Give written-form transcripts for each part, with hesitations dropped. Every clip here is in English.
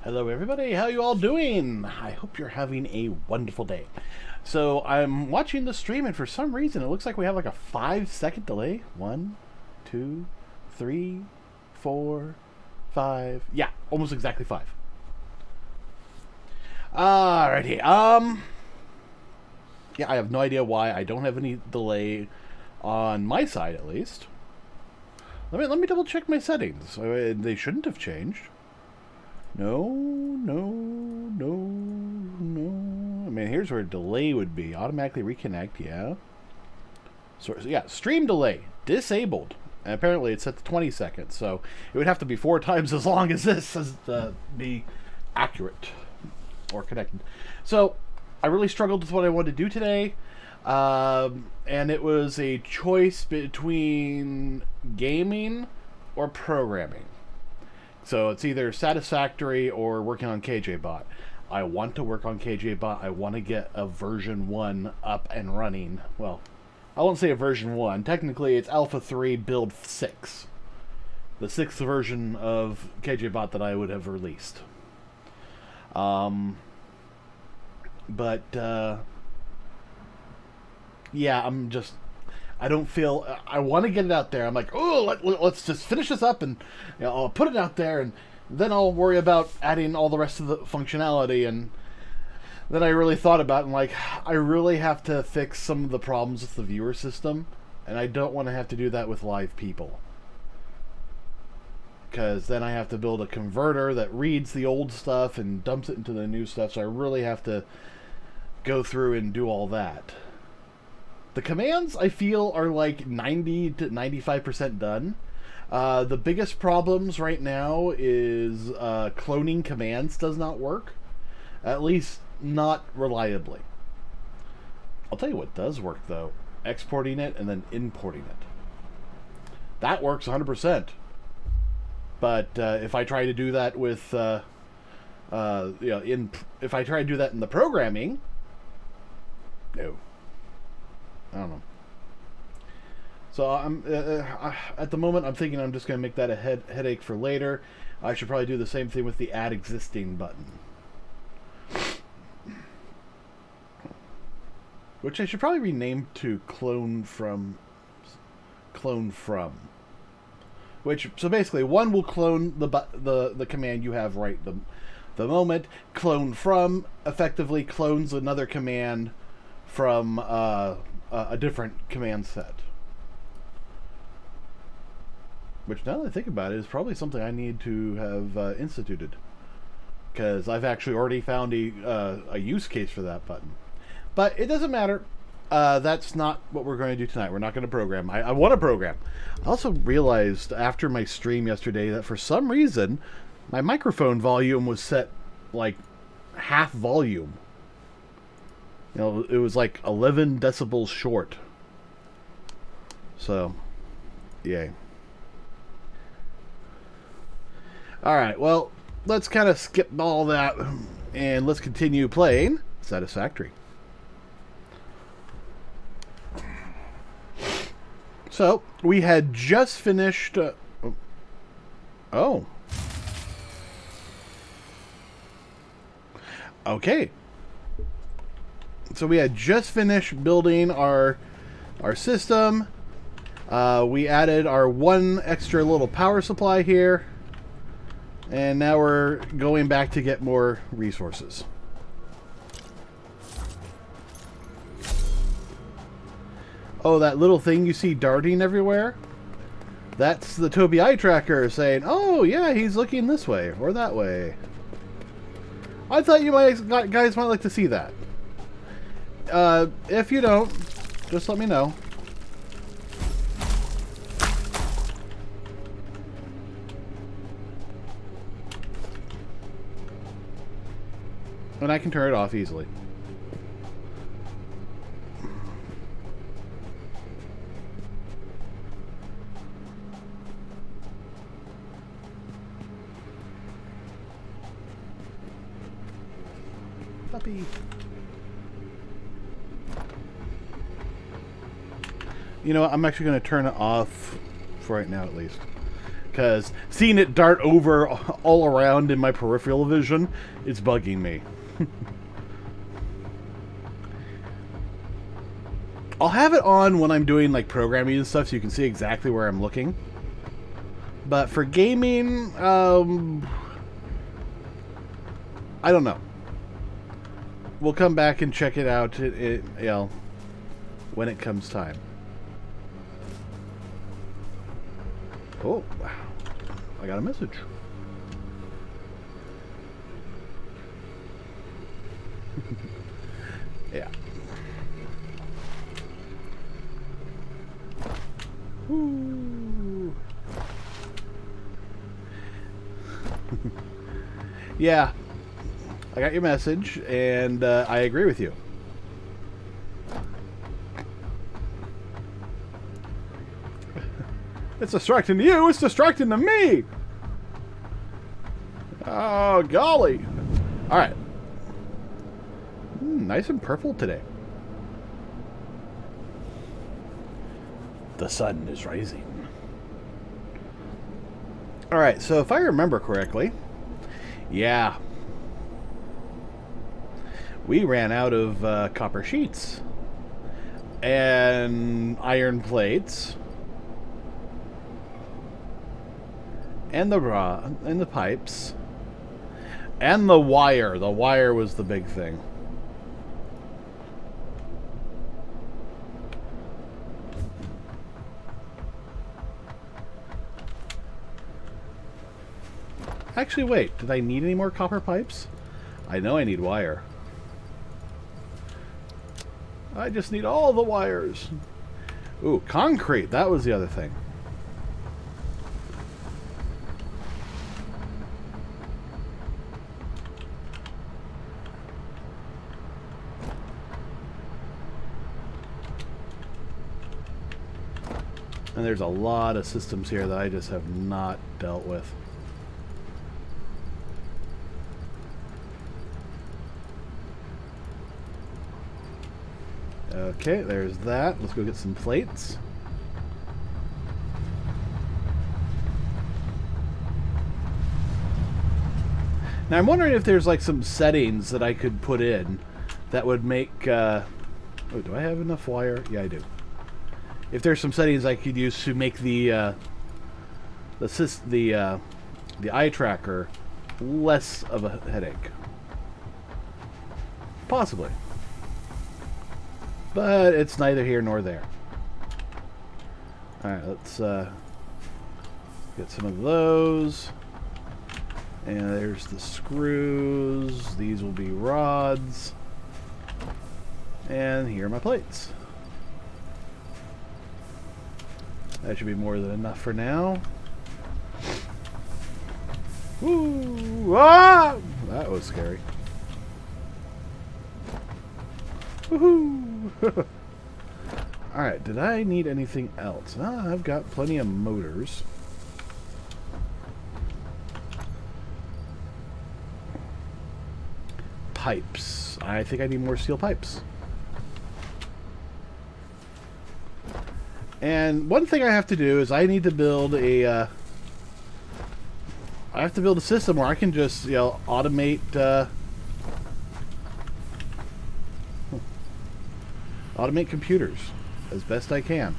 Hello everybody, how you all doing? I hope you're having a wonderful day. So I'm watching the stream and for some reason it looks like we have like a 5-second delay. 1, 2, 3, 4, 5. Yeah, almost exactly 5. Alrighty, yeah, I have no idea why I don't have any delay on my side at least. Let me double check my settings. They shouldn't have changed. No. I mean, here's where delay would be. Automatically reconnect, yeah. So, yeah, stream delay, disabled. And apparently it's set to 20 seconds, so it would have to be 4 times as long as this to be accurate or connected. So, I really struggled with what I wanted to do today. And it was a choice between gaming or programming. So it's either Satisfactory or working on KJBot. I want to work on KJBot. I want to get a version 1 up and running. Well, I won't say a version 1. Technically, it's Alpha 3 build 6. The 6th version of KJBot that I would have released. Yeah, I don't feel... I want to get it out there. I'm like, oh, let's just finish this up and I'll put it out there and then I'll worry about adding all the rest of the functionality. And then I really thought about it and like, I really have to fix some of the problems with the viewer system. And I don't want to have to do that with live people. Because then I have to build a converter that reads the old stuff and dumps it into the new stuff. So I really have to go through and do all that. The commands, I feel, are like 90 to 95% done. The biggest problems right now is cloning commands does not work. At least not reliably. I'll tell you what does work, though. Exporting it and then importing it. That works 100%. But if I try to do that with... if I try to do that in the programming... No. I don't know. So I'm at the moment I'm thinking I'm just going to make that a headache for later. I should probably do the same thing with the add existing button, which I should probably rename to clone from. Which so basically one will clone the command you have right the moment. Clone from effectively clones another command from a different command set. Which, now that I think about it, is probably something I need to have instituted. Because I've actually already found a use case for that button. But it doesn't matter. That's not what we're going to do tonight. We're not going to program. I want to program. I also realized after my stream yesterday that for some reason, my microphone volume was set like half volume. You know, it was like 11 decibels short. So, yay. Alright, well, let's kind of skip all that and let's continue playing Satisfactory. So, we had just finished... oh. Okay. So we had just finished building our system. We added our one extra little power supply here. And now we're going back to get more resources. Oh, that little thing you see darting everywhere? That's the Tobii eye tracker saying, oh yeah, he's looking this way or that way. I thought you guys might like to see that. If you don't, just let me know. And I can turn it off easily. Puppy. You know what? I'm actually going to turn it off for right now, at least. because seeing it dart over all around in my peripheral vision, it's bugging me. I'll have it on when I'm doing like programming and stuff so you can see exactly where I'm looking. But for gaming, I don't know. We'll come back and check it out, you know, when it comes time. Oh, wow. I got a message. Yeah. Ooh. Yeah. I got your message, and I agree with you. It's distracting to you, it's distracting to me! Oh, golly. Alright. Nice and purple today. The sun is rising. Alright, so if I remember correctly, yeah, we ran out of copper sheets and iron plates and the rod and the pipes and the wire. The wire was the big thing. Actually, wait, did I need any more copper pipes? I know I need wire. I just need all the wires. Ooh, concrete. That was the other thing. And there's a lot of systems here that I just have not dealt with. Okay, there's that. Let's go get some plates. Now I'm wondering if there's like some settings that I could put in that would make... oh, do I have enough wire? Yeah, I do. If there's some settings I could use to make the eye tracker less of a headache. Possibly. But it's neither here nor there. Alright, let's get some of those. And there's the screws. These will be rods. And here are my plates. That should be more than enough for now. Woo! Ah! That was scary. Woohoo! Alright, did I need anything else? I've got plenty of motors. Pipes. I think I need more steel pipes. And one thing I have to do is I need to build a I have to build a system where I can just, you know, automate automate computers as best I can.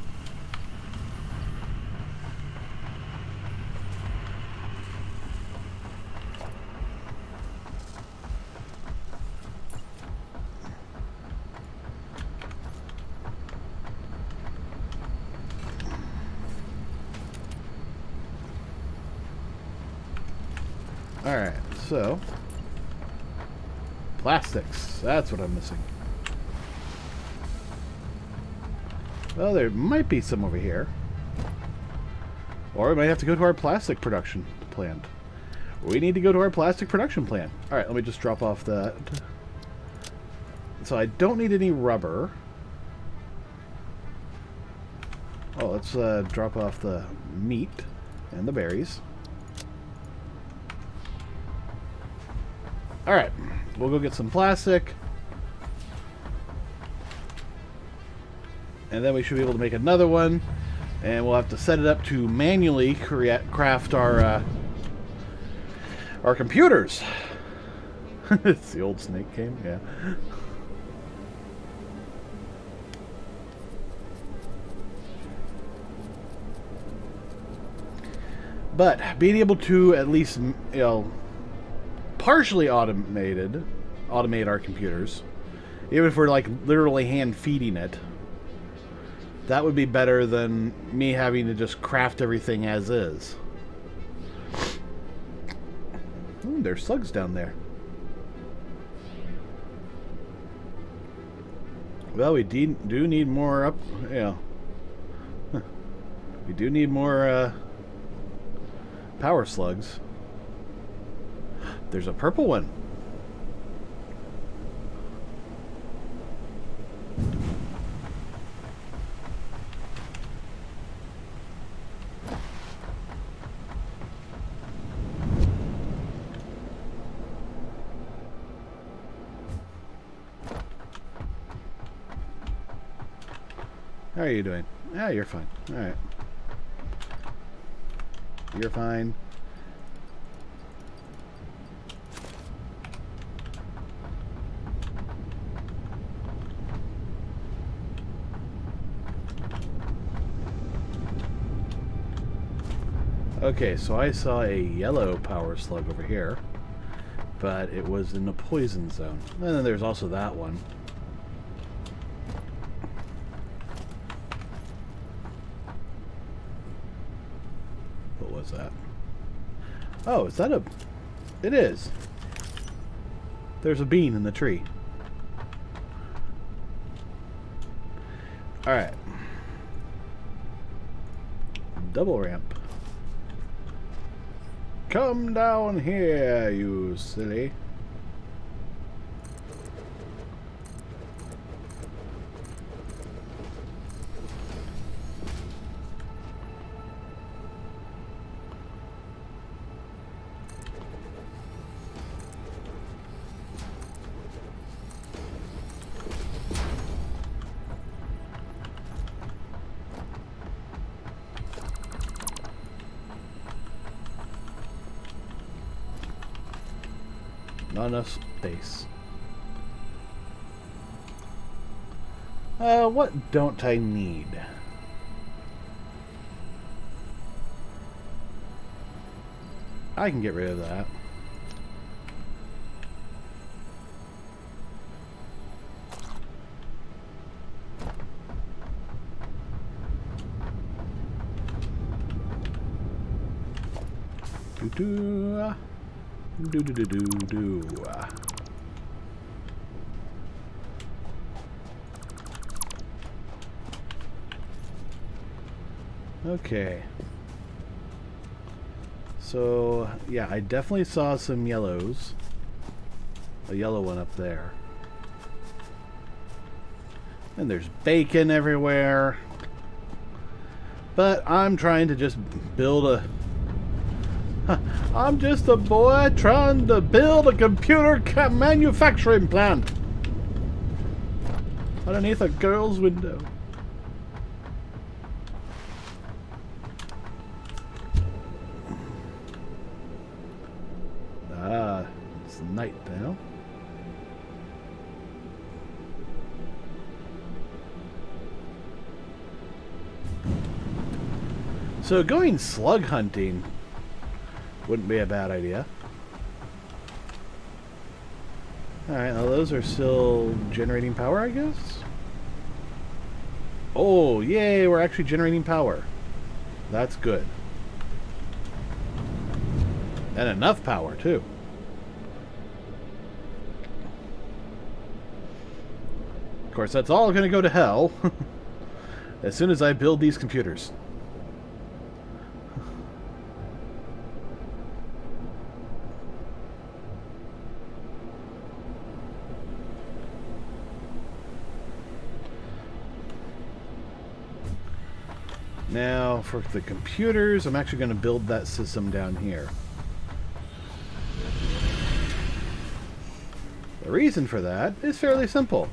Alright, so plastics, that's what I'm missing. Well, there might be some over here. Or we might have to go to our plastic production plant. We need to go to our plastic production plant. Alright, let me just drop off that. So I don't need any rubber. Oh, let's drop off the meat and the berries. Alright, we'll go get some plastic. And then we should be able to make another one. And we'll have to set it up to manually craft our computers. It's the old snake game, yeah. But being able to at least, partially automate our computers, even if we're like literally hand feeding it, that would be better than me having to just craft everything as is. There's slugs down there. Well, we do need more we do need more power slugs. There's a purple one. How are you doing? Yeah, you're fine. Alright. You're fine. Okay, so I saw a yellow power slug over here, but it was in the poison zone. And then there's also that one. What was that? Oh, is that a... It is. There's a bean in the tree. Alright. Double ramp. Come down here, you silly. Not enough space. What don't I need? I can get rid of that. Do-do. Do. Okay. So, yeah, I definitely saw some yellows. A yellow one up there. And there's bacon everywhere. But I'm trying to just build a... I'm just a boy trying to build a computer manufacturing plant underneath a girl's window. Ah, it's night now. So going slug hunting wouldn't be a bad idea. Alright, now those are still generating power, I guess? Oh, yay, we're actually generating power. That's good. And enough power, too. Of course, that's all going to go to hell as soon as I build these computers. Now, for the computers, I'm actually going to build that system down here. The reason for that is fairly simple.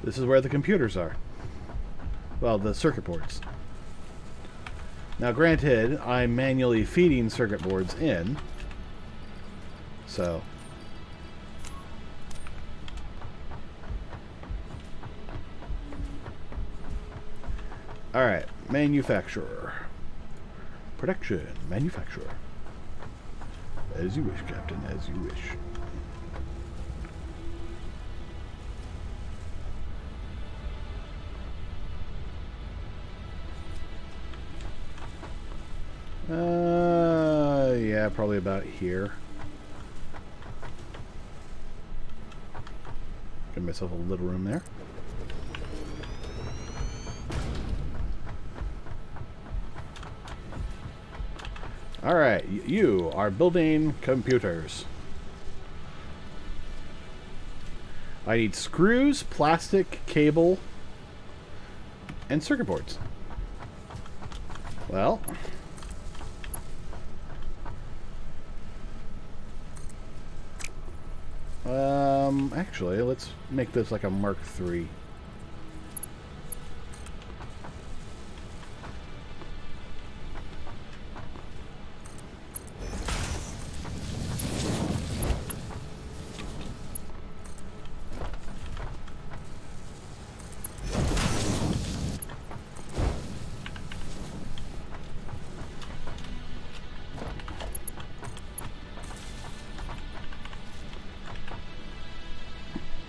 This is where the computers are. Well, the circuit boards. Now, granted, I'm manually feeding circuit boards in. So... Alright, manufacturer. Production, manufacturer. As you wish, Captain, as you wish. Yeah, probably about here. Give myself a little room there. Alright, you are building computers. I need screws, plastic, cable, and circuit boards. Well... actually, let's make this like a Mark III.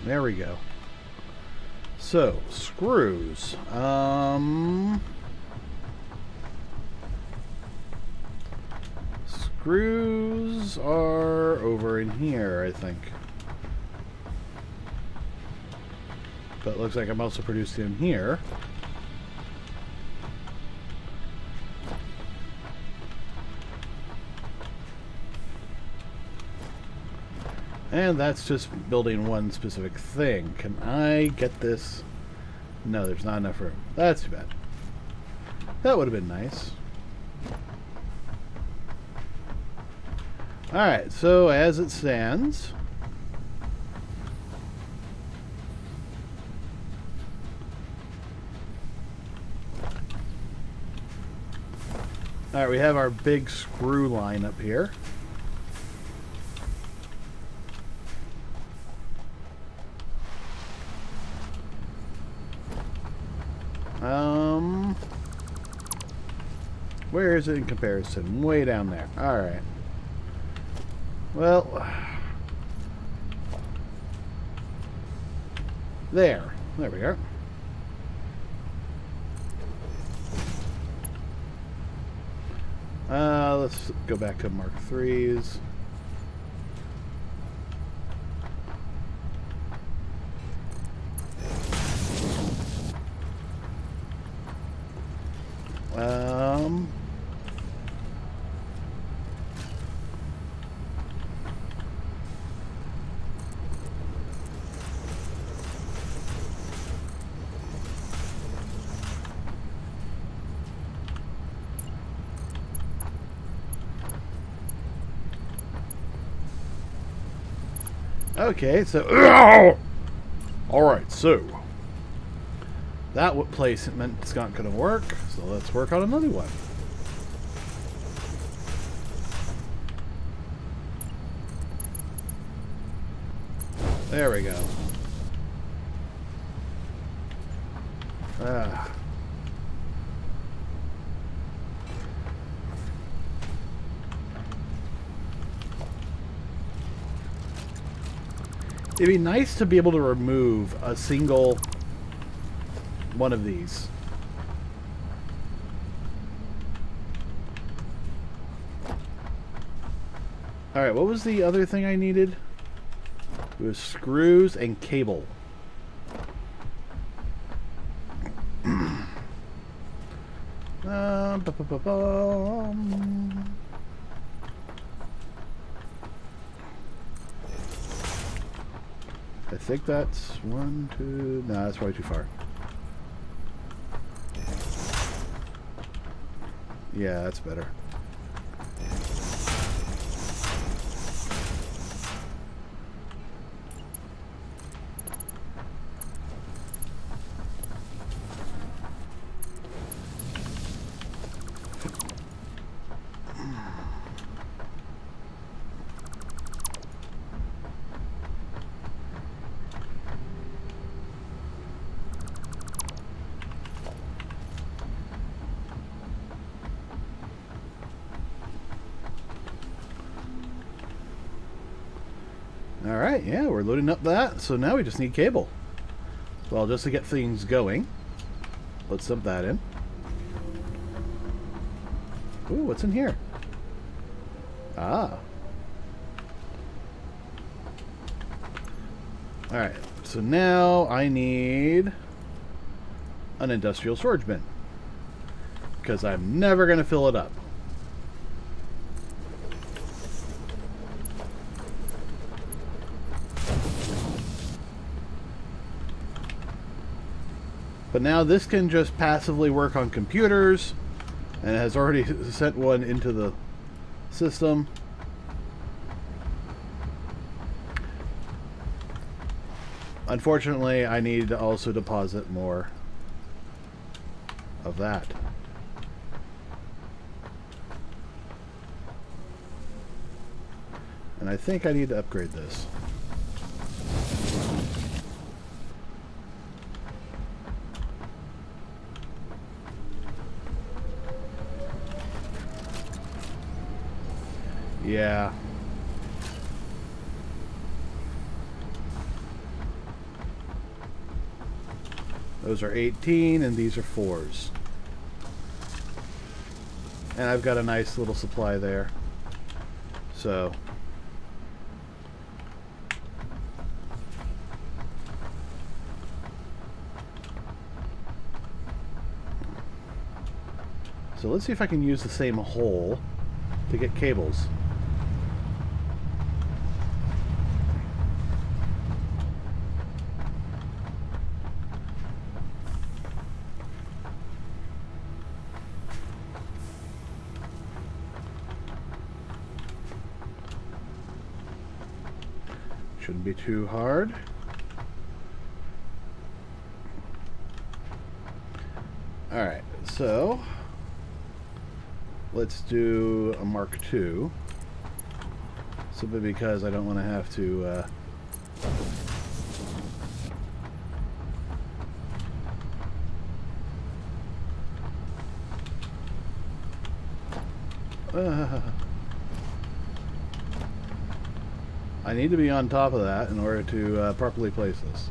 There we go. So, screws. Screws are over in here, I think. But it looks like I'm also producing them here. And that's just building one specific thing. Can I get this? No, there's not enough room. That's too bad. That would have been nice. Alright, so as it stands... Alright, we have our big screw line up here. Where is it in comparison? Way down there. Alright. Well... There. There we are. Let's go back to Mark III's. Okay, so... Alright, so... That placement is not going to work, so let's work on another one. There we go. It'd be nice to be able to remove a single one of these. Alright, what was the other thing I needed? It was screws and cable. I think that's 1, 2... No, that's probably too far. Yeah, that's better. Alright, yeah, we're loading up that. So now we just need cable. Well, just to get things going, let's dump that in. Ooh, what's in here? Ah. Alright, so now I need an industrial storage bin. Because I'm never going to fill it up. But now this can just passively work on computers, and it has already sent one into the system. Unfortunately, I need to also deposit more of that. And I think I need to upgrade this. Yeah. Those are 18 and these are 4s. And I've got a nice little supply there. So let's see if I can use the same hole to get cables. Shouldn't be too hard. Alright, so let's do a Mark II. Simply because I don't want to have to I need to be on top of that in order to properly place this.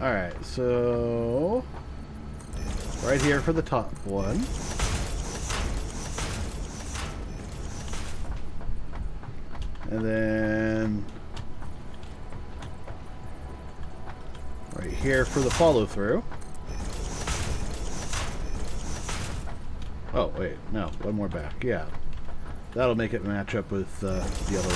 Alright, so right here for the top one. And then right here for the follow through. Oh, wait, no, one more back. Yeah. That'll make it match up with the other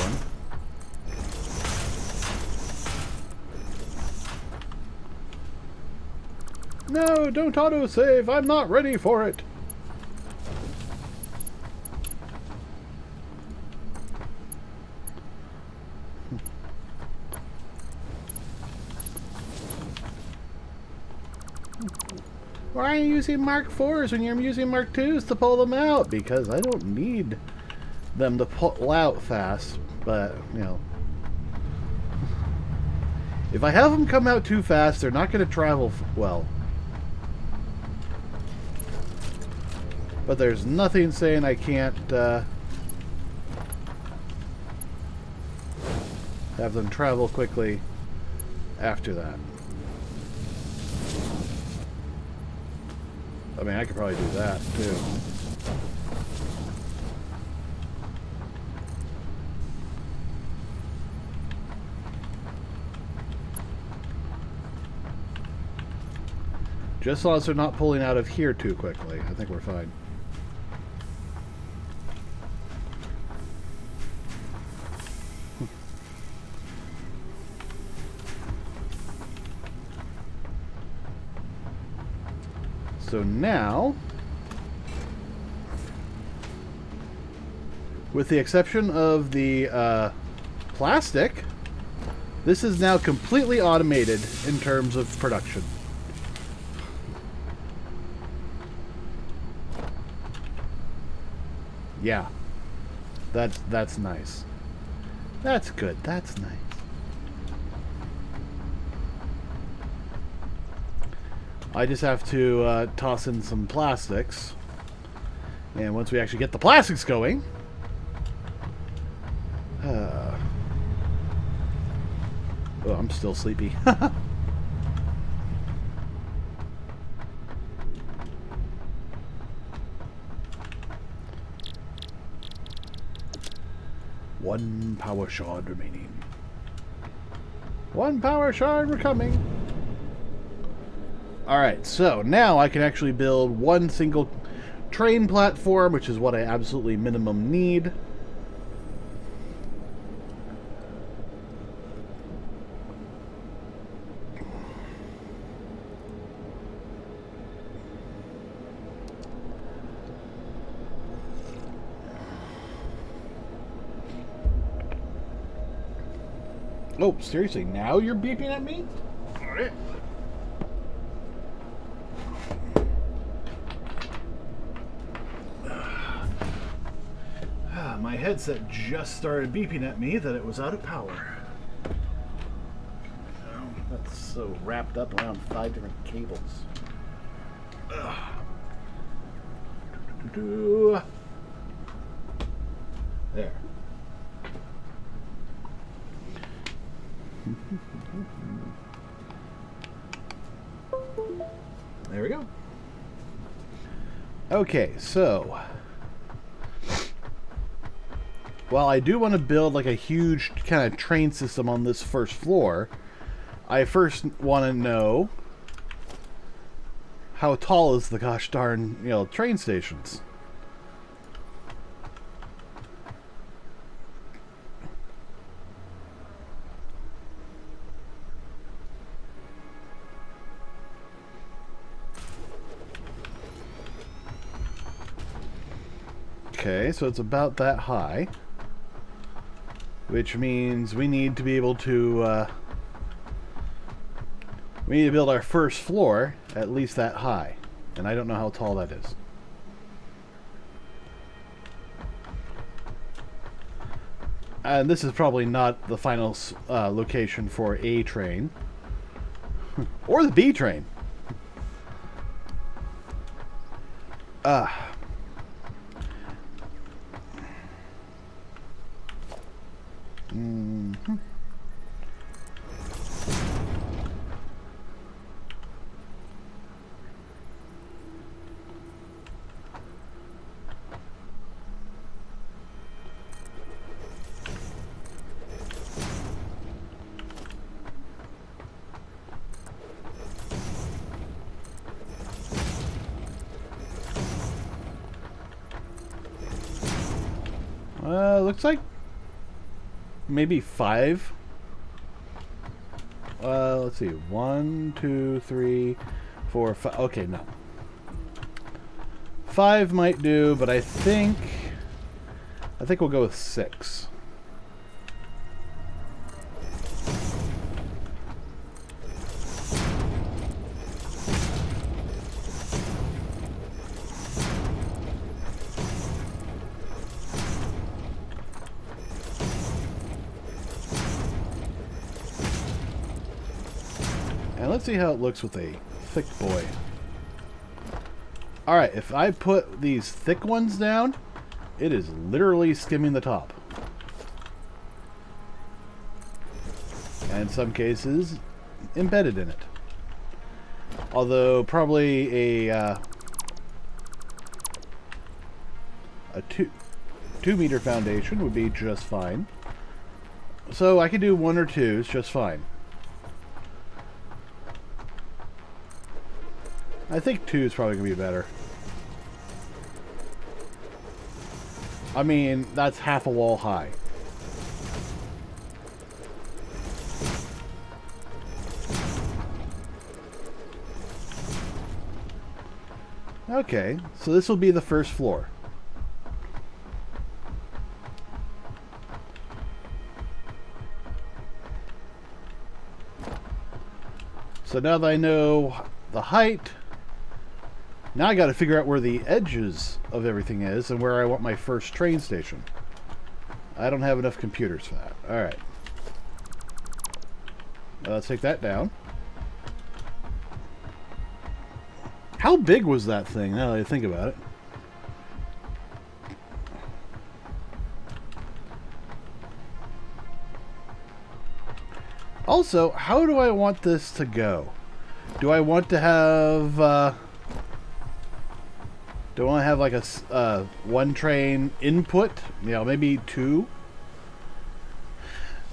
one. No, don't autosave. I'm not ready for it. Why are you using Mark IVs when you're using Mark IIs to pull them out? Because I don't need them to pull out fast, but, you know. If I have them come out too fast, they're not going to travel well. But there's nothing saying I can't have them travel quickly after that. I mean, I could probably do that, too. Just as long as they're not pulling out of here too quickly, I think we're fine. So now, with the exception of the plastic, this is now completely automated in terms of production. Yeah, that's nice. That's good. That's nice. I just have to toss in some plastics. And once we actually get the plastics going... oh, I'm still sleepy. One power shard remaining. One power shard we're coming. Alright, so now I can actually build one single train platform, which is what I absolutely minimum need. Oh, seriously, now you're beeping at me? Alright. My headset just started beeping at me that it was out of power. Oh, that's so wrapped up around 5 different cables. There. There we go. Okay, so while I do want to build like a huge kind of train system on this first floor, I first want to know how tall is the gosh darn, train stations. Okay, so it's about that high, which means we need to be able to we need to build our first floor at least that high, and I don't know how tall that is. And this is probably not the final location for A train or the B train. Looks like maybe 5. Let's see. 1, 2, 3, 4, 5. Okay, no. 5 might do, but I think we'll go with 6. Let's see how it looks with a thick boy. Alright, if I put these thick ones down, it is literally skimming the top. And in some cases, embedded in it. Although, probably a 2-meter foundation would be just fine. So I could do 1 or 2s just fine. I think 2 is probably going to be better. I mean, that's half a wall high. Okay, so this will be the first floor. So now that I know the height, now I got to figure out where the edges of everything is and where I want my first train station. I don't have enough computers for that. Alright. Let's take that down. How big was that thing, now that I think about it? Also, how do I want this to go? Do I want to have... do I want to have like a one train input? You know, maybe two?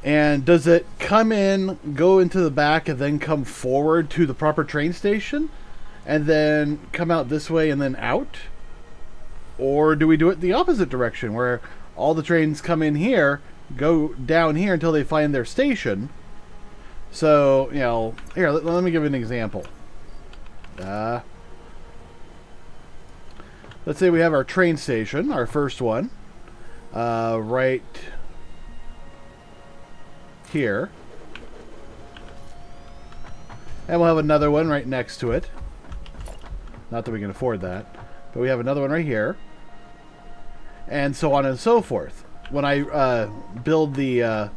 And does it come in, go into the back, and then come forward to the proper train station? And then come out this way and then out? Or do we do it the opposite direction, where all the trains come in here, go down here until they find their station? So, you know, here, let me give an example. Let's say we have our train station, our first one, right here. And we'll have another one right next to it. Not that we can afford that. But we have another one right here. And so on and so forth. When I build the...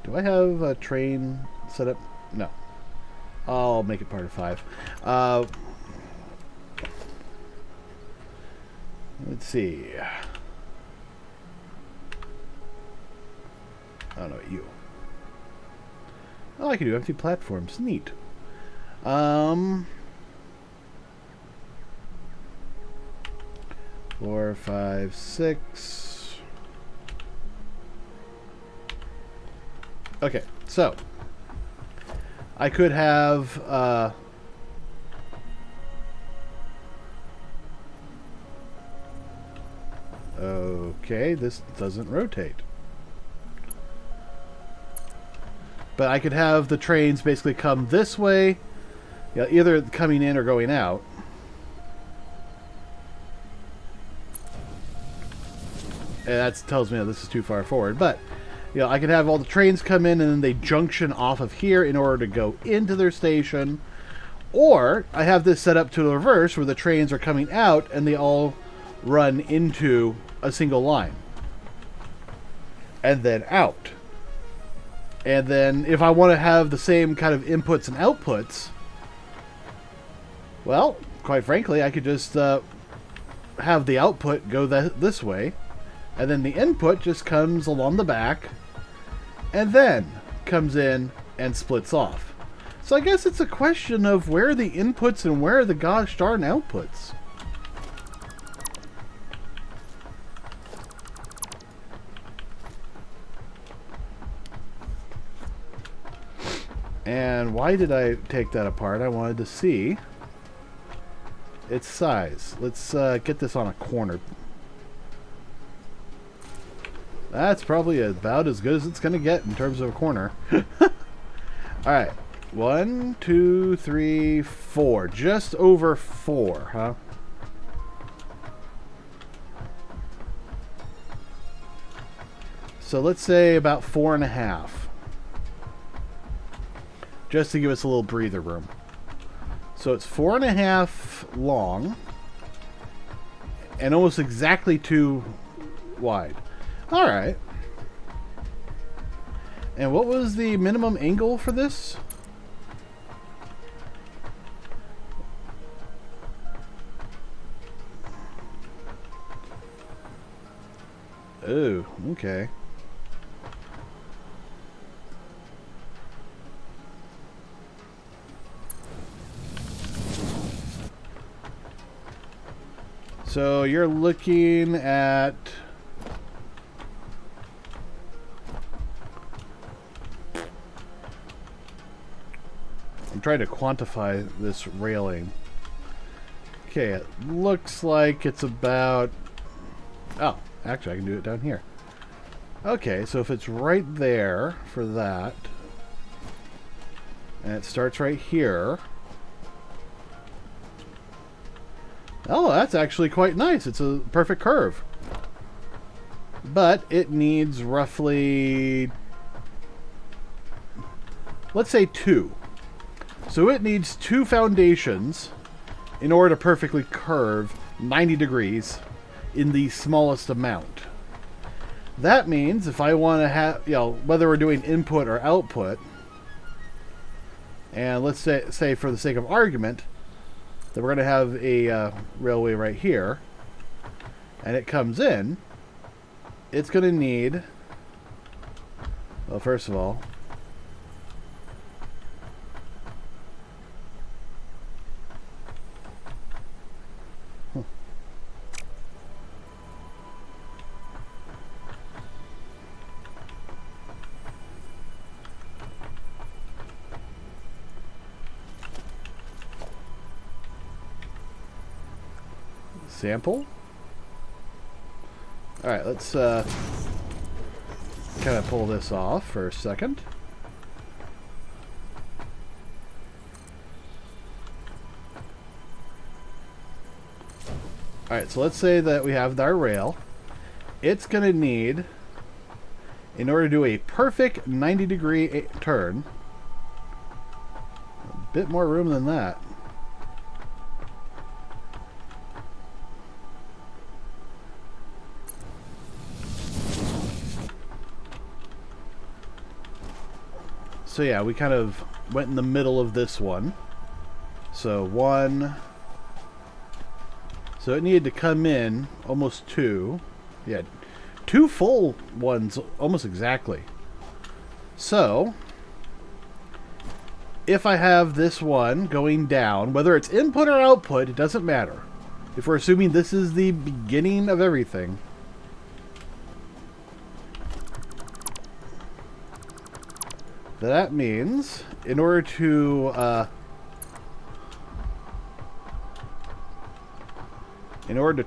do I have a train set up? No. I'll make it part of 5. Let's see. I don't know what you. Oh, I can do empty platforms. Neat. 4, 5, 6. Okay, so I could have okay, this doesn't rotate. But I could have the trains basically come this way, yeah, either coming in or going out. And that tells me that this is too far forward. But, you know, I could have all the trains come in and then they junction off of here in order to go into their station. Or I have this set up to the reverse where the trains are coming out and they all run into a single line. And then out. And then if I want to have the same kind of inputs and outputs, well, quite frankly, I could just have the output go this way. And then the input just comes along the back and then comes in and splits off. So I guess it's a question of where are the inputs and where are the gosh darn outputs. And why did I take that apart? I wanted to see its size. Let's get this on a corner. That's probably about as good as it's going to get in terms of a corner. Alright. 1, 2, 3, 4. Just over 4, huh? So let's say about 4.5. Just to give us a little breather room. So it's 4.5 long. And almost exactly 2 wide. Alright. And what was the minimum angle for this? Oh, okay. So you're looking at... I'm trying to quantify this railing. Okay, it looks like it's about... Oh, actually I can do it down here. Okay, so if it's right there for that, and it starts right here... Oh, that's actually quite nice. It's a perfect curve. But it needs roughly... let's say 2. So it needs 2 foundations in order to perfectly curve 90 degrees in the smallest amount. That means if I want to have, whether we're doing input or output, and let's say for the sake of argument, that we're going to have a railway right here, and it comes in, it's going to need, well, first of all, sample. All right, let's kind of pull this off for a second. All right, so let's say that we have our rail. It's going to need, in order to do a perfect 90-degree turn, a bit more room than that. So yeah, we kind of went in the middle of this one. So one. So it needed to come in almost two. Yeah, two full ones almost exactly. So if I have this one going down, whether it's input or output, it doesn't matter. If we're assuming this is the beginning of everything, that means in order to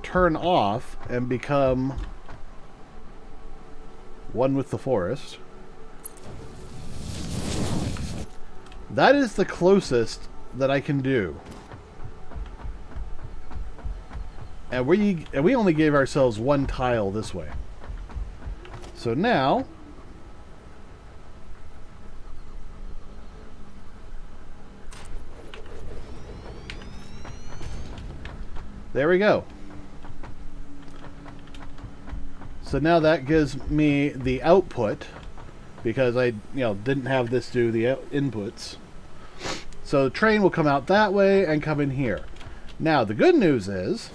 turn off and become one with the forest, that is the closest that I can do. And we only gave ourselves one tile this way. So now there we go. So now that gives me the output, because I didn't have this do the inputs. So the train will come out that way and come in here. Now the good news is,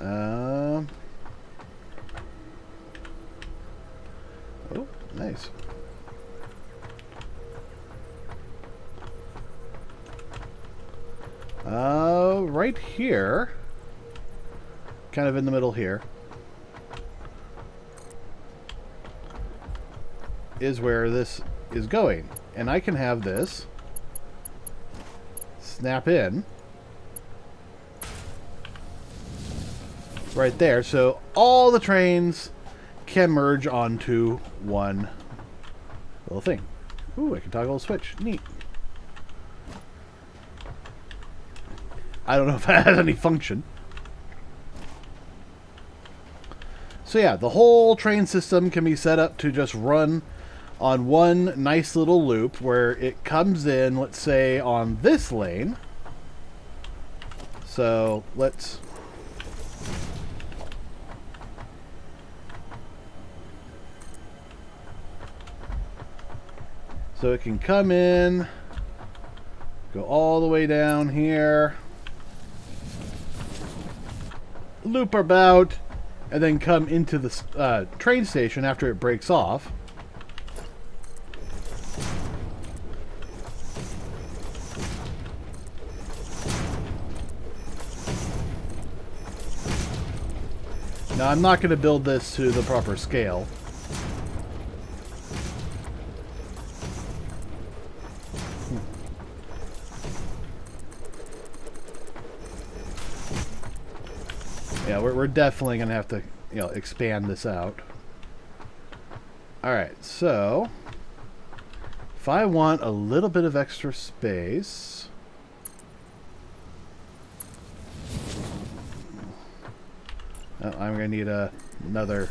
oh, nice. Right here, kind of in the middle here, is where this is going. And I can have this snap in right there, so all the trains can merge onto one little thing. Ooh, I can toggle a switch. Neat. I don't know if that has any function. So yeah, the whole train system can be set up to just run on one nice little loop where it comes in, let's say, on this lane. So let's... So it can come in, go all the way down here, loop about, and then come into the train station after it breaks off. Now I'm not going to build this to the proper scale. Yeah, we're definitely going to have to, expand this out. Alright, so if I want a little bit of extra space, I'm going to need another...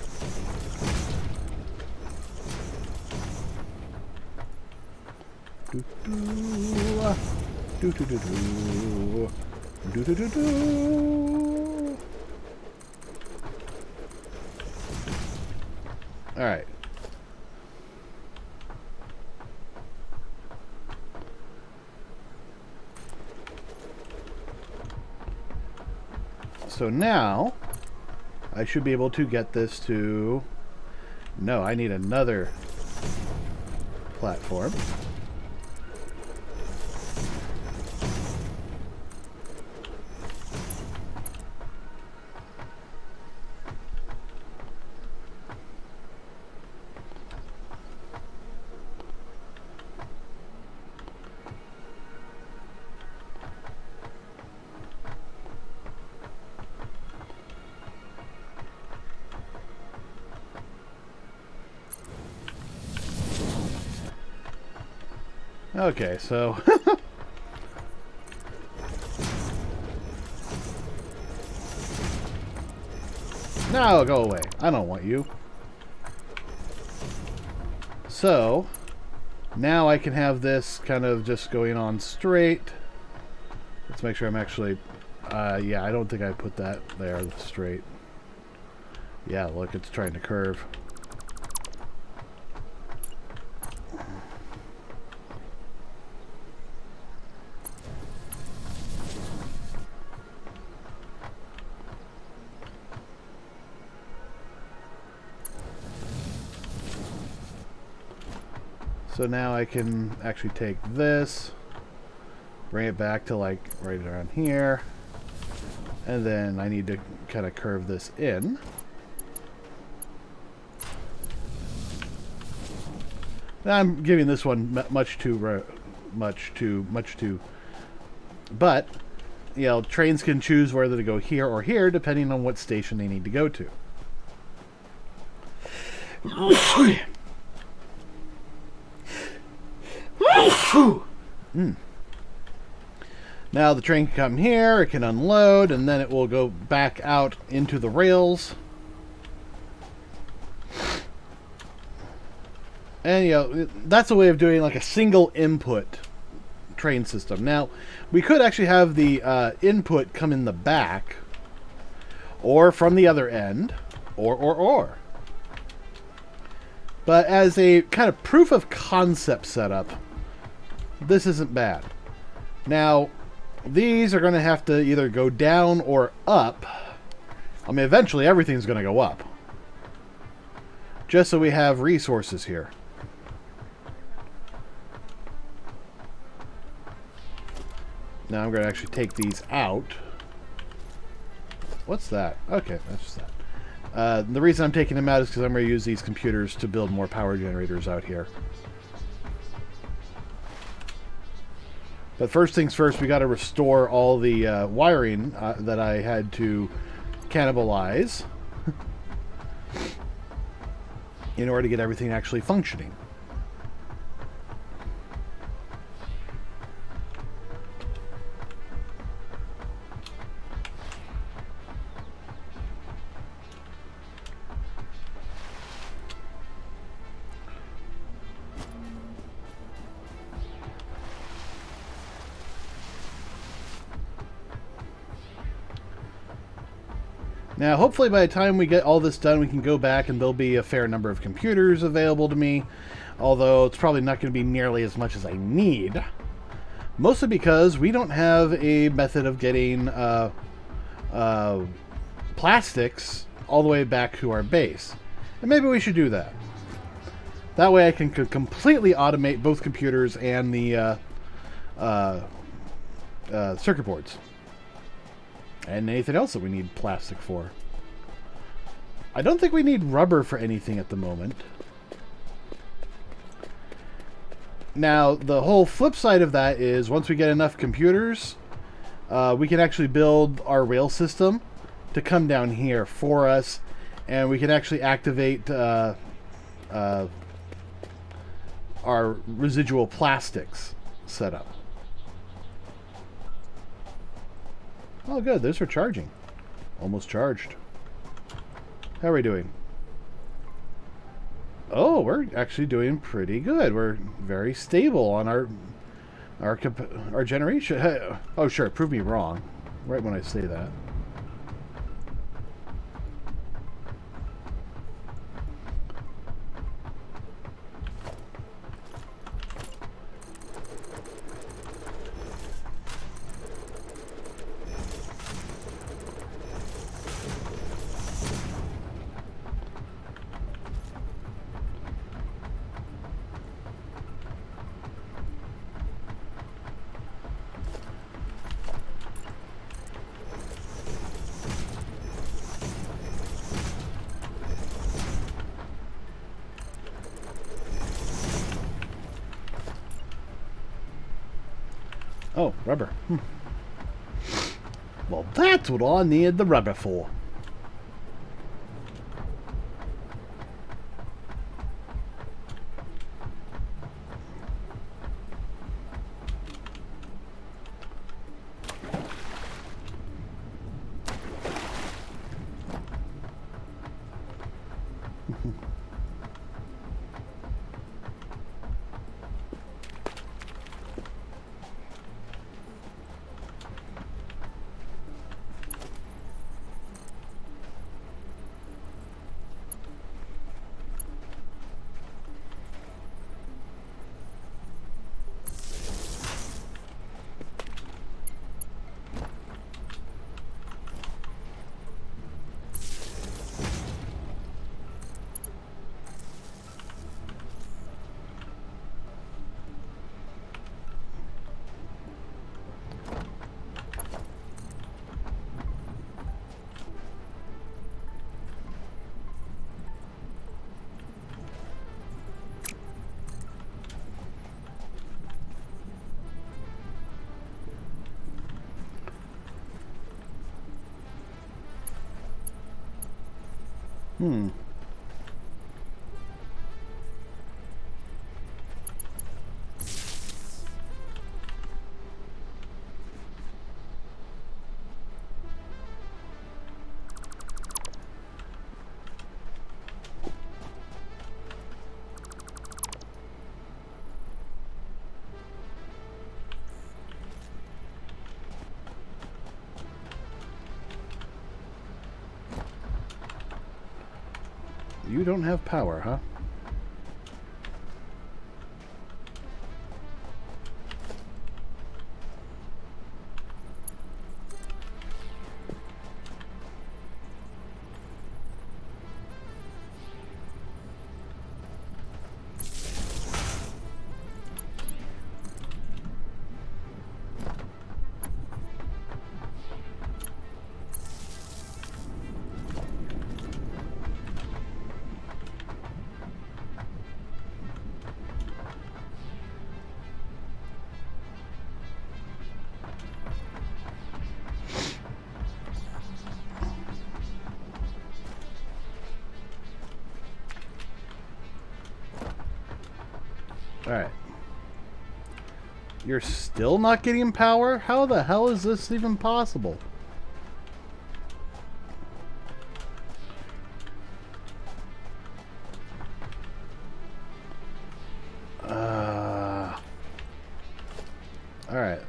Alright. So now, I should be able to get this to... No, I need another platform. Okay, so... No, go away. I don't want you. So, now I can have this kind of just going on straight. Let's make sure I'm actually... yeah, I don't think I put that there straight. Yeah, look, it's trying to curve. So now I can actually take this, bring it back to like right around here, and then I need to kind of curve this in. Now I'm giving this one much too, but you know, trains can choose whether to go here or here depending on what station they need to go to. Now the train can come here, it can unload, and then it will go back out into the rails. And you know, that's a way of doing like a single input train system. Now, we could actually have the input come in the back, or from the other end, or. But as a kind of proof of concept setup, this isn't bad. Now, these are going to have to either go down or up. I mean, eventually everything's going to go up. Just so we have resources here. Now I'm going to actually take these out. What's that? Okay, that's just that. The reason I'm taking them out is because I'm going to use these computers to build more power generators out here. But first things first, we got to restore all the wiring that I had to cannibalize in order to get everything actually functioning. Now, hopefully by the time we get all this done, we can go back and there'll be a fair number of computers available to me. Although, it's probably not going to be nearly as much as I need. Mostly because we don't have a method of getting plastics all the way back to our base. And maybe we should do that. That way I can completely automate both computers and the circuit boards. And anything else that we need plastic for. I don't think we need rubber for anything at the moment. Now, the whole flip side of that is once we get enough computers, we can actually build our rail system to come down here for us. And we can actually activate our residual plastics setup. Oh, good. Those are charging. Almost charged. How are we doing? Oh, we're actually doing pretty good. We're very stable on our generation. Oh, sure. Prove me wrong. Right when I say that. Oh, rubber. Well, that's what I need the rubber for. You don't have power, huh? Alright. You're still not getting power? How the hell is this even possible? Alright.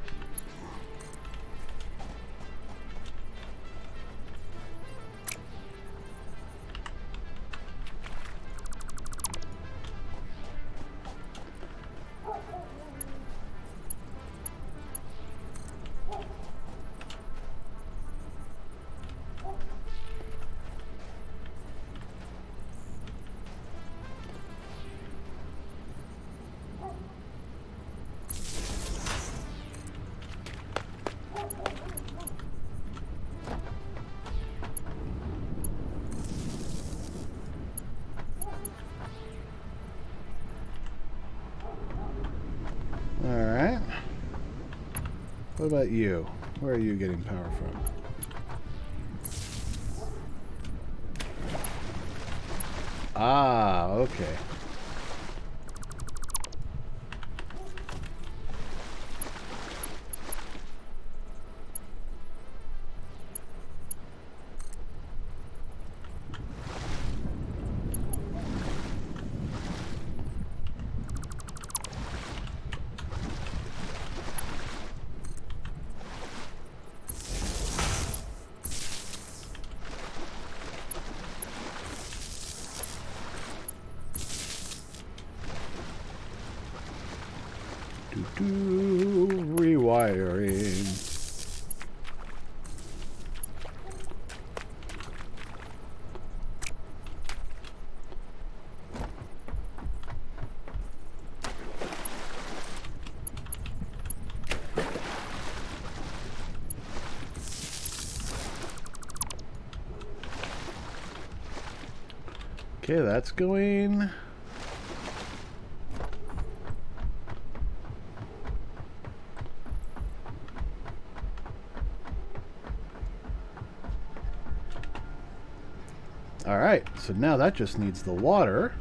Alright. What about you? Where are you getting power from? Ah, okay. Rewiring. Okay, that's going. Alright, so now that just needs the water.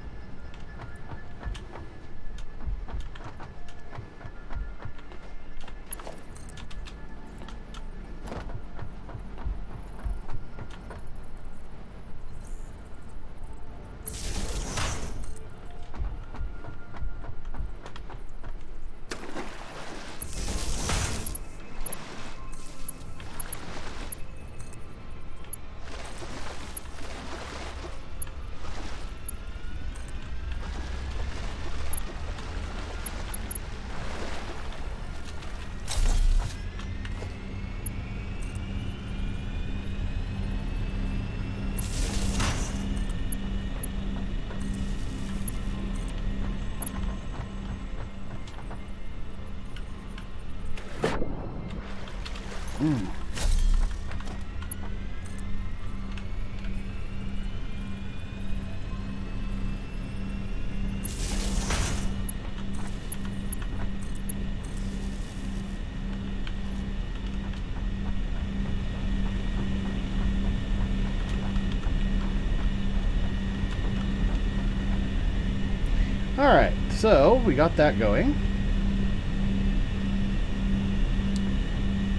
Alright, so we got that going.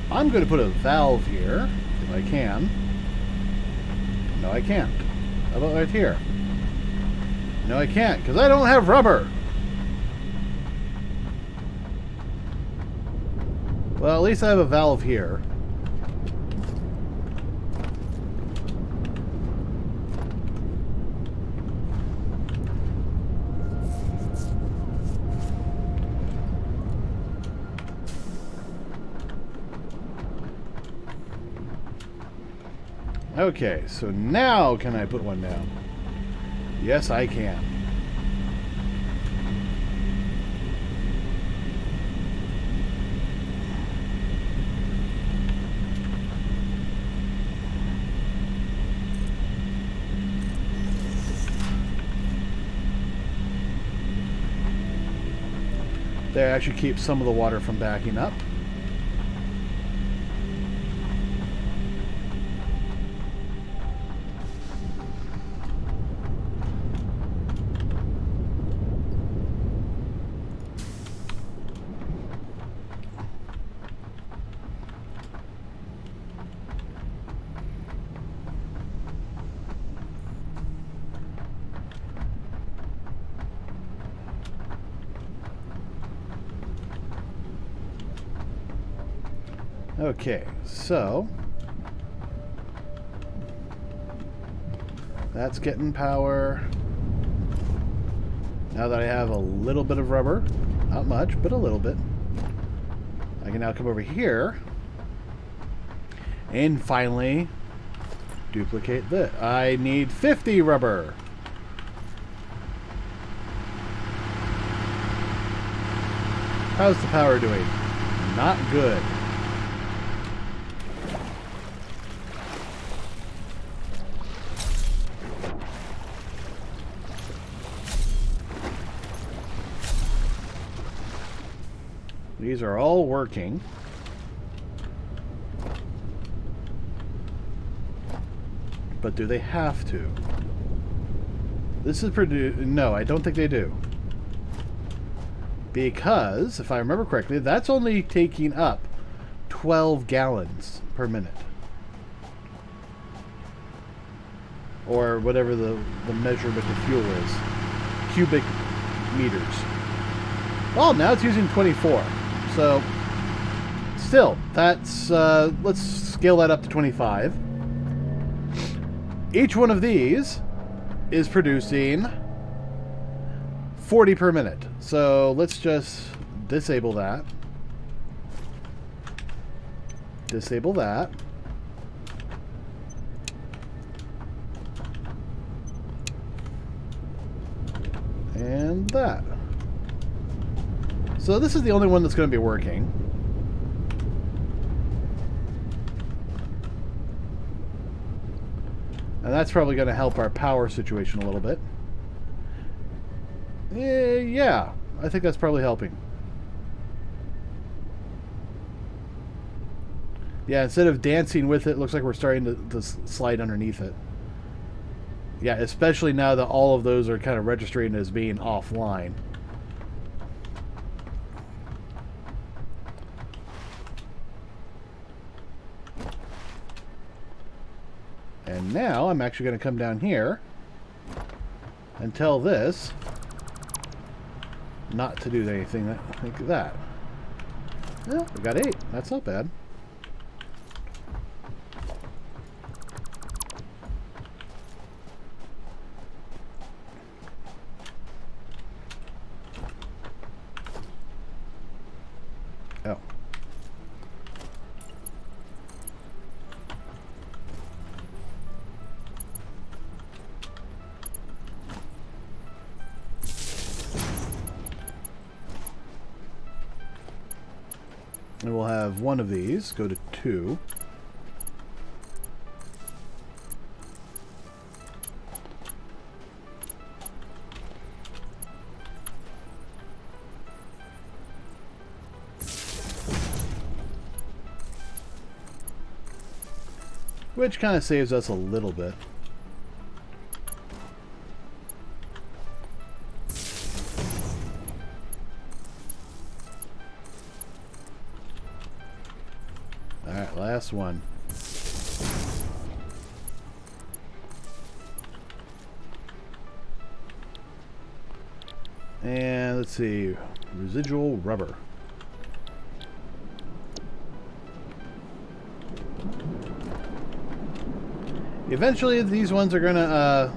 I'm going to put a valve here, if I can. No, I can't. How about right here? No, I can't, because I don't have rubber! Well, at least I have a valve here. Okay, so now can I put one down? Yes, I can. That actually keeps some of the water from backing up. Okay, so that's getting power. Now that I have a little bit of rubber, not much, but a little bit, I can now come over here and finally duplicate this. I need 50 rubber. How's the power doing? Not good. These are all working. But do they have to? This is no, I don't think they do. Because, if I remember correctly, that's only taking up 12 gallons per minute. Or whatever the measurement of fuel is. Cubic meters. Well, now it's using 24. So, still, that's, let's scale that up to 25. Each one of these is producing 40 per minute. So, let's just disable that. Disable that. And that. So this is the only one that's going to be working. And that's probably going to help our power situation a little bit. Yeah, I think that's probably helping. Yeah, instead of dancing with it, looks like we're starting to slide underneath it. Yeah, especially now that all of those are kind of registering as being offline. And now I'm actually going to come down here and tell this not to do anything like that. Well, we got 8. That's not bad. Oh. And we'll have one of these go to 2. Which kind of saves us a little bit. Alright, last one. And let's see, residual rubber. Eventually these ones are gonna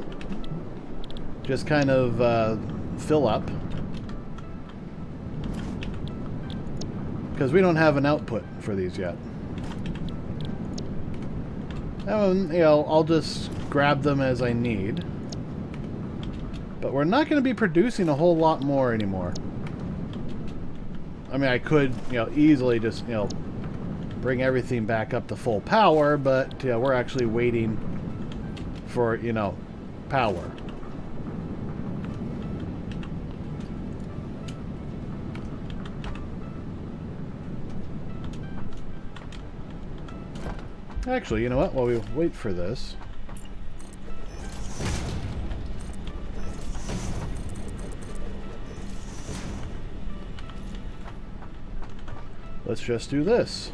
just kind of fill up, because we don't have an output for these yet. And, you know, I'll just grab them as I need. But we're not going to be producing a whole lot more anymore. I mean, I could, you know, easily just, you know, bring everything back up to full power, but, you know, we're actually waiting for, you know, power. Actually, you know what? While we wait for this, let's just do this.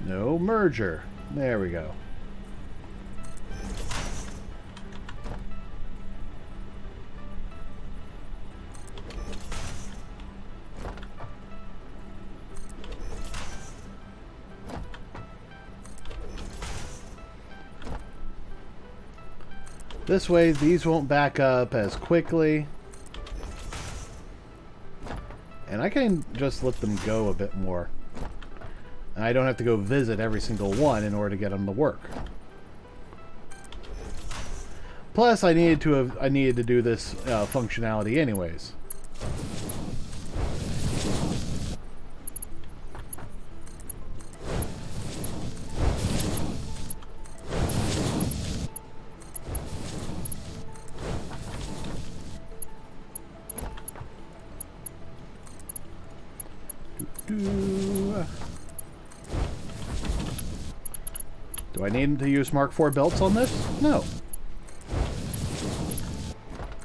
No merger. There we go. This way, these won't back up as quickly. And I can just let them go a bit more. I don't have to go visit every single one in order to get them to work. Plus, I needed to do this functionality anyways. Do I need to use Mark IV belts on this? No.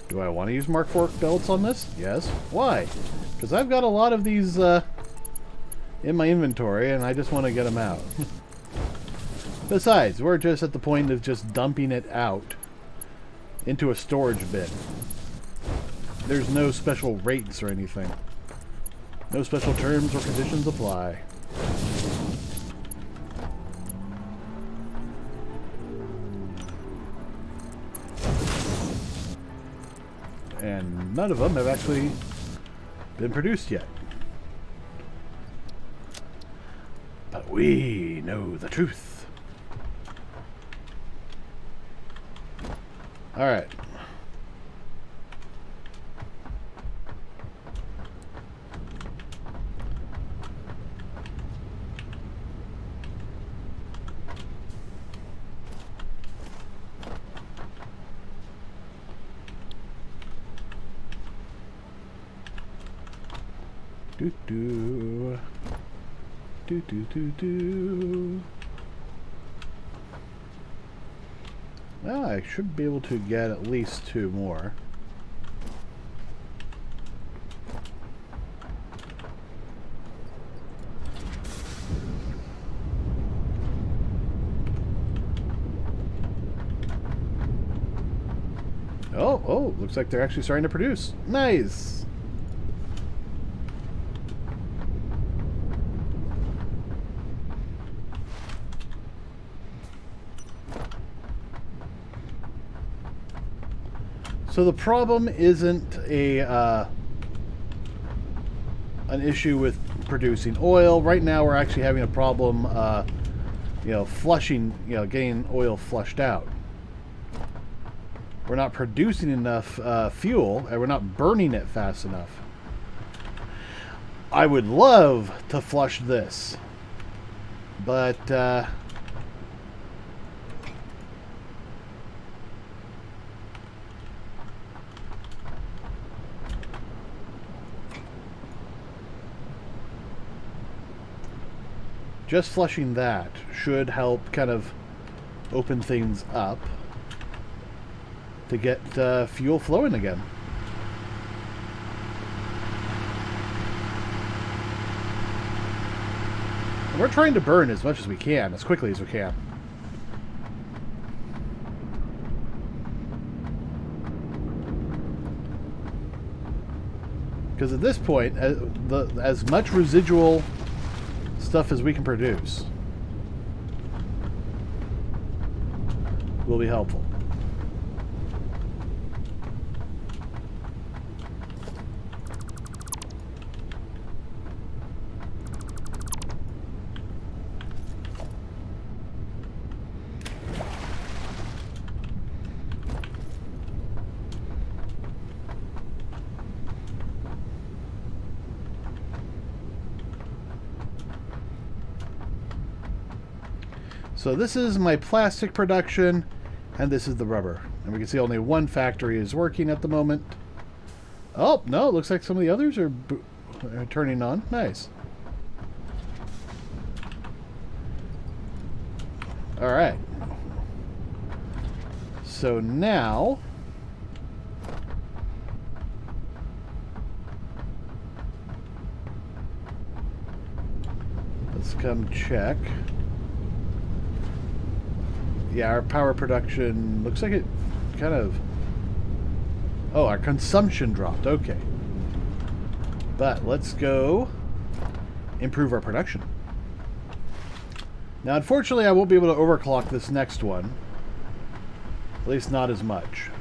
Do I want to use Mark IV belts on this? Yes. Why? Because I've got a lot of these in my inventory, and I just want to get them out. Besides, we're just at the point of just dumping it out into a storage bin. There's no special rates or anything. No special terms or conditions apply. And none of them have actually been produced yet. But we know the truth. Alright. Do do. Do do do do. Well, I should be able to get at least 2 more. Oh, looks like they're actually starting to produce. Nice! So the problem isn't an issue with producing oil. Right now we're actually having a problem, flushing, getting oil flushed out. We're not producing enough fuel, and we're not burning it fast enough. I would love to flush this, but just flushing that should help kind of open things up to get fuel flowing again. And we're trying to burn as much as we can, as quickly as we can. Because at this point, as much residual stuff as we can produce will be helpful. So this is my plastic production, and this is the rubber. And we can see only one factory is working at the moment. Oh, no, it looks like some of the others are turning on. Nice. All right. So now let's come check. Yeah, our power production looks like it kind of... Oh, our consumption dropped. Okay. But let's go improve our production. Now, unfortunately, I won't be able to overclock this next one. At least not as much.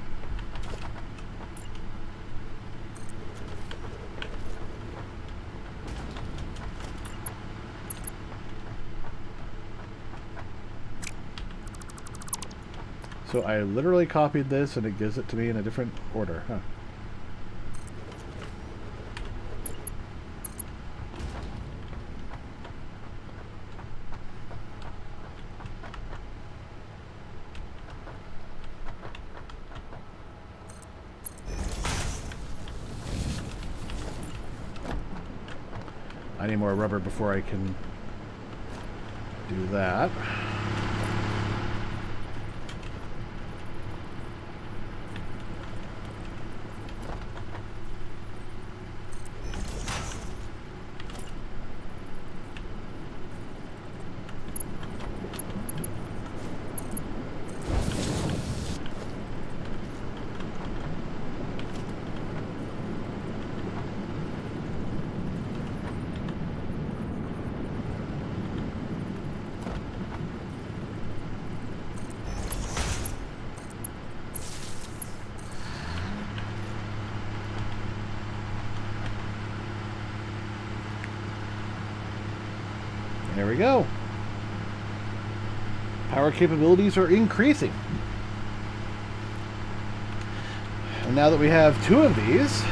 So I literally copied this and it gives it to me in a different order. Huh. I need more rubber before I can do that. There we go. Power capabilities are increasing. And now that we have 2 of these,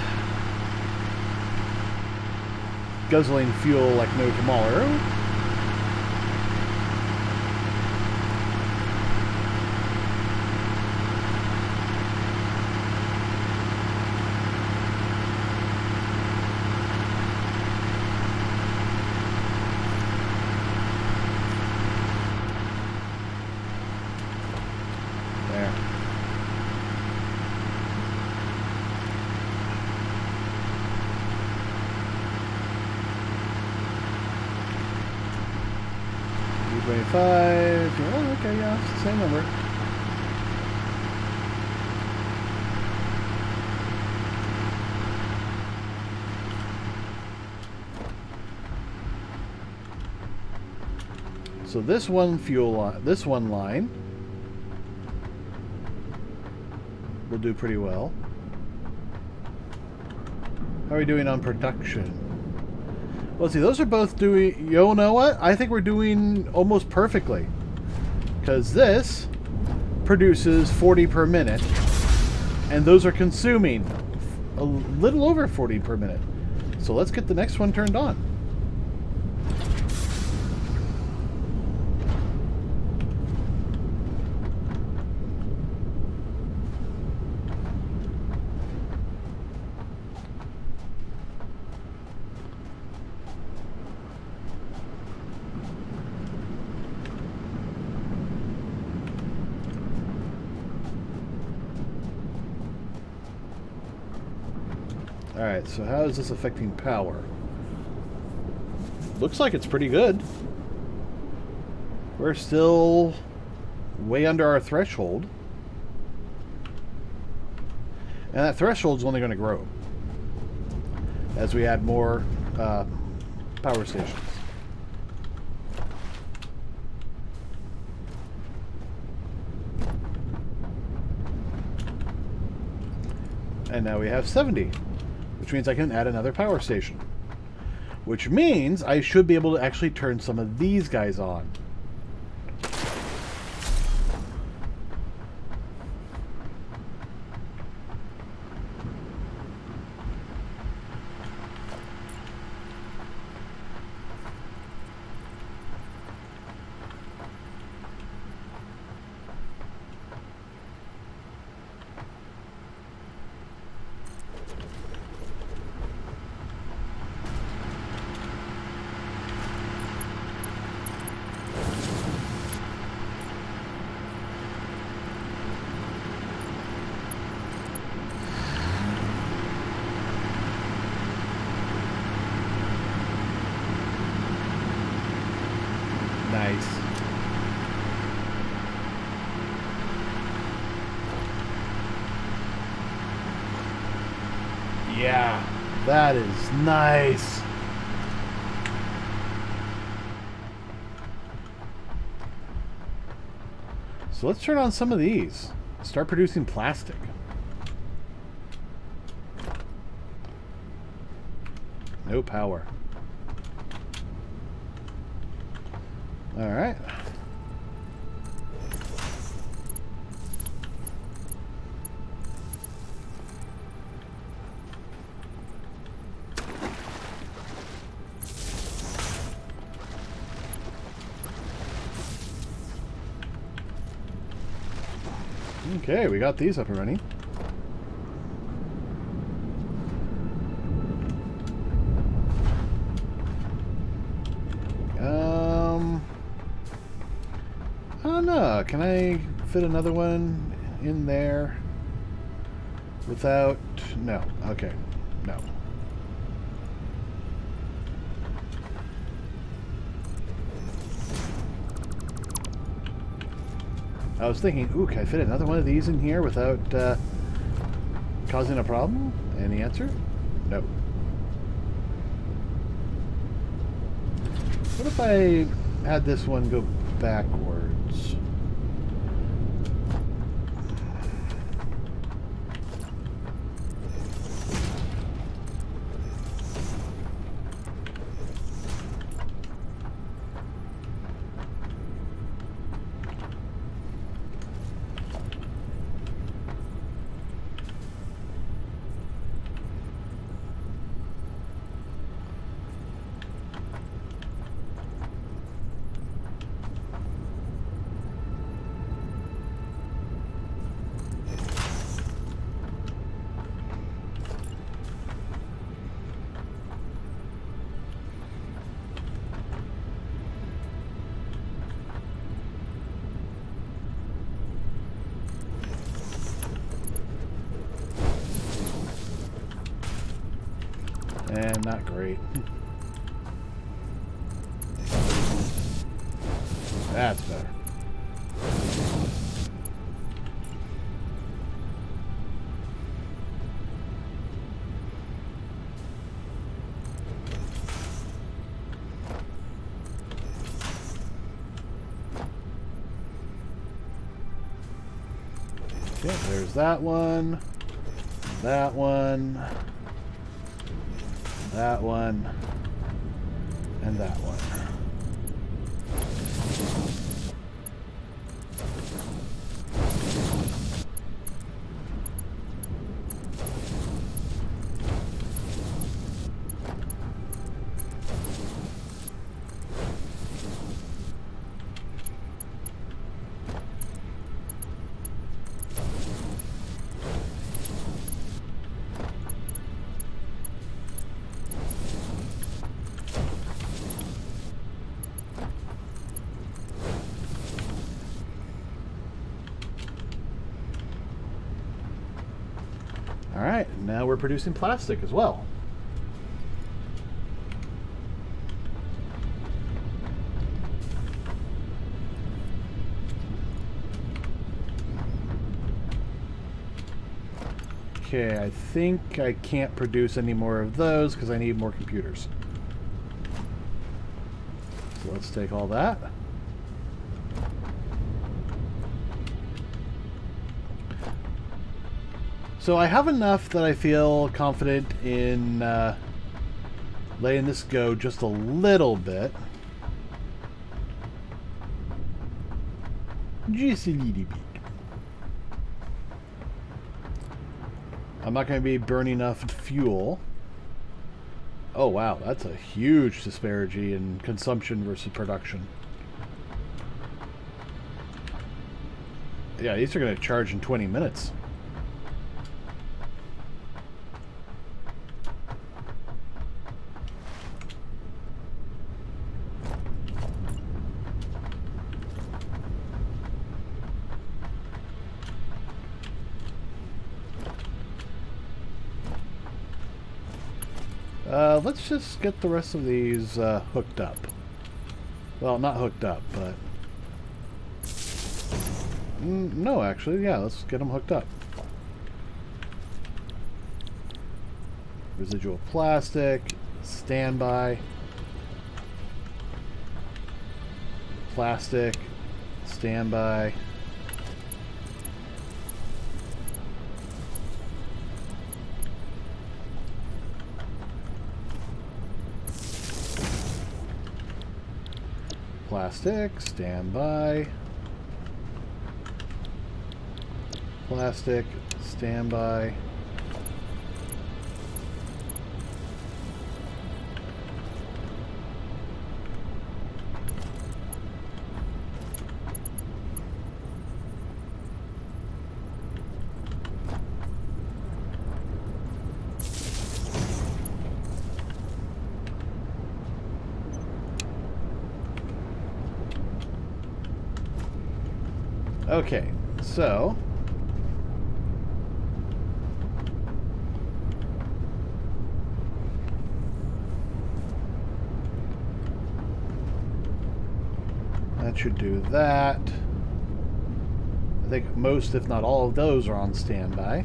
guzzling fuel like no tomorrow, 125. Oh, okay, yeah, it's the same number. So this one this one line will do pretty well. How are we doing on production? Well, see, those are both doing... You know what? I think we're doing almost perfectly. Because this produces 40 per minute. And those are consuming a little over 40 per minute. So let's get the next one turned on. Alright, so how is this affecting power? Looks like it's pretty good. We're still way under our threshold. And that threshold's only going to grow as we add more power stations. And now we have 70. Which means I can add another power station. Which means I should be able to actually turn some of these guys on. Nice. Yeah, that is nice. So let's turn on some of these. Start producing plastic. No power. All right. Okay, we got these up and running. I don't know. Can I fit another one in there without... No. Okay. No. I was thinking, ooh, can I fit another one of these in here without causing a problem? And the answer? No. What if I had this one go backwards? And not great. That's better. Okay, there's that one. That one. That one. And that one. Alright, now we're producing plastic as well. Okay, I think I can't produce any more of those because I need more computers. So let's take all that. So I have enough that I feel confident in letting this go just a little bit. Just a little bit. I'm not going to be burning enough fuel. Oh wow, that's a huge disparity in consumption versus production. Yeah, these are going to charge in 20 minutes. Let's just get the rest of these hooked up. Well, not hooked up, but... no, actually, yeah, let's get them hooked up. Residual plastic, standby. Plastic, standby. Plastic, standby. Plastic, standby. Okay, so that should do that. I think most, if not all of those, are on standby.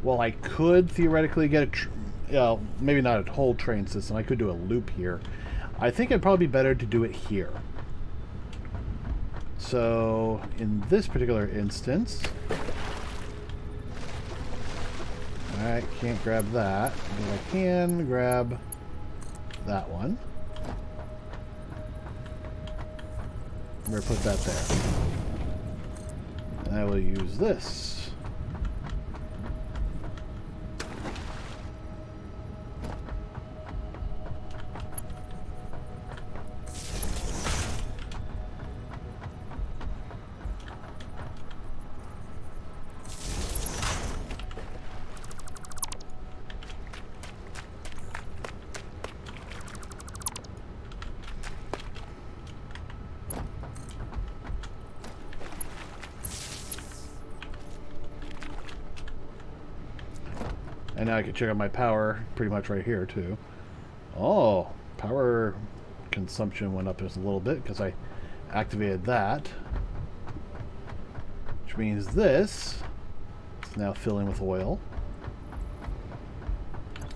Well, I could theoretically get a, maybe not a whole train system. I could do a loop here. I think it'd probably be better to do it here. So, in this particular instance, I can't grab that, but I can grab that one. I'm going to put that there. And I will use this. And now I can check out my power pretty much right here, too. Oh, power consumption went up just a little bit because I activated that. Which means this is now filling with oil.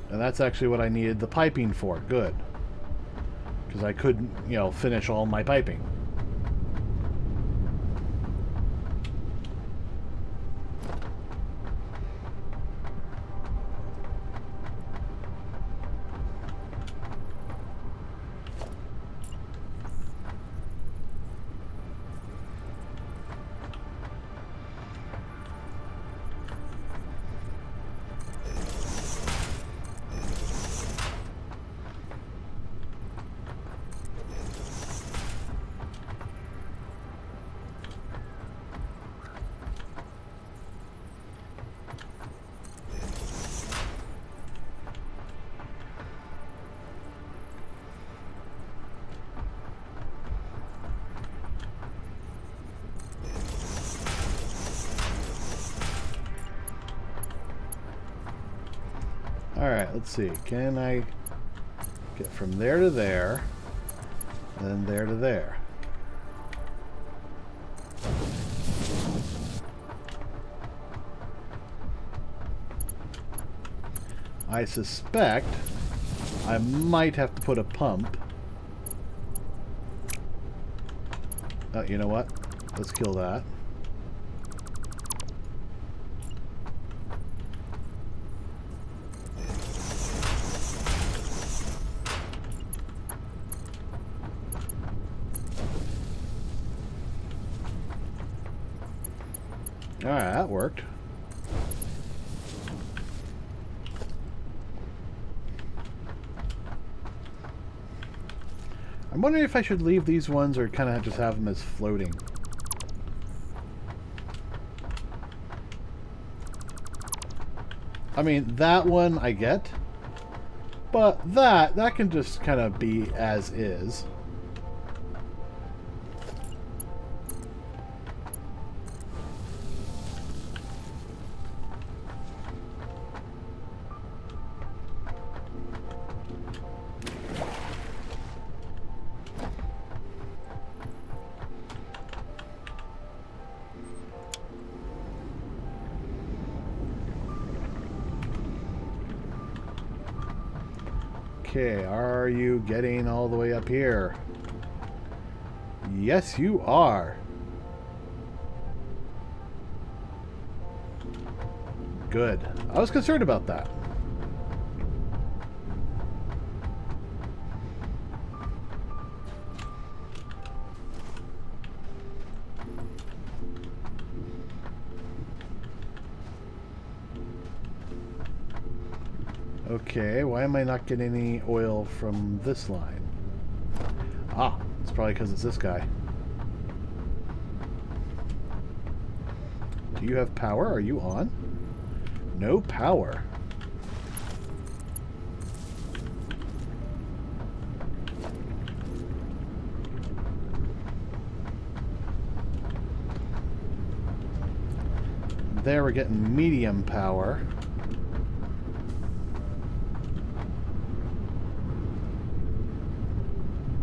And that's actually what I needed the piping for. Good. Because I couldn't, you know, finish all my piping. Alright, let's see. Can I get from there to there, and then there to there? I suspect I might have to put a pump. Oh, you know what? Let's kill that. Alright, that worked. I'm wondering if I should leave these ones or kind of just have them as floating. I mean, that one I get, but that can just kind of be as is. Okay, are you getting all the way up here? Yes, you are. Good. I was concerned about that. Okay, why am I not getting any oil from this line? Ah, it's probably because it's this guy. Do you have power? Are you on? No power. There we're getting medium power.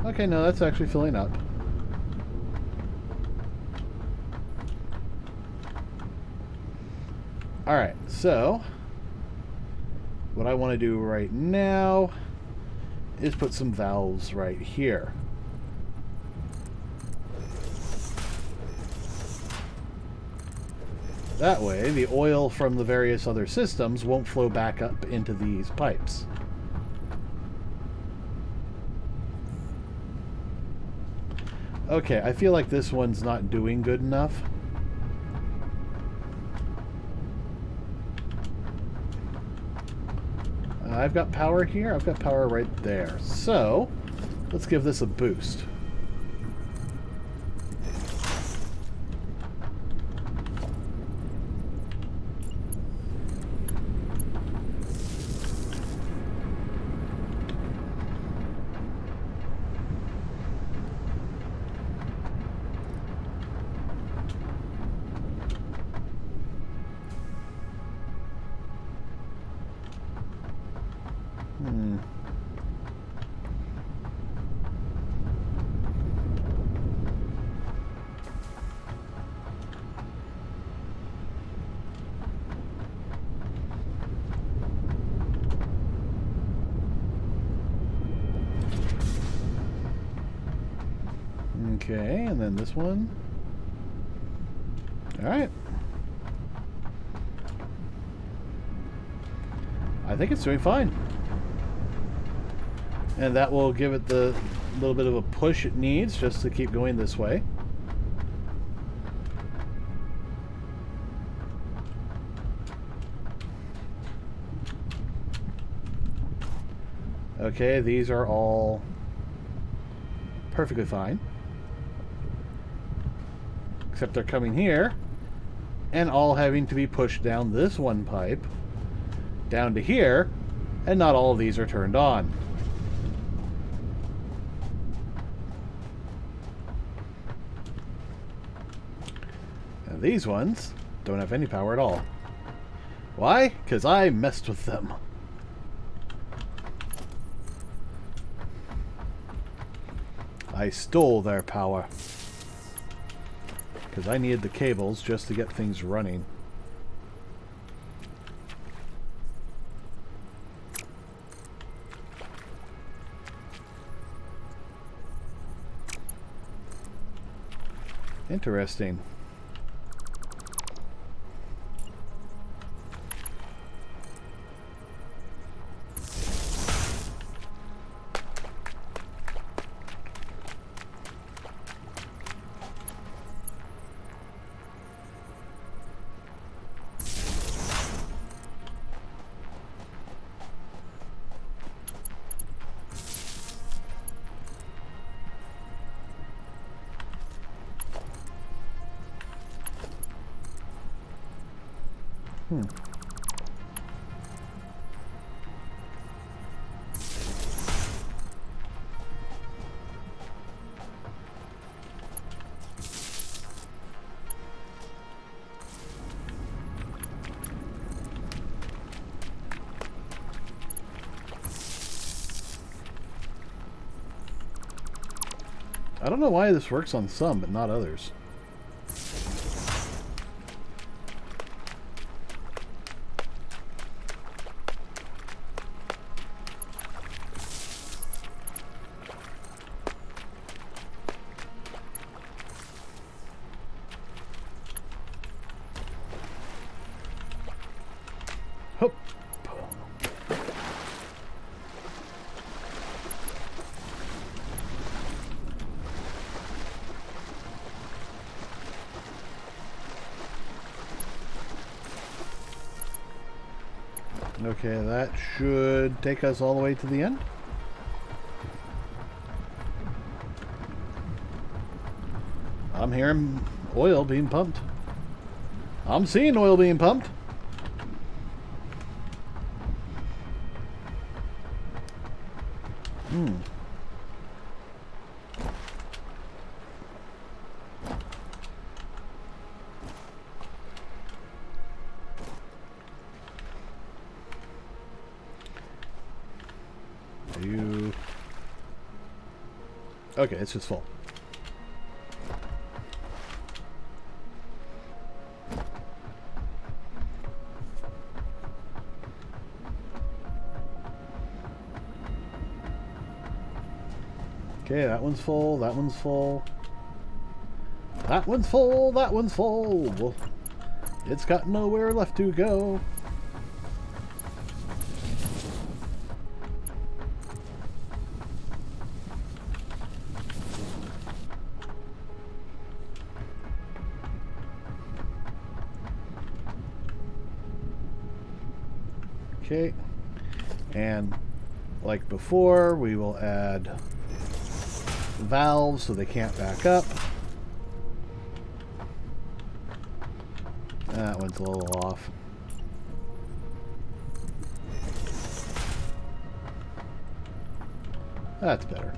Okay, no, that's actually filling up. Alright, so what I want to do right now is put some valves right here. That way, the oil from the various other systems won't flow back up into these pipes. Okay, I feel like this one's not doing good enough. I've got power here. I've got power right there. So, let's give this a boost. Okay, and then this one. Alright. I think it's doing fine. And that will give it the little bit of a push it needs just to keep going this way. Okay, these are all perfectly fine. Except they're coming here and all having to be pushed down this one pipe down to here, and not all of these are turned on. And these ones don't have any power at all. Why? Because I messed with them. I stole their power. Because I needed the cables just to get things running. Interesting. I don't know why this works on some, but not others. Hop. Okay, that should take us all the way to the end. I'm hearing oil being pumped. I'm seeing oil being pumped. Okay, it's just full. Okay, that one's full, that one's full. That one's full, that one's full. Well, it's got nowhere left to go. Okay, and like before, we will add valves so they can't back up. That one's a little off. That's better.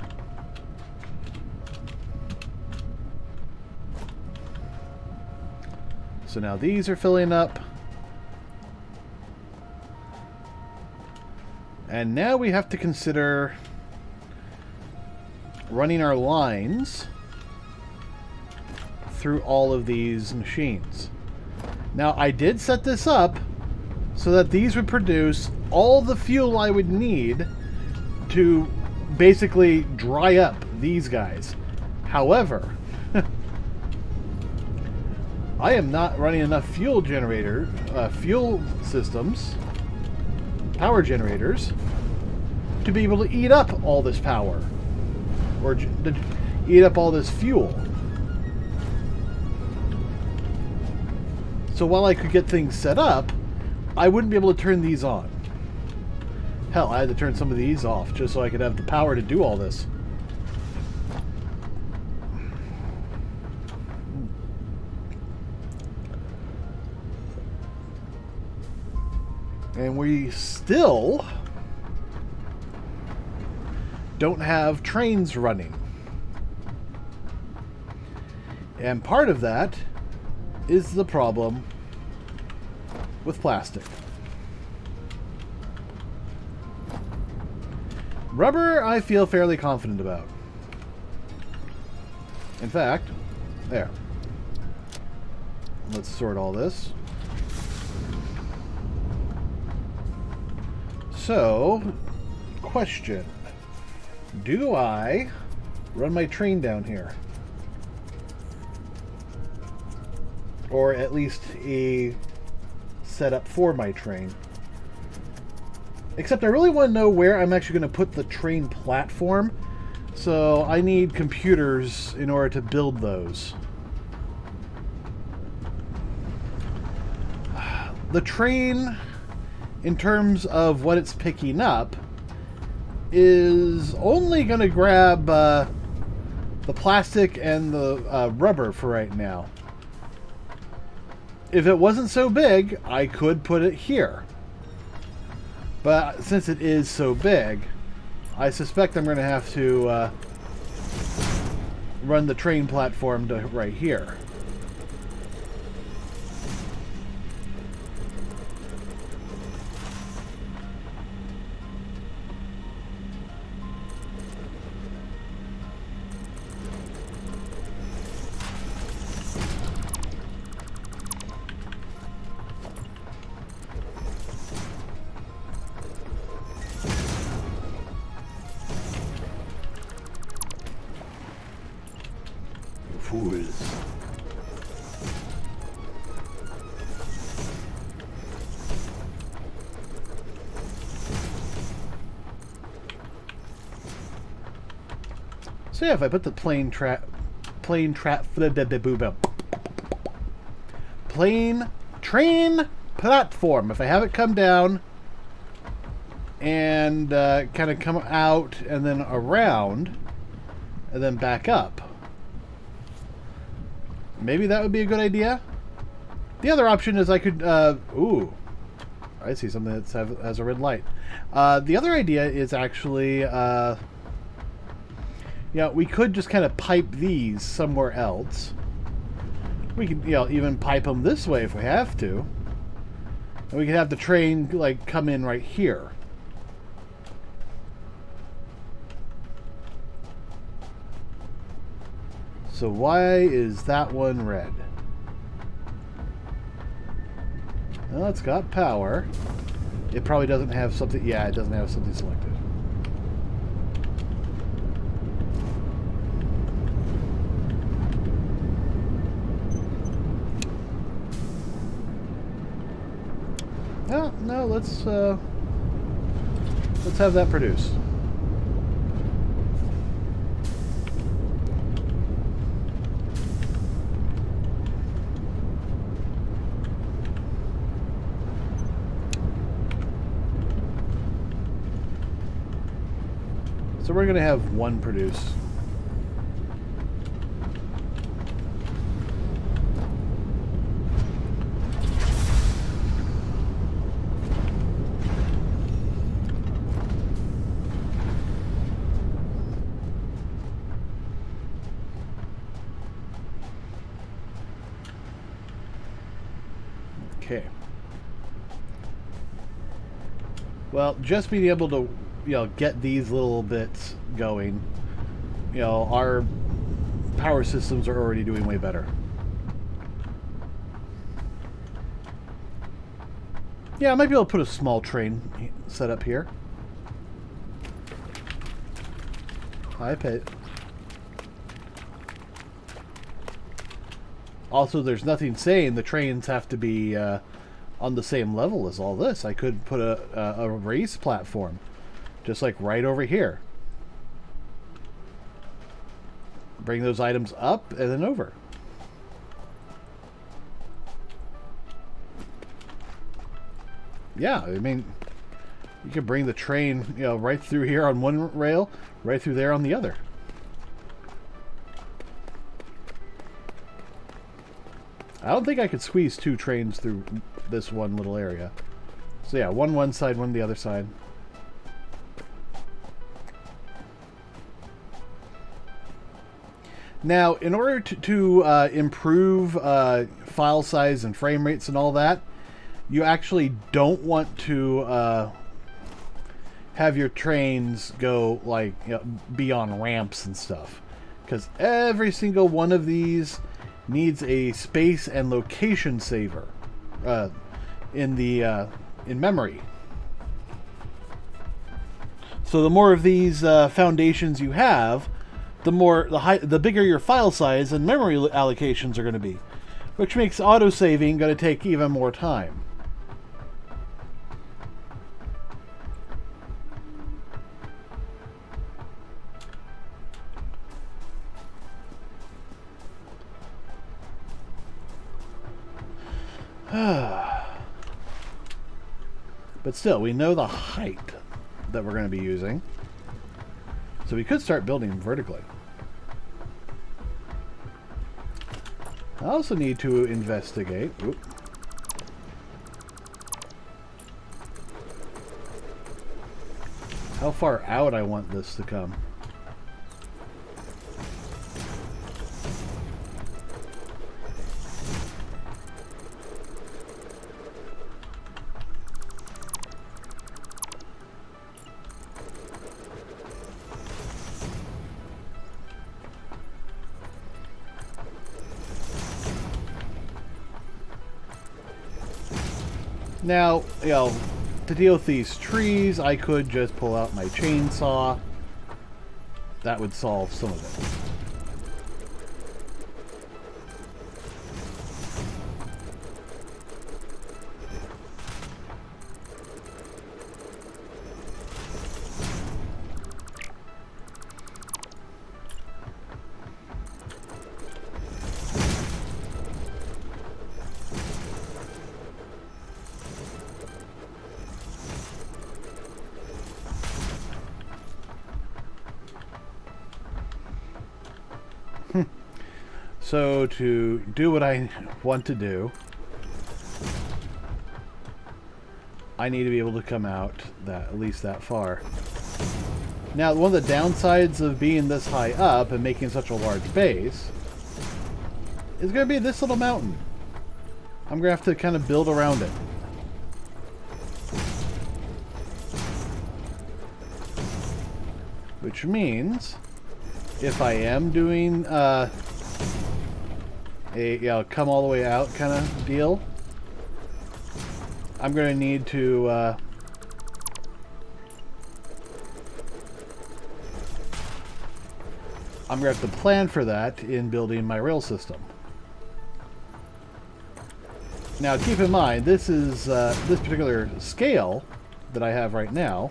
So now these are filling up. And now we have to consider running our lines through all of these machines. Now, I did set this up so that these would produce all the fuel I would need to basically dry up these guys. However, I am not running enough fuel systems, power generators, to be able to eat up all this power. Or to eat up all this fuel. So while I could get things set up, I wouldn't be able to turn these on. Hell, I had to turn some of these off just so I could have the power to do all this. And we still don't have trains running. And part of that is the problem with plastic. Rubber, I feel fairly confident about. In fact, there. Let's sort all this. So, question. Do I run my train down here? Or at least a setup for my train. Except I really want to know where I'm actually going to put the train platform. So I need computers in order to build those. The train, in terms of what it's picking up, is only going to grab the plastic and the rubber for right now. If it wasn't so big, I could put it here. But since it is so big, I suspect I'm going to have to run the train platform to right here. Fools. So yeah, if I put the plane train platform, if I have it come down and kind of come out and then around and then back up, maybe that would be a good idea. The other option is I could... ooh. I see something that has a red light. The other idea is actually... we could just kind of pipe these somewhere else. We could, even pipe them this way if we have to. And we could have the train, like, come in right here. So why is that one red? Well, it's got power. It probably doesn't have something... Yeah, it doesn't have something selected. No, let's have that produced. So we're going to have one produce. Okay. Well, just being able to, get these little bits going, our power systems are already doing way better. Yeah, I might be able to put a small train set up here. Hi, Pet. Also, there's nothing saying the trains have to be on the same level as all this. I could put a race platform, just like right over here. Bring those items up and then over. Yeah, I mean, you could bring the train, you know, right through here on one rail, right through there on the other. I don't think I could squeeze 2 trains through this one little area. So yeah, one side, one the other side. Now, in order to improve file size and frame rates and all that, you actually don't want to have your trains go, like, you know, be on ramps and stuff. Because every single one of these needs a space and location saver in memory. So the more of these foundations you have, the bigger your file size and memory allocations are going to be, which makes autosaving going to take even more time. But still, we know the height that we're going to be using. So we could start building vertically. I also need to investigate. Oop. How far out I want this to come. Now, you know, to deal with these trees, I could just pull out my chainsaw. That would solve some of it. So to do what I want to do, I need to be able to come out at least that far. Now, one of the downsides of being this high up and making such a large base is going to be this little mountain. I'm going to have to kind of build around it. Which means, if I am doing come all the way out kind of deal, I'm going to need to I'm going to have to plan for that in building my rail system. Now keep in mind, this is this particular scale that I have right now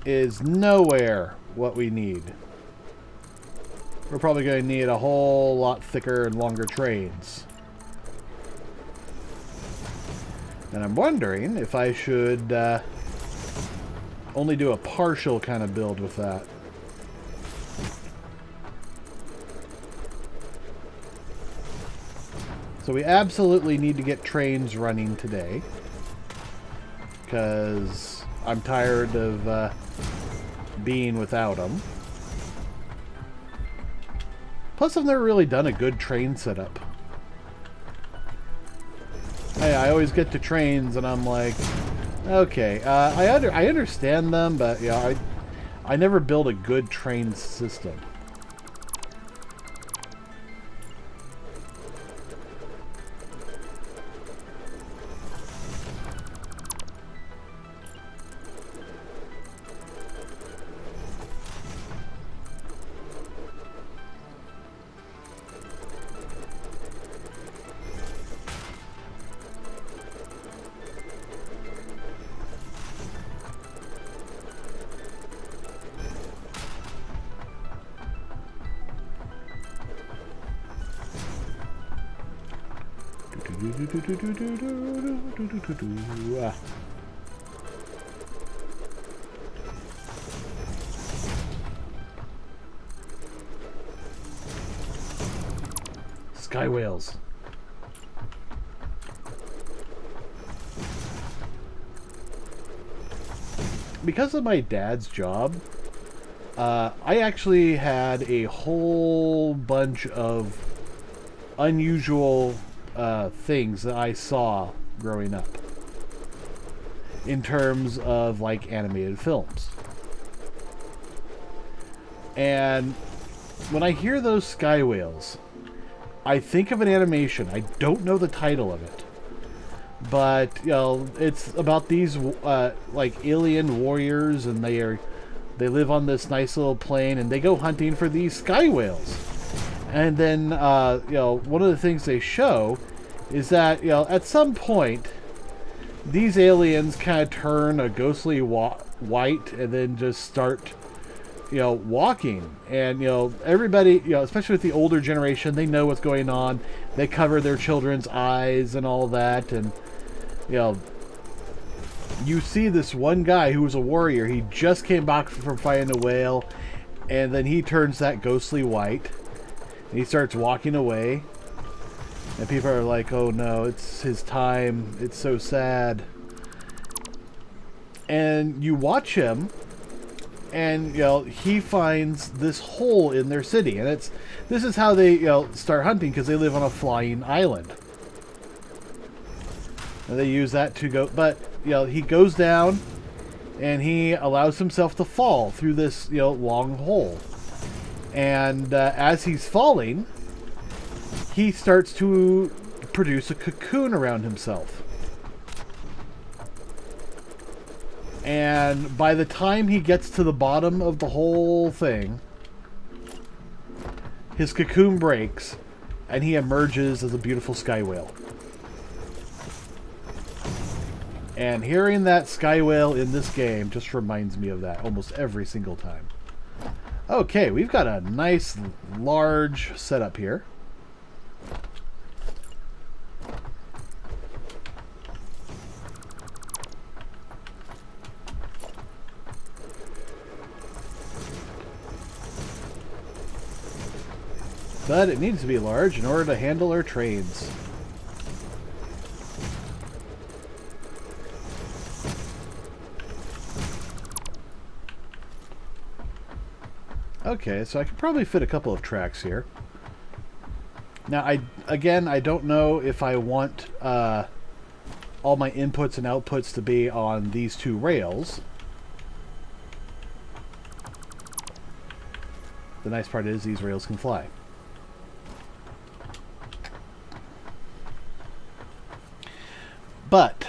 is nowhere what we need. We're probably going to need a whole lot thicker and longer trains. And I'm wondering if I should only do a partial kind of build with that. So we absolutely need to get trains running today, because I'm tired of being without them. Plus, I've never really done a good train setup. I always get to trains and I'm like, okay, I understand them, but yeah, I never build a good train system. Sky whales. Because of my dad's job, I actually had a whole bunch of unusual things that I saw growing up in terms of like animated films. And when I hear those sky whales, I think of an animation. I don't know the title of it. But, you know, it's about these like alien warriors, and they live on this nice little plane, and they go hunting for these sky whales. And then, you know, one of the things they show is that, you know, at some point, these aliens kind of turn a ghostly white and then just start, you know, walking. And, you know, everybody, you know, especially with the older generation, they know what's going on. They cover their children's eyes and all that. And, you know, you see this one guy who was a warrior. He just came back from fighting a whale, and then he turns that ghostly white, and he starts walking away. And people are like, oh no, it's his time. It's so sad. And you watch him, and, you know, he finds this hole in their city. And this is how they, you know, start hunting, because they live on a flying island. And they use that to go, but, you know, he goes down and he allows himself to fall through this, you know, long hole. And as he's falling, he starts to produce a cocoon around himself. And by the time he gets to the bottom of the whole thing, his cocoon breaks and he emerges as a beautiful sky whale. And hearing that sky whale in this game just reminds me of that almost every single time. Okay, we've got a nice large setup here. But it needs to be large in order to handle our trains. Okay, so I could probably fit a couple of tracks here. Now, I don't know if I want all my inputs and outputs to be on these two rails. The nice part is these rails can fly. But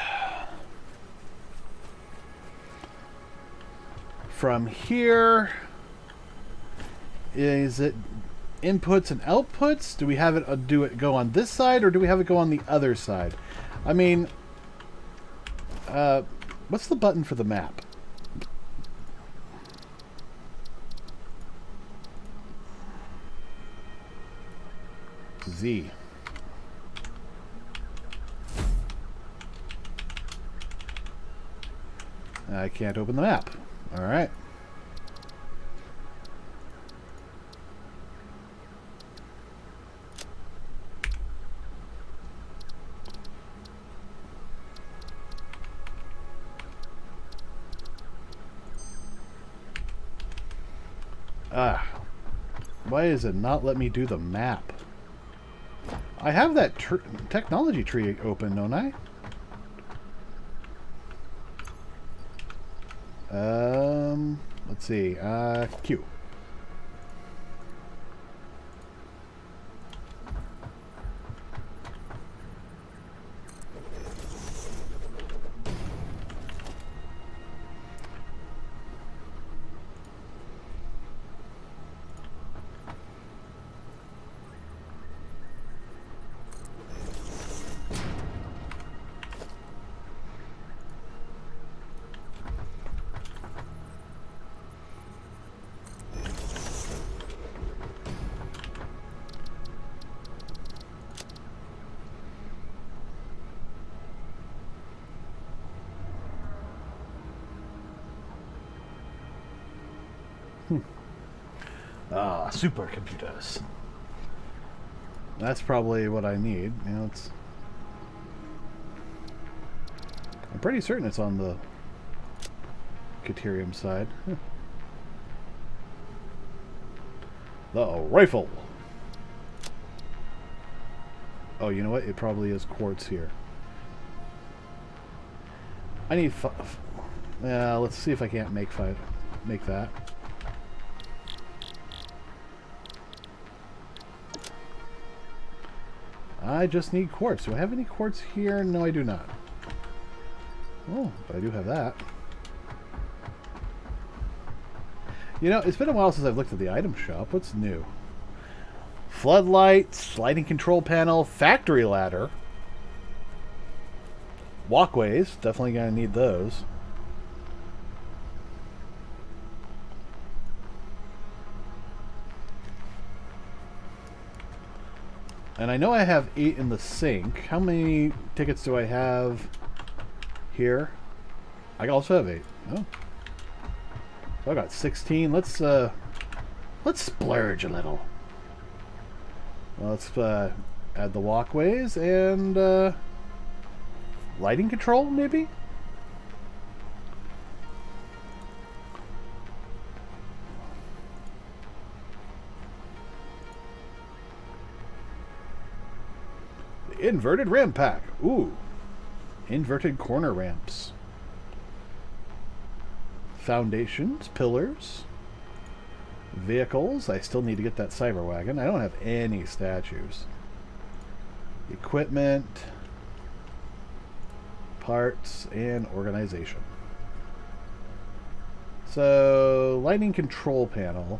from here, is it inputs and outputs? Do we have it go on this side, or do we have it go on the other side? I mean, what's the button for the map? Z. I can't open the map. All right. Why is it not let me do the map? I have that technology tree open, don't I? Let's see. Q. Ah, supercomputers. That's probably what I need. You know, I'm pretty certain it's on the Caterium side. The rifle. Oh, you know what? It probably is quartz here. I need let's see if I can't make that. I just need quartz. Do I have any quartz here? No, I do not. Oh, but I do have that. You know, it's been a while since I've looked at the item shop. What's new? Floodlights, lighting control panel, factory ladder. Walkways, definitely going to need those. And I know I have 8 in the sink. How many tickets do I have here? I also have 8. Oh. So I got 16. Let's splurge a little. Well, let's add the walkways and lighting control, maybe? The inverted ramp pack. Ooh. Inverted corner ramps. Foundations, pillars. Vehicles. I still need to get that cyber wagon. I don't have any statues. Equipment. Parts and organization. So, lighting control panel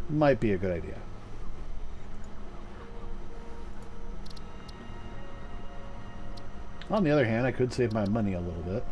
might be a good idea. On the other hand, I could save my money a little bit.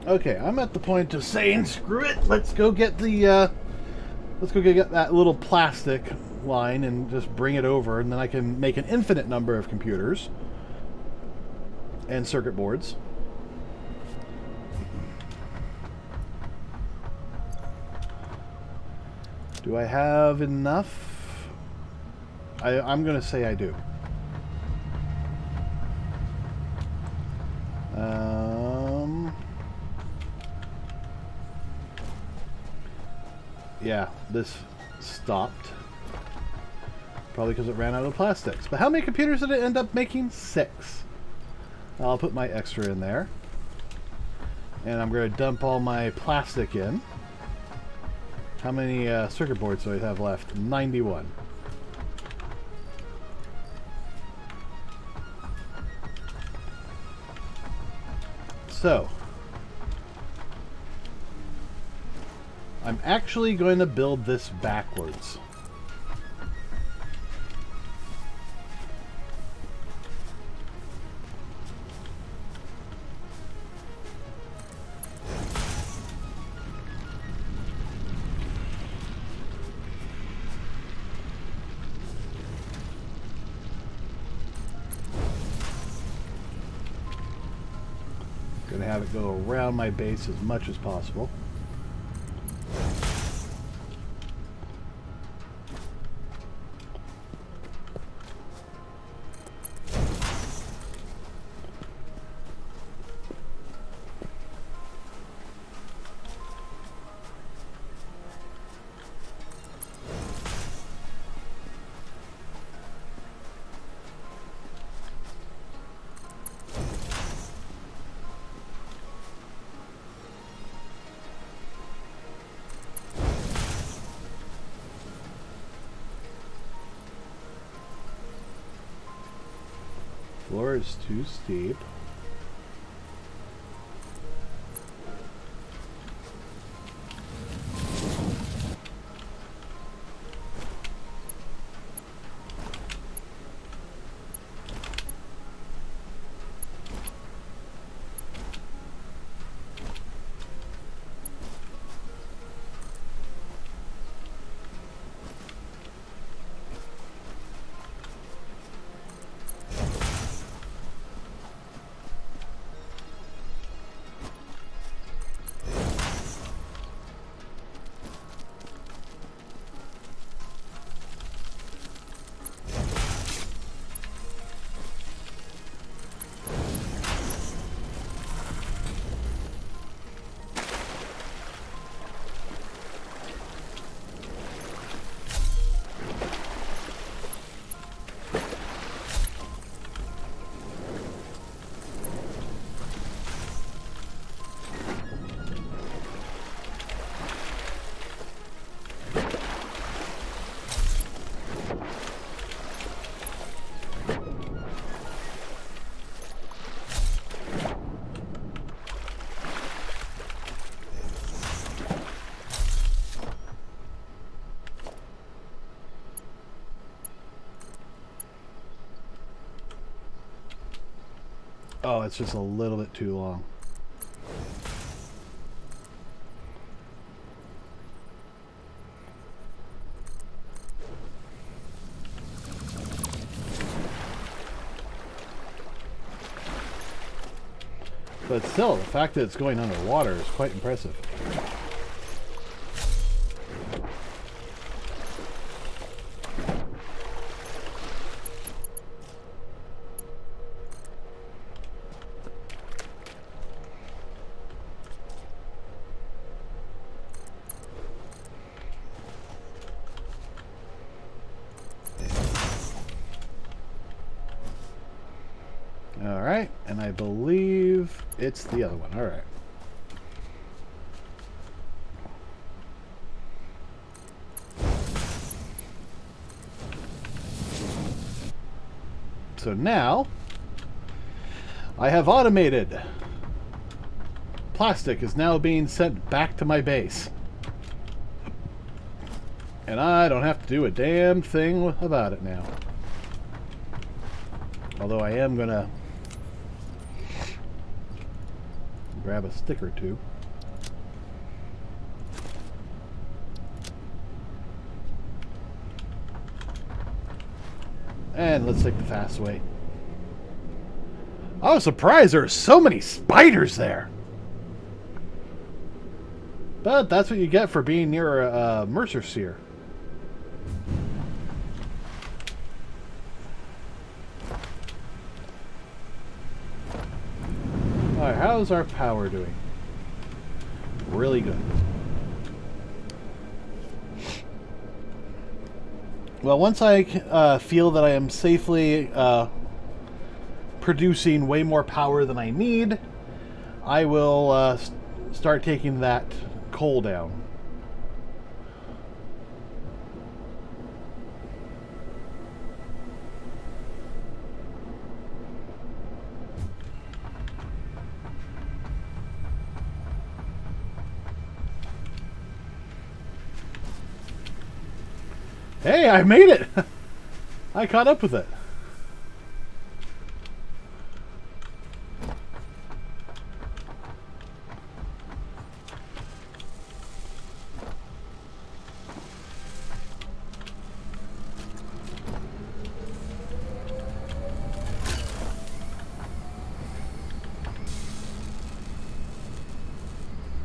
Okay, I'm at the point of saying, screw it. Let's go get the, get that little plastic line and just bring it over, and then I can make an infinite number of computers and circuit boards. Do I have enough? I'm going to say I do. Yeah, this stopped. Probably because it ran out of plastics. But how many computers did it end up making? 6. I'll put my extra in there. And I'm going to dump all my plastic in. How many circuit boards do I have left? 91. So, I'm actually going to build this backwards. Gonna have it go around my base as much as possible. Floor is too steep. Oh, it's just a little bit too long. But still, the fact that it's going underwater is quite impressive. Alright, and I believe it's the other one. Alright. So now, I have automated. Plastic is now being sent back to my base. And I don't have to do a damn thing about it now. Although I am going to grab a stick or two. And let's take the fast way. I was surprised there are so many spiders there. But that's what you get for being near a Mercer Seer. Alright, how's our power doing? Really good. Well, once I feel that I am safely producing way more power than I need, I will start taking that coal down. Hey, I made it! I caught up with it.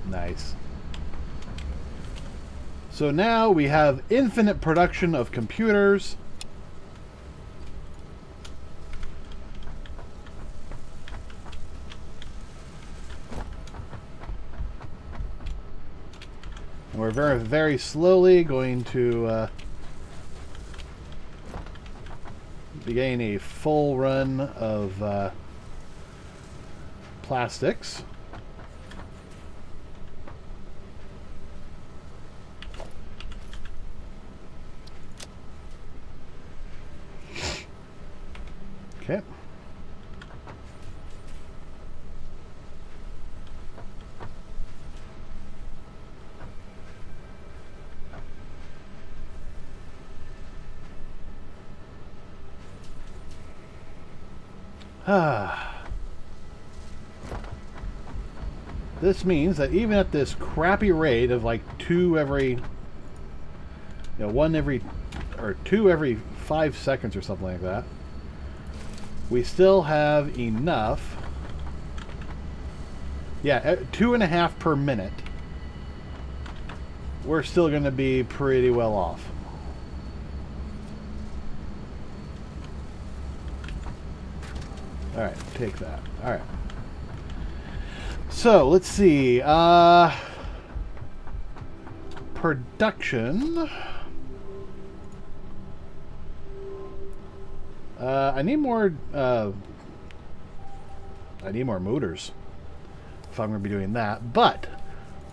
Nice. So now we have infinite production of computers. And we're very, very slowly going to be getting a full run of plastics. Okay. This means that even at this crappy rate of like two every 5 seconds or something like that, we still have enough. Yeah, 2.5 per minute. We're still going to be pretty well off. Alright, take that. Alright. So, let's see. Production. I need more motors if I'm going to be doing that. But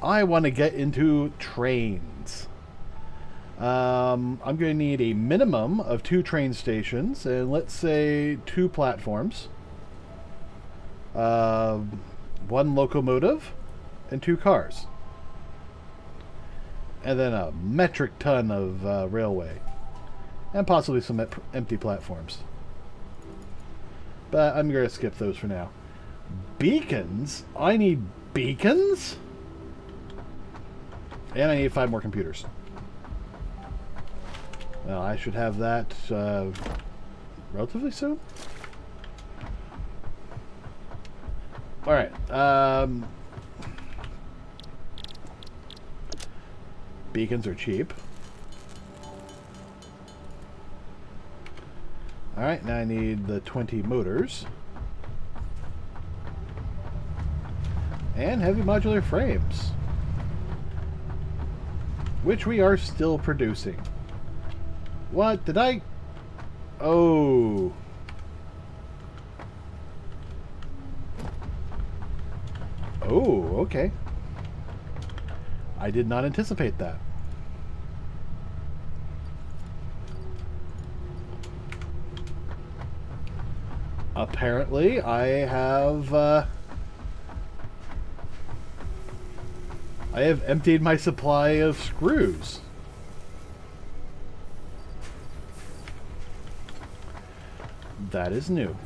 I want to get into trains. I'm going to need a minimum of 2 train stations, and let's say 2 platforms. 1 locomotive and 2 cars. And then a metric ton of railway. And possibly some empty platforms. But I'm going to skip those for now. Beacons? I need beacons? And I need 5 more computers. Well, I should have that relatively soon. Alright. Beacons are cheap. Alright, now I need the 20 motors. And heavy modular frames. Which we are still producing. What? Did I... Oh. Oh, okay. I did not anticipate that. Apparently, I have emptied my supply of screws. That is new.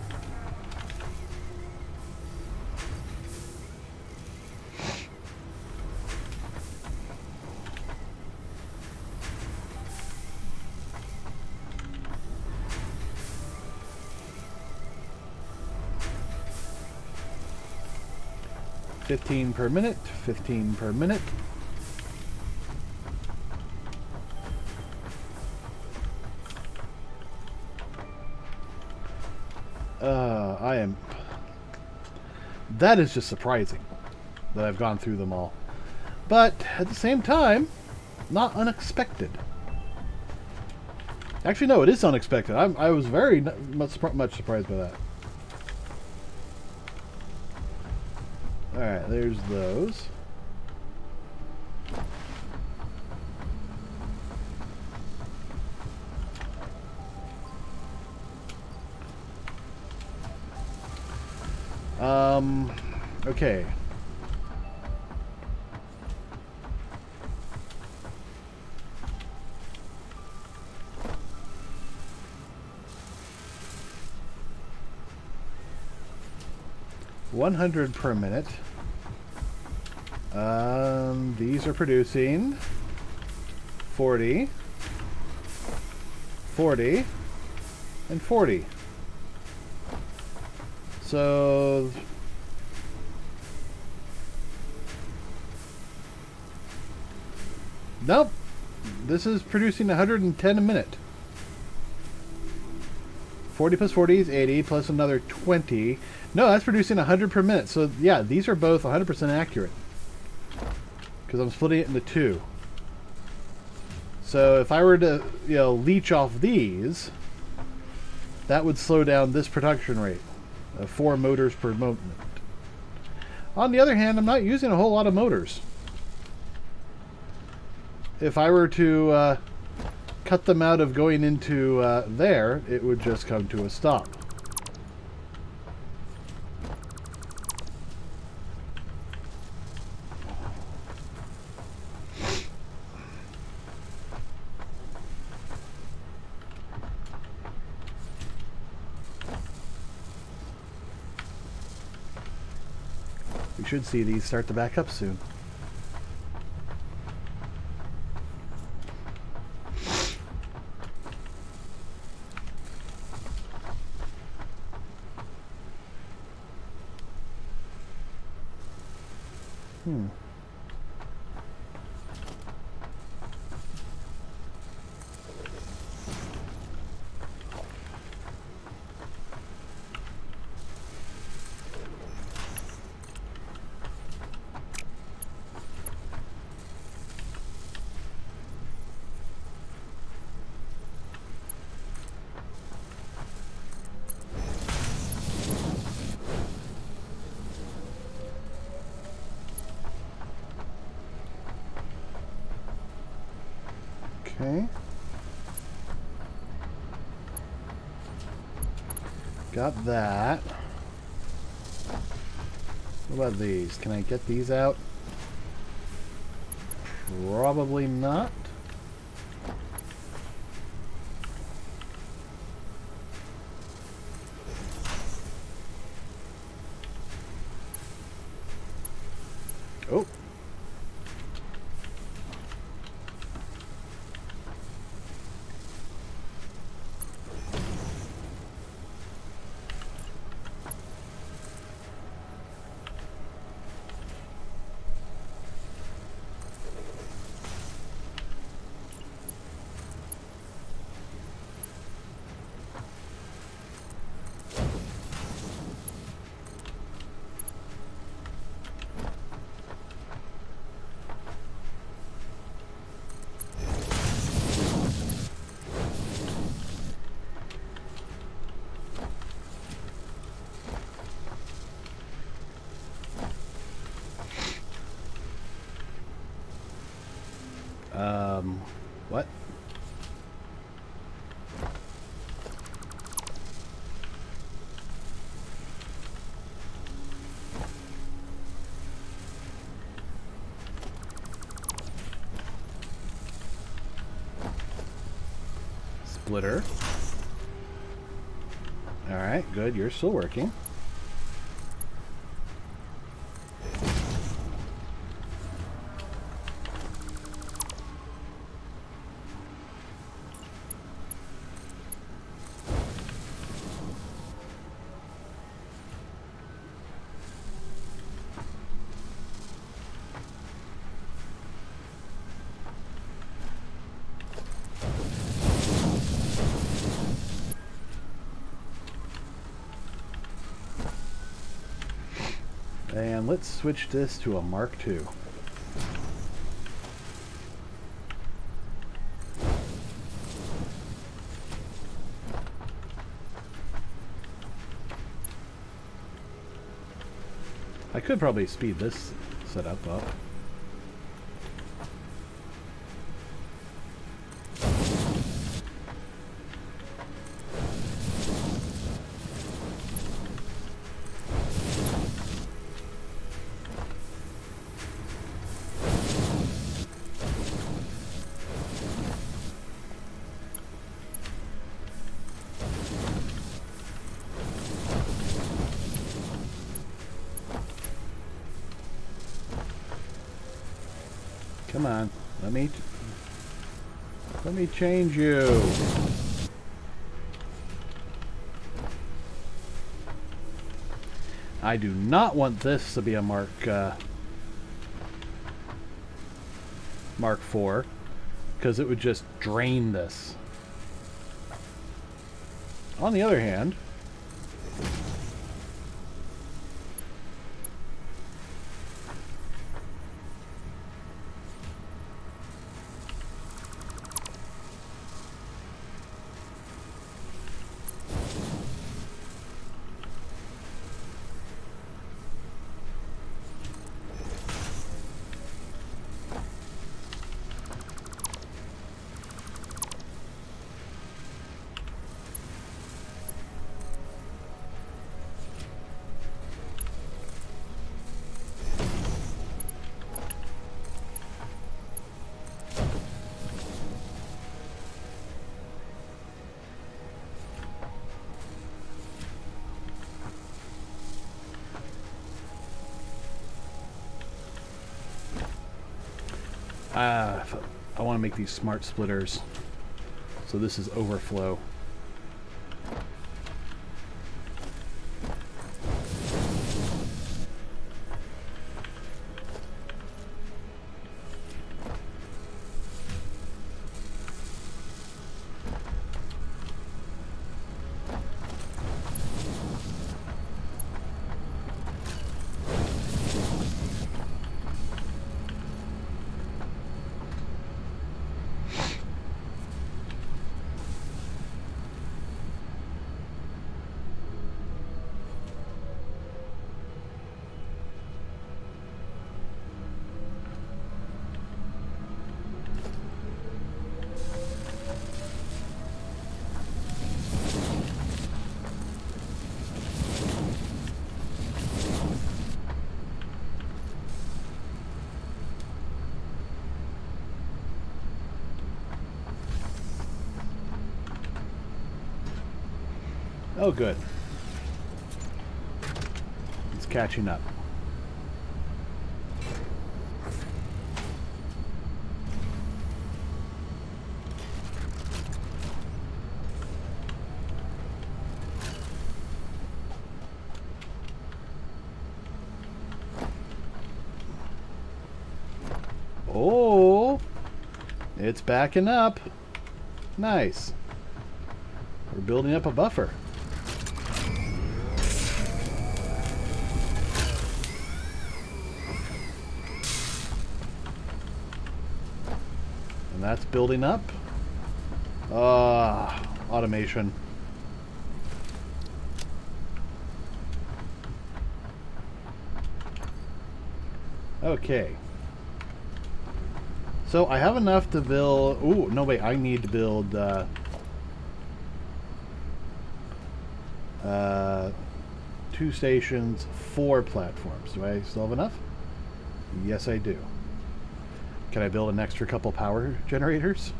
$15 per minute, $15 per minute. I am... That is just surprising that I've gone through them all. But at the same time, not unexpected. Actually, no, it is unexpected. I was very much surprised by that. Alright, there's those. Okay. $100 per minute. These are producing 40, 40, and 40. So nope, this is producing 110 a minute. 40 plus 40 is 80, plus another 20. No, that's producing 100 per minute. So yeah, these are both 100% accurate. Because I'm splitting it into 2. So if I were to, leech off these, that would slow down this production rate of 4 motors per moment. On the other hand, I'm not using a whole lot of motors. If I were to cut them out of going into there, it would just come to a stop. We should see these start to back up soon. Okay. Got that. What about these? Can I get these out? Probably not. What? Splitter. Alright, good. You're still working. And let's switch this to a Mark II. I could probably speed this setup up. Come on, let me change you. I do not want this to be a Mark IV, because it would just drain this. On the other hand, I want to make these smart splitters. So this is overflow. Oh, good. It's catching up. Oh, it's backing up. Nice. We're building up a buffer. And that's building up. Automation. Okay. So I have enough to build... Ooh, no wait, I need to build 2 stations, 4 platforms. Do I still have enough? Yes, I do. Can I build an extra couple power generators?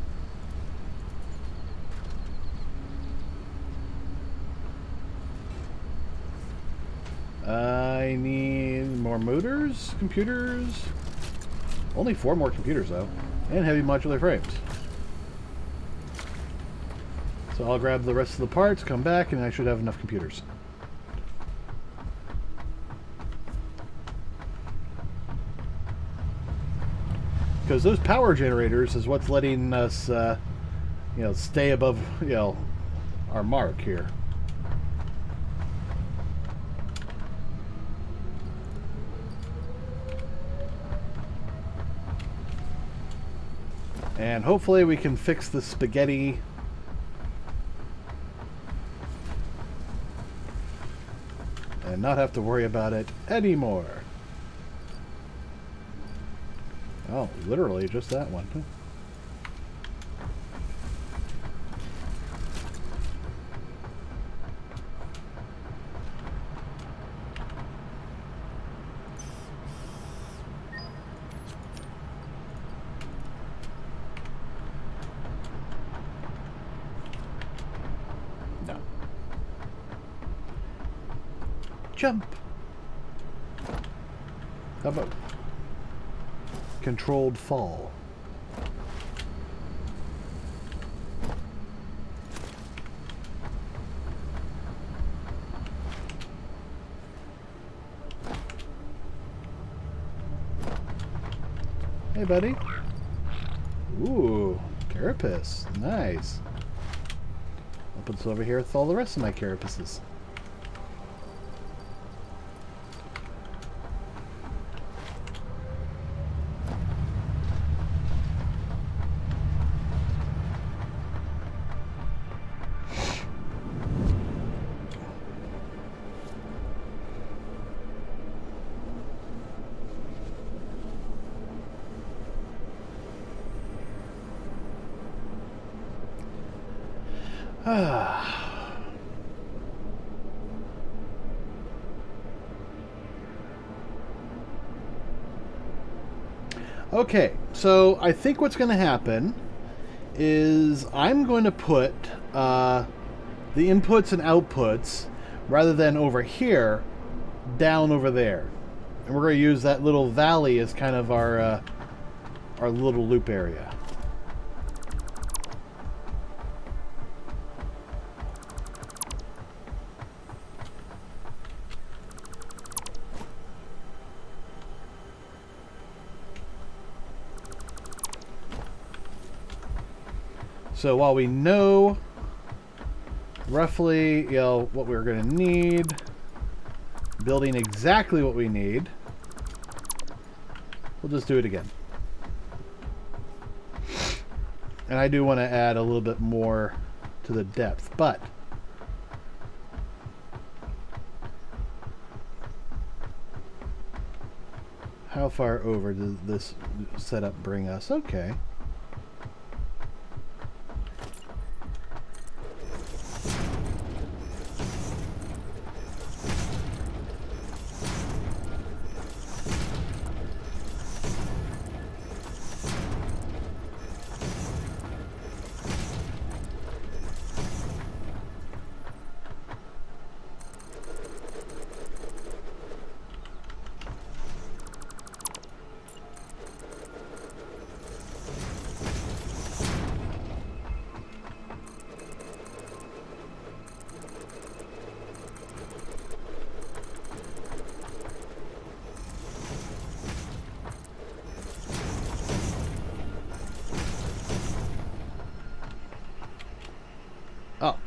I need more motors, computers. Only 4 more computers, though. And heavy modular frames. So I'll grab the rest of the parts, come back, and I should have enough computers. Because those power generators is what's letting us, stay above, our mark here. And hopefully we can fix the spaghetti. And not have to worry about it anymore. Oh, literally just that one. No. Jump. How about controlled fall? Hey, buddy. Ooh, carapace. Nice. I'll put this over here with all the rest of my carapaces. Okay, so I think what's going to happen is I'm going to put the inputs and outputs, rather than over here, down over there. And we're going to use that little valley as kind of our little loop area. So while we know roughly, what we're going to need, building exactly what we need, we'll just do it again. And I do want to add a little bit more to the depth, but how far over does this setup bring us? Okay. Oh.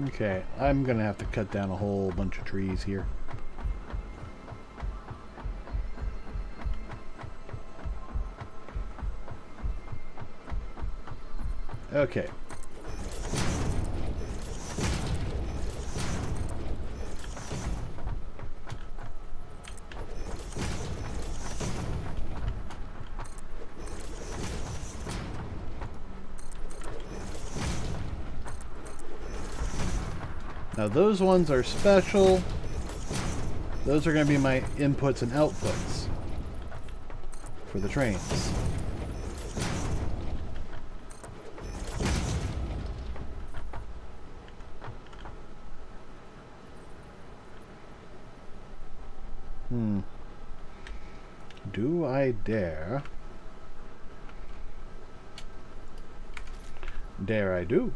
Okay, I'm gonna have to cut down a whole bunch of trees here. Okay. Now those ones are special. Those are going to be my inputs and outputs for the trains. Do I dare? Dare I do?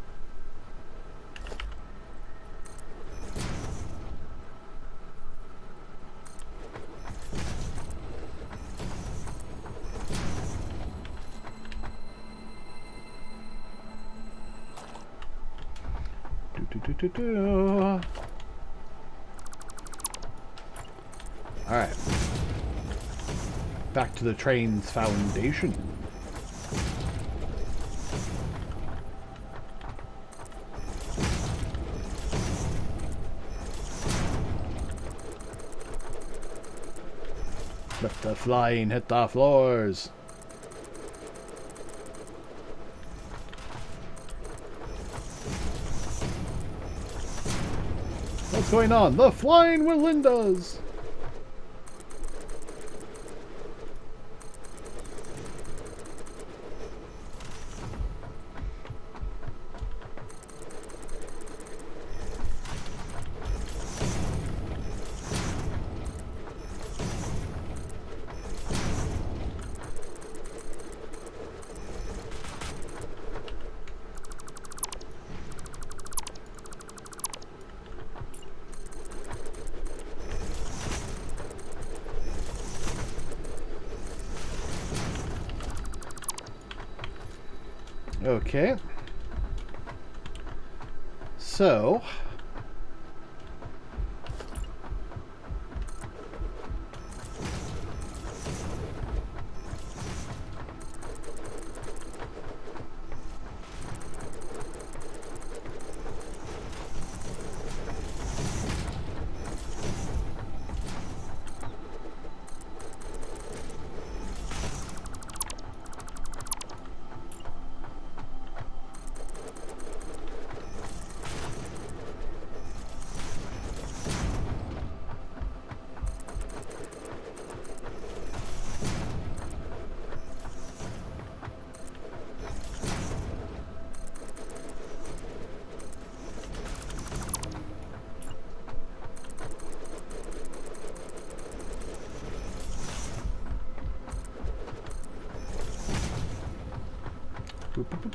Alright. Back to the train's foundation. Let the flying hit the floors. What's going on? The flying Willindas! Okay. So...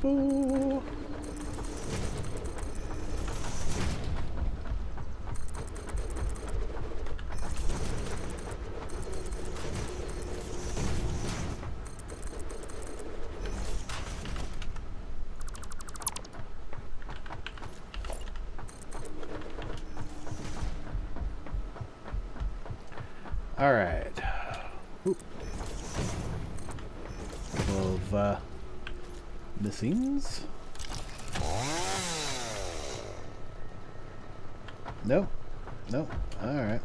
Boo. All right. Oop. Couple of missings. No. No. All right.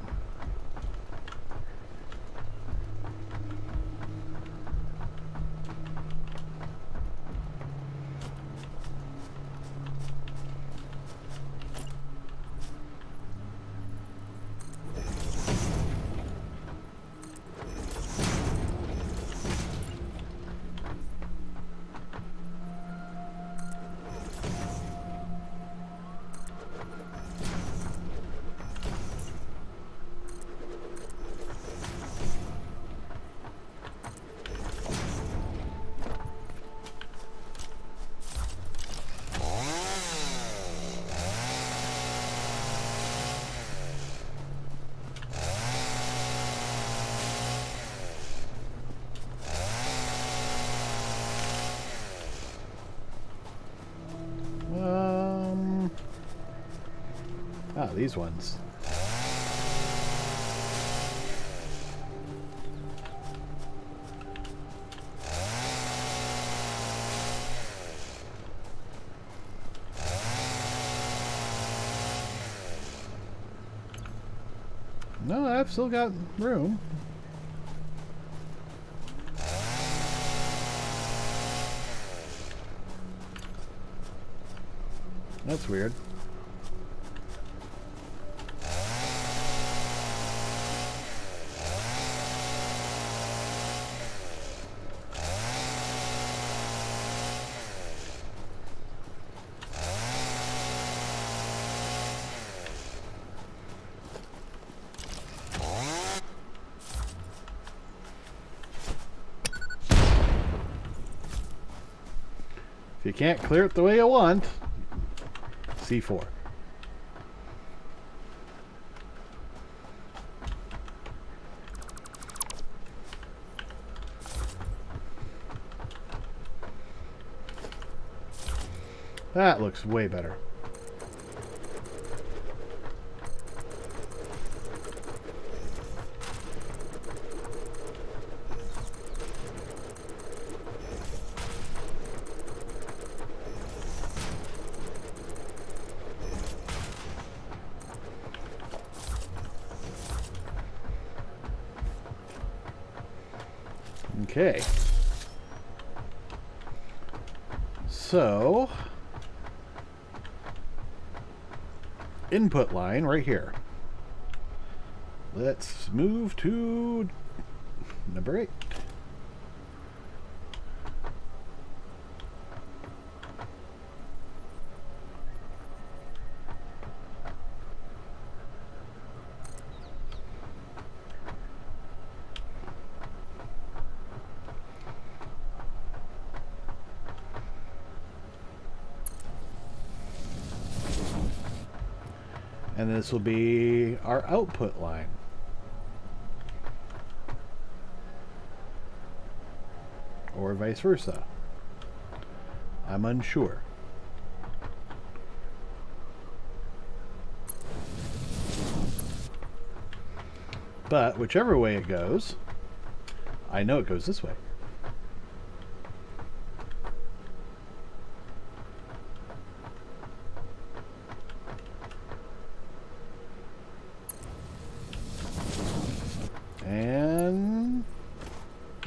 These ones. No, I've still got room. That's weird. If you can't clear it the way you want, C4. That looks way better. Okay. So, input line right here. Let's move to number 8. And this will be our output line. Or vice versa. I'm unsure. But whichever way it goes, I know it goes this way. And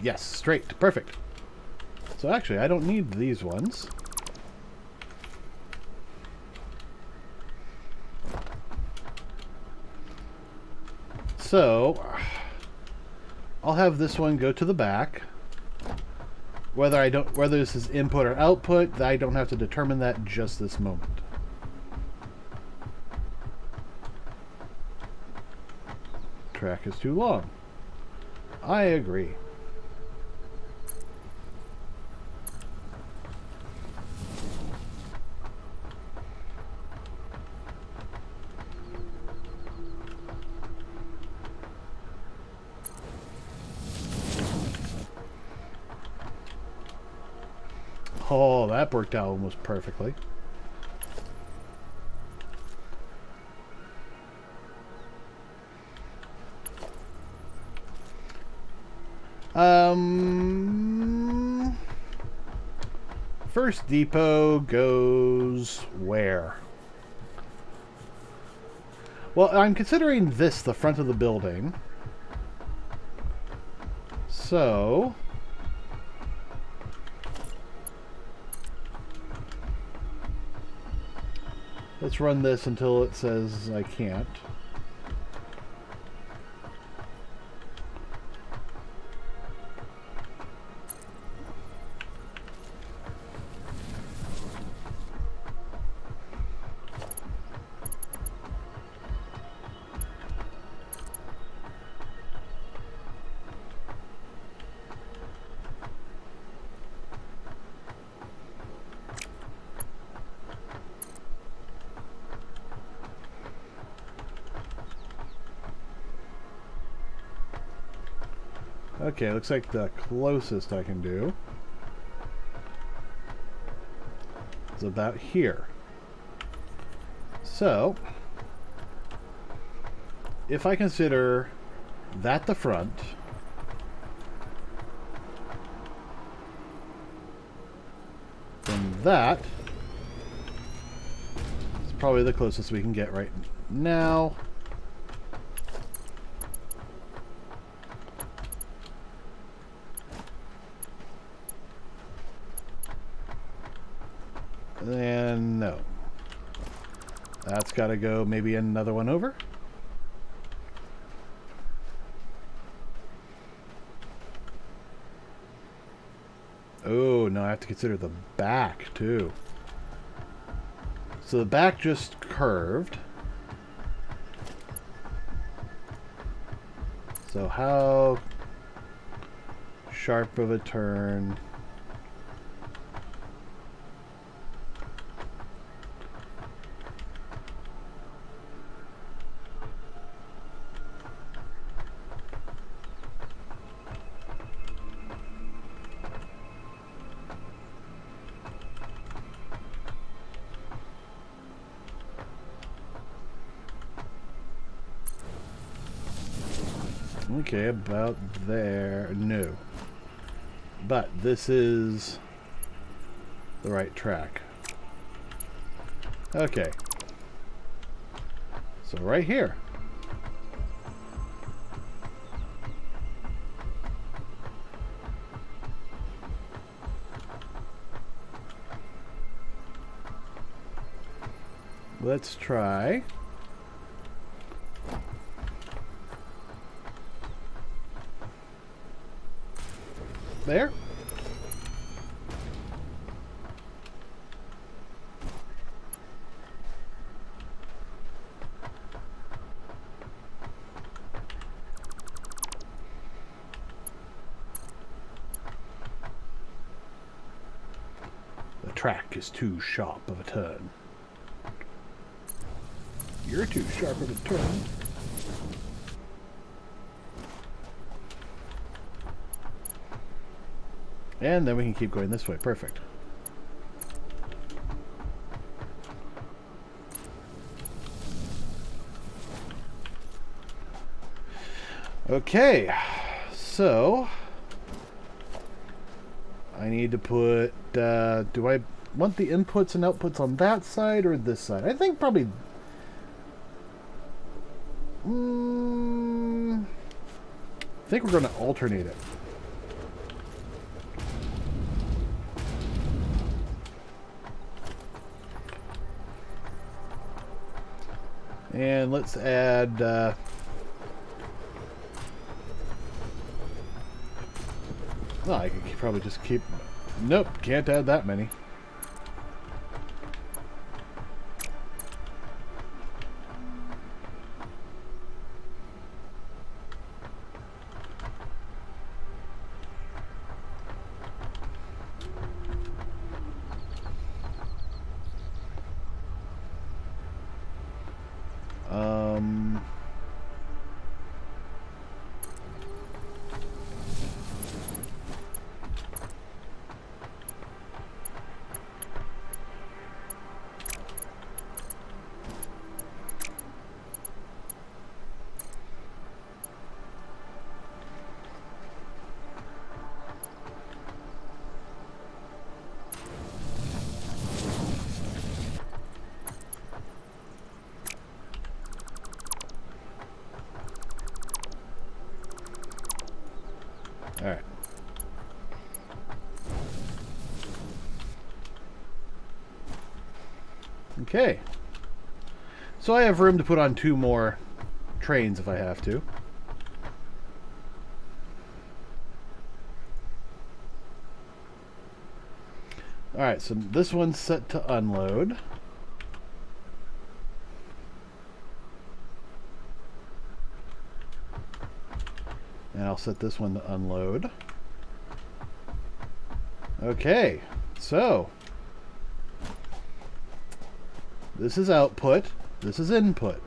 yes, straight. Perfect. So actually, I don't need these ones. So I'll have this one go to the back. Whether this is input or output, I don't have to determine that just this moment. Track is too long. I agree. Oh, that worked out almost perfectly. First depot goes where? Well, I'm considering this the front of the building. So let's run this until it says I can't. Okay, looks like the closest I can do is about here. So, if I consider that the front, then that is probably the closest we can get right now. That's got to go maybe another one over. Oh, no, I have to consider the back, too. So the back just curved. So how sharp of a turn? Okay, about there. No. But this is the right track. Okay. So right here. Let's try. There. The track is too sharp of a turn. You're too sharp of a turn. And then we can keep going this way. Perfect. Okay. So I need to put... do I want the inputs and outputs on that side or this side? I think probably... I think we're going to alternate it. And let's add... oh, I could probably just keep... Nope, can't add that many. Alright. Okay. So I have room to put on 2 more trains if I have to. Alright, so this one's set to unload. And I'll set this one to unload. Okay, so this is output, this is input.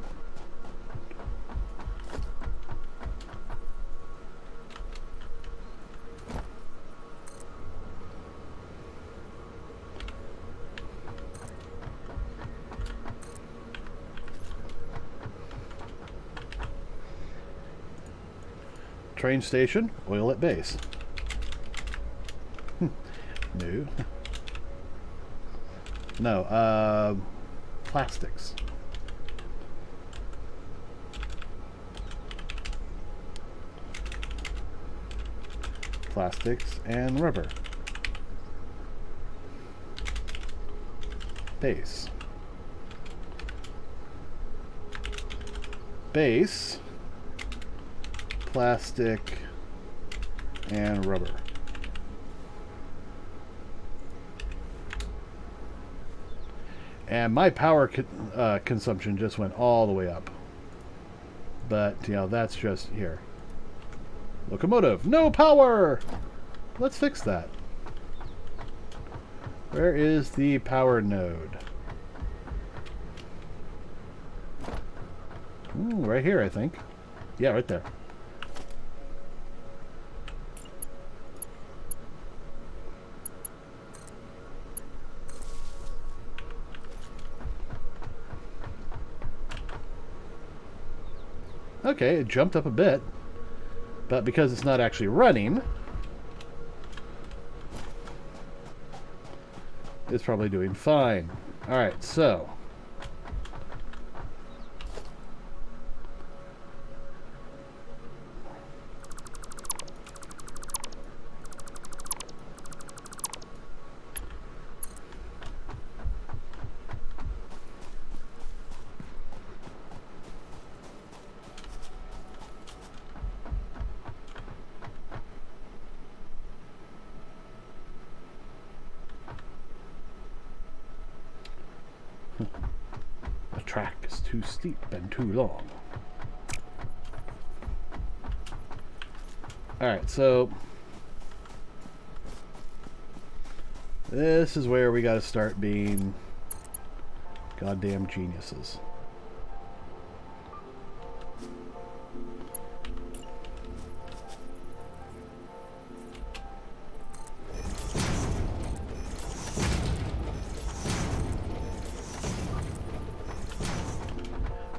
Train station, oil at base. No. No, plastics. Plastics and rubber. Base. base, plastic, and rubber. And my power consumption just went all the way up. But, you know, that's just here. Locomotive, no power! Let's fix that. Where is the power node? Ooh, right here, I think. Yeah, right there. Okay, it jumped up a bit, but because it's not actually running, it's probably doing fine. Alright, so the track is too steep and too long. Alright, so this is where we gotta start being goddamn geniuses.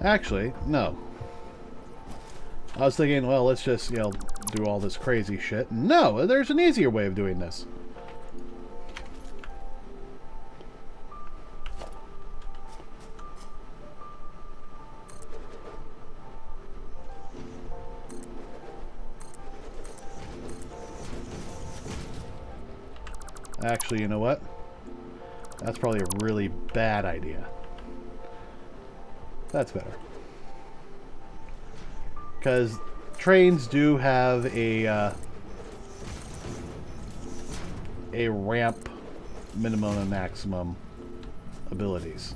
Actually, no. I was thinking, well, let's just, you know, do all this crazy shit. No, there's an easier way of doing this. Actually, you know what? That's probably a really bad idea. That's better. Because trains do have a ramp minimum and maximum abilities.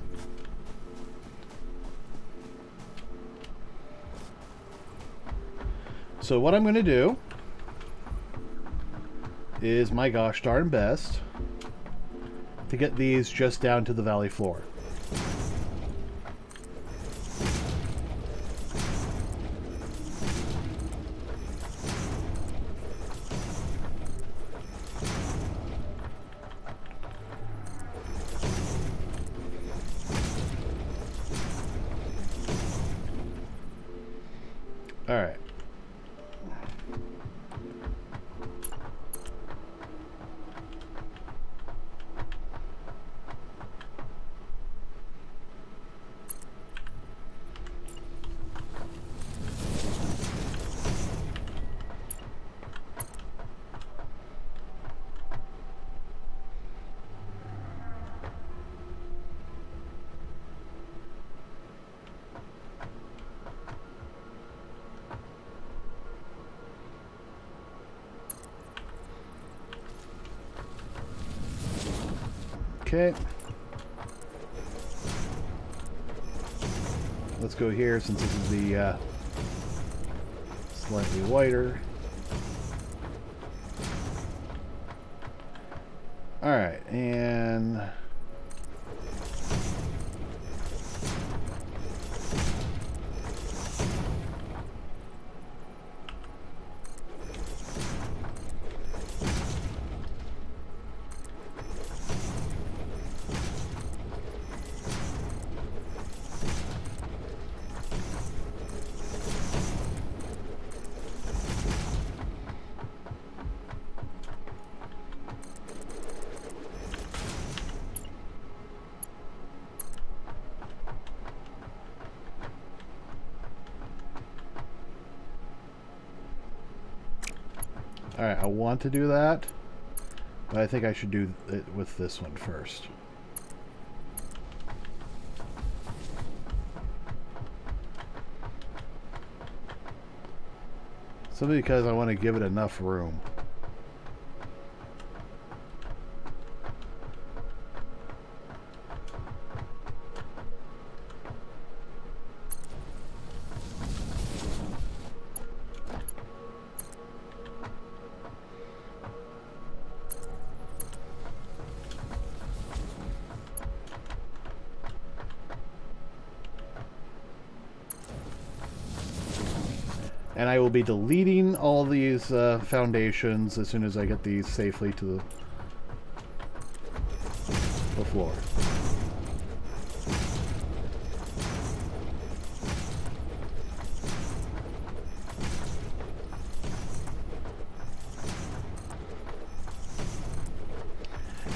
So what I'm going to do is my gosh darn best to get these just down to the valley floor. All right. Okay. Let's go here since this is the slightly wider. All right, and alright, I want to do that, but I think I should do it with this one first. Simply because I want to give it enough room. And I will be deleting all these foundations as soon as I get these safely to the floor.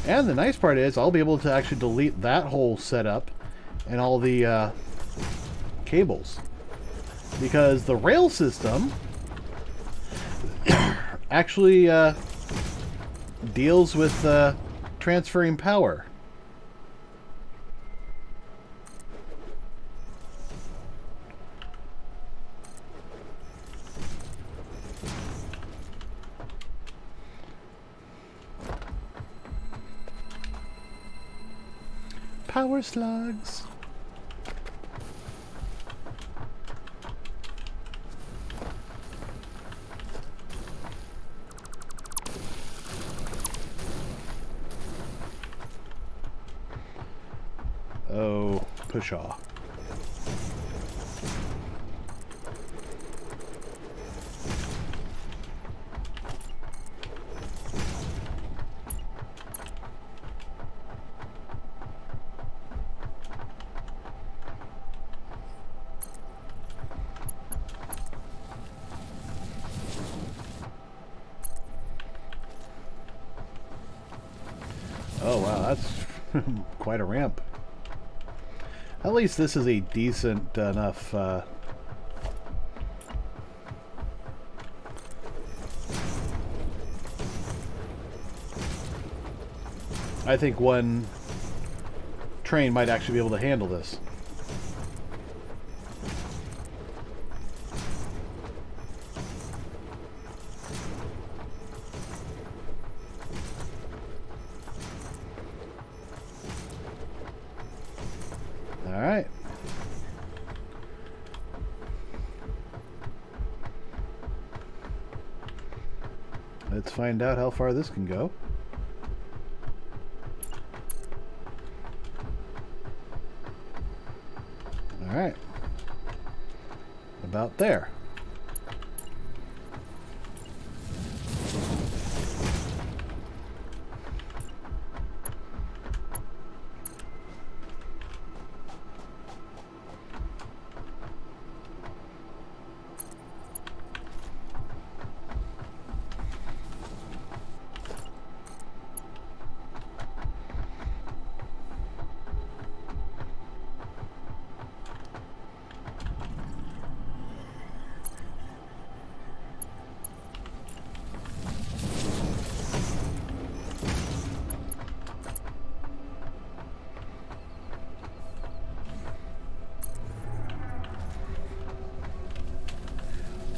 And the nice part is I'll be able to actually delete that whole setup and all the cables. Because the rail system actually deals with transferring power. Power slugs. Oh, pshaw. Oh wow, that's quite a ramp. At least this is a decent enough I think one train might actually be able to handle this. All right. Let's find out how far this can go. All right. About there.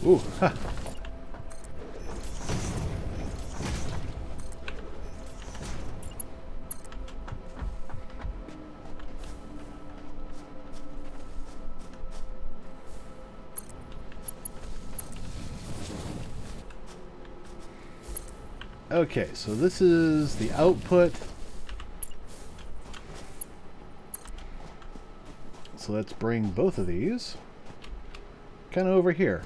Ooh, ha. Okay, so this is the output. So let's bring both of these kind of over here.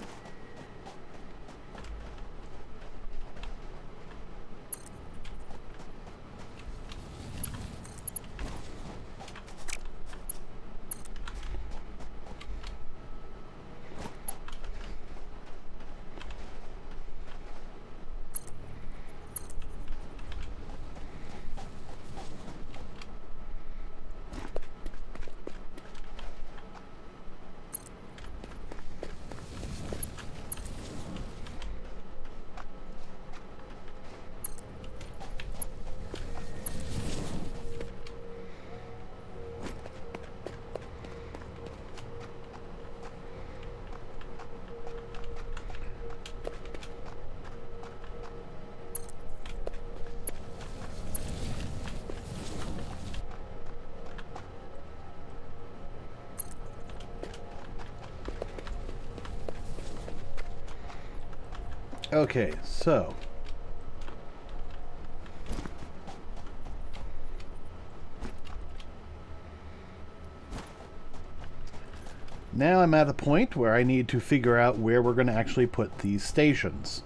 Okay, so now I'm at a point where I need to figure out where we're going to actually put these stations.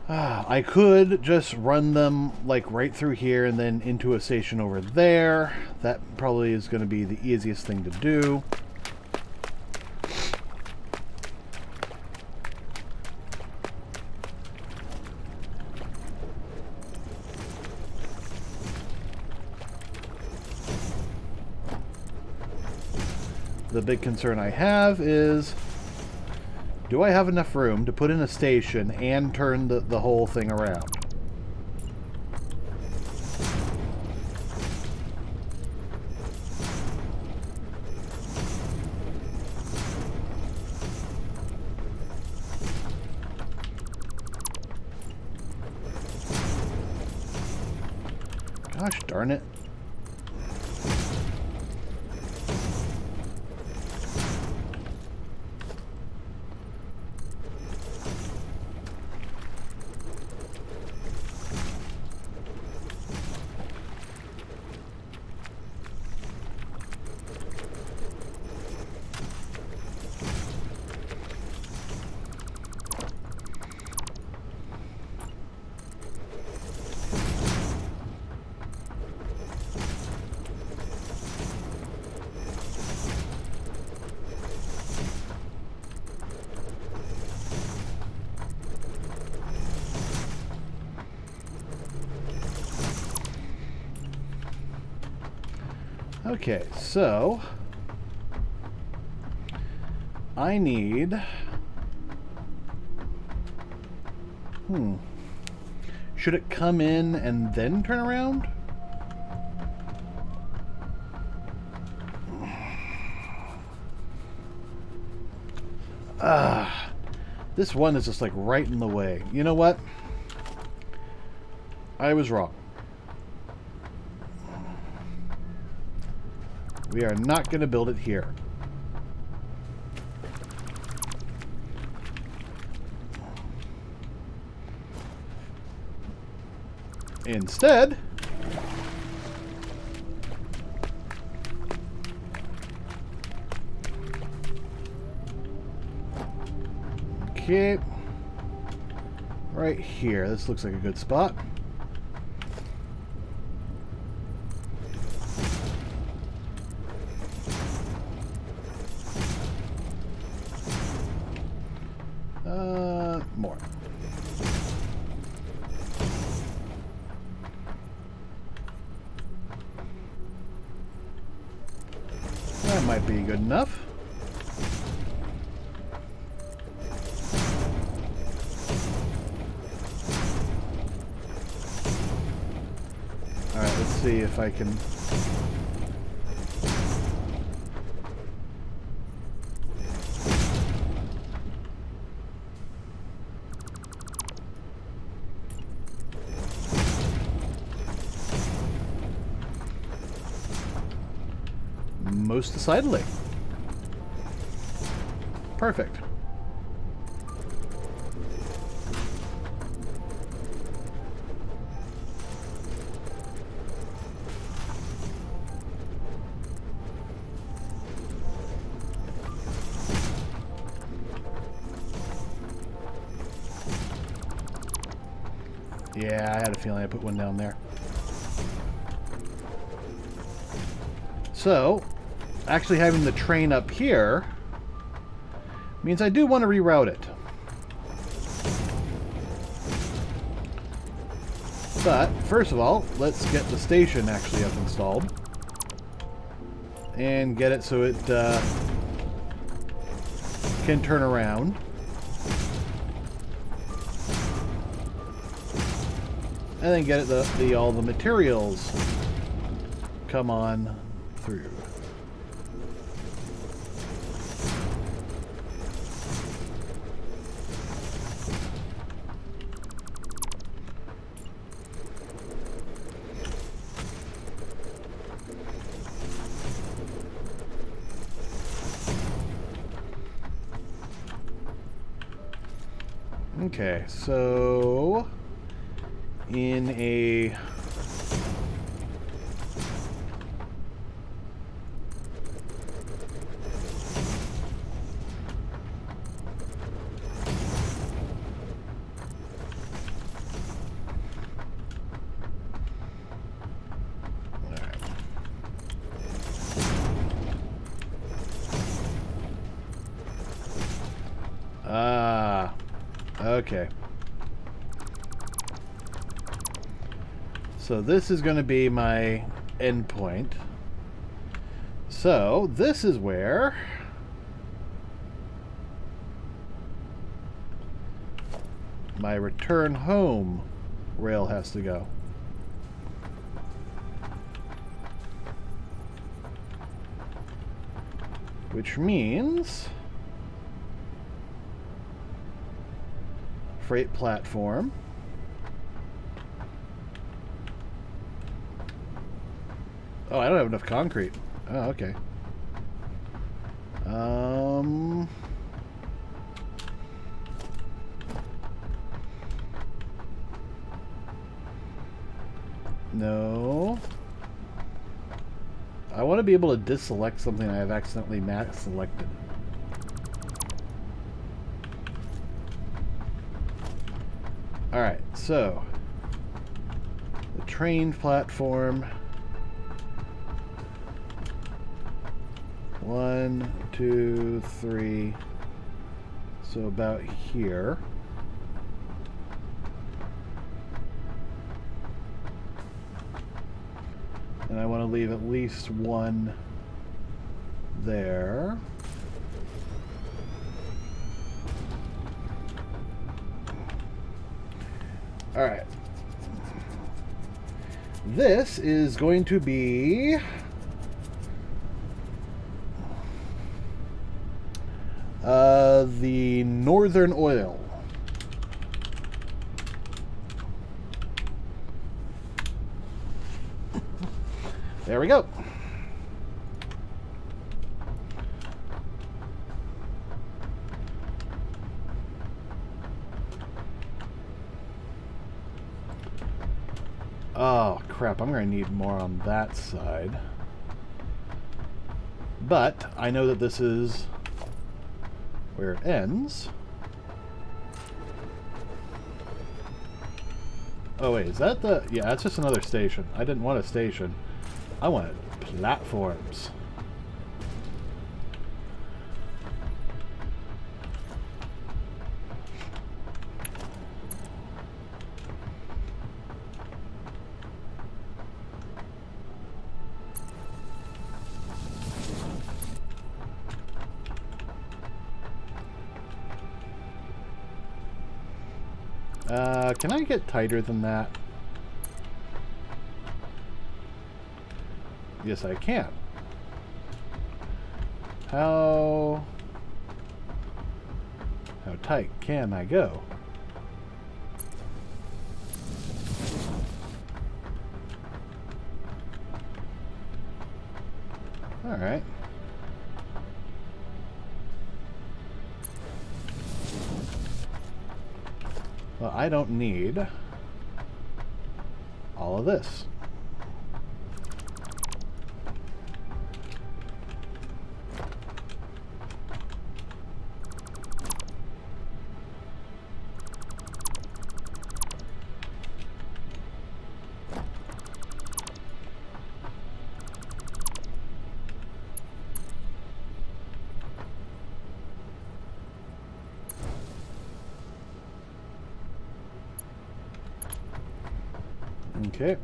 I could just run them like right through here and then into a station over there. That probably is going to be the easiest thing to do. The big concern I have is, do I have enough room to put in a station and turn the whole thing around? Gosh darn it. Okay, so I need... Should it come in and then turn around? This one is just like right in the way. You know what? I was wrong. We are not going to build it here. Instead, okay, right here. This looks like a good spot. More. That might be good enough. Alright, let's see if I can... Most decidedly. Perfect. Yeah, I had a feeling I put one down there. So, actually having the train up here means I do want to reroute it. But, first of all, let's get the station actually up installed. And get it so it can turn around. And then get it all the materials come on through. Okay, so in a okay. So this is going to be my endpoint. So this is where my return home rail has to go. Which means freight platform. Oh, I don't have enough concrete. Oh, okay. No. I want to be able to deselect something I have accidentally max selected. Alright, so the train platform. 1, 2, 3. So about here. And I want to leave at least one there. All right. This is going to be the Northern Oil. There we go. Oh, crap. I'm going to need more on that side. But I know that this is where it ends. Oh, wait. Is that the... Yeah, that's just another station. I didn't want a station. I wanted platforms. Can I get tighter than that? Yes, I can. How tight can I go? All right. Well, I don't need all of this. Okay.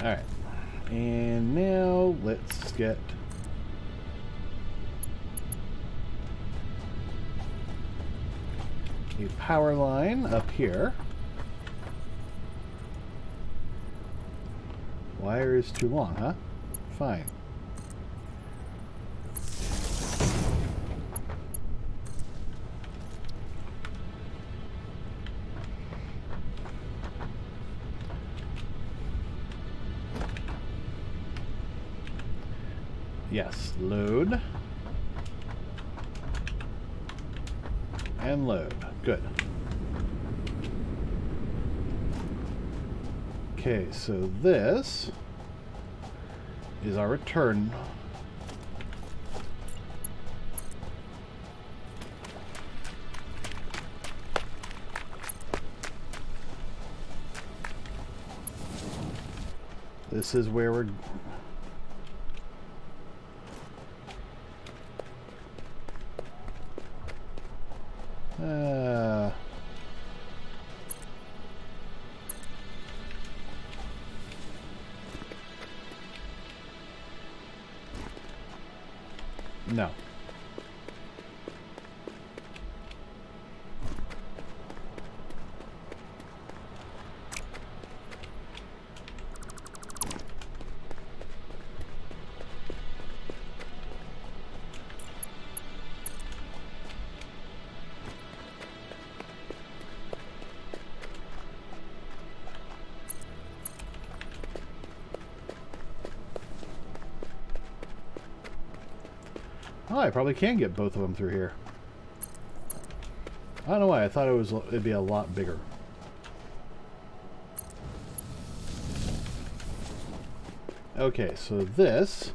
All right. And now let's get a power line up here. Wire is too long, huh? Fine. Yes, load. And load. Good. Okay, so this is our return. This is where we're... No. Oh, I probably can get both of them through here. I don't know why. I thought it'd be a lot bigger. Okay, so this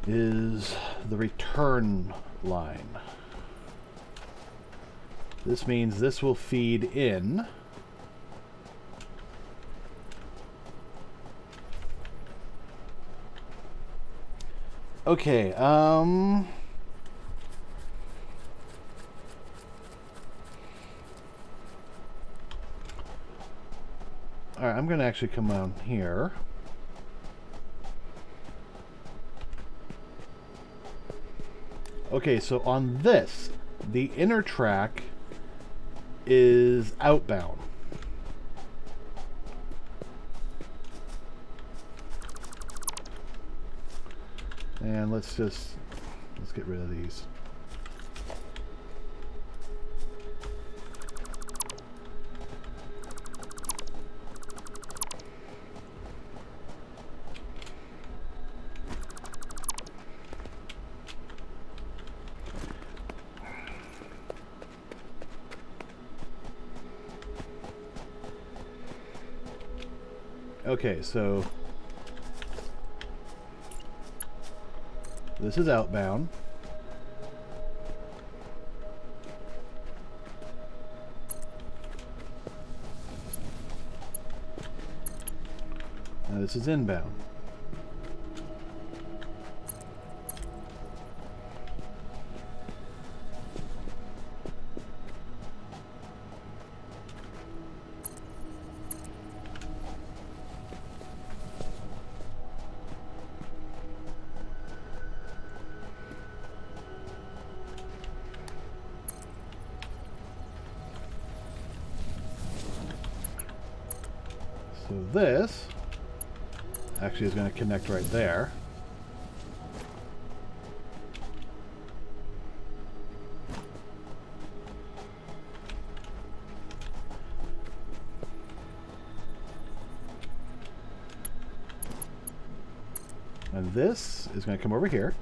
is the return line. This means this will feed in. Okay, alright, I'm going to actually come down here. Okay, so on this, the inner track is outbound. And let's get rid of these. Okay, so this is outbound. Now this is inbound. So this actually is going to connect right there. And this is going to come over here.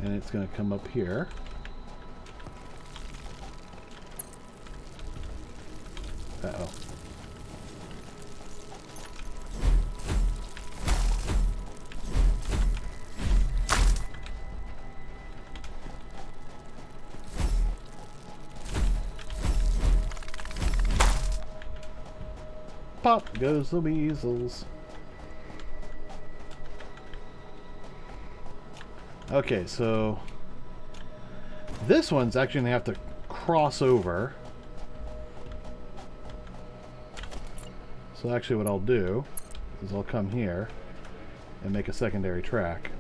And it's going to come up here. Uh-oh. Pop goes the weasels. Okay, so this one's actually going to have to cross over. So actually what I'll do is I'll come here and make a secondary track.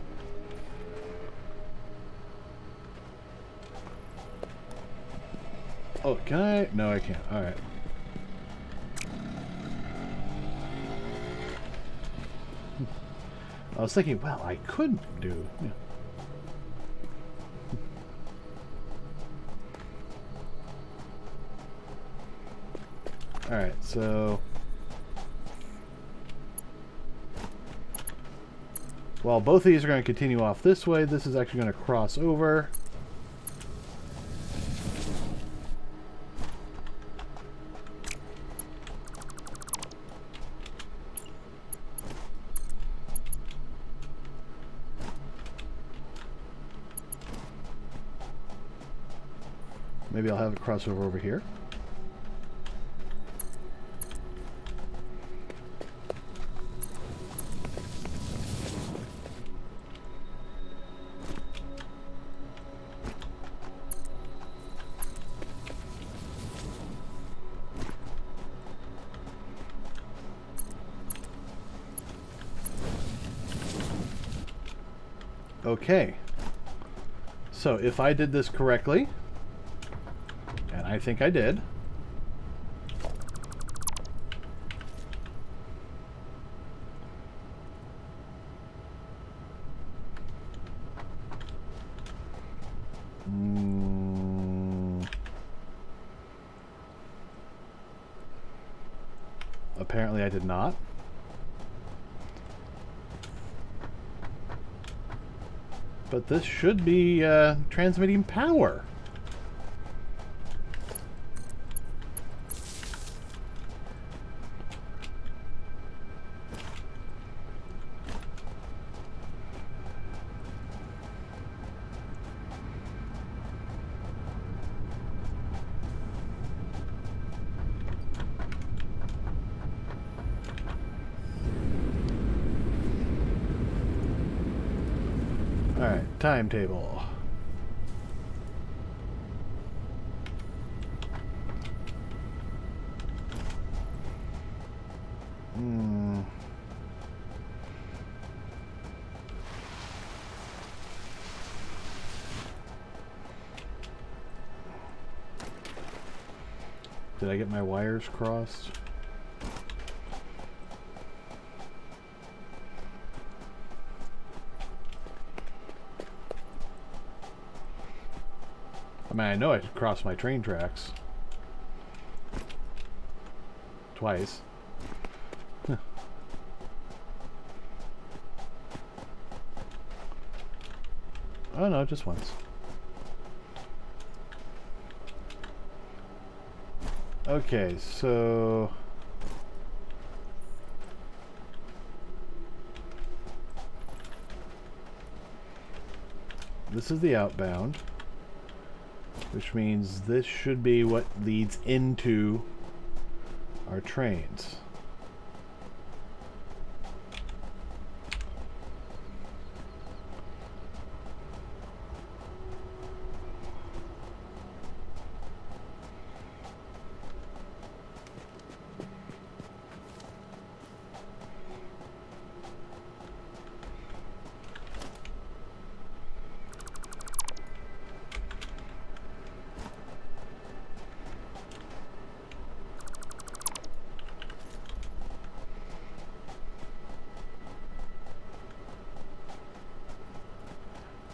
Oh, can I? No, I can't. Alright. I was thinking, well, I could do... Yeah. Alright, so... while both of these are going to continue off this way, this is actually going to cross over. Maybe I'll have it cross over here. Okay. So if I did this correctly, and I think I did, apparently I did not. But this should be transmitting power. Alright, timetable. Did I get my wires crossed? I mean, I know I could cross my train tracks. Twice. Oh no, just once. Okay, so... this is the outbound, which means this should be what leads into our trains.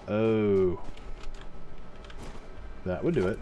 Oh, that would do it.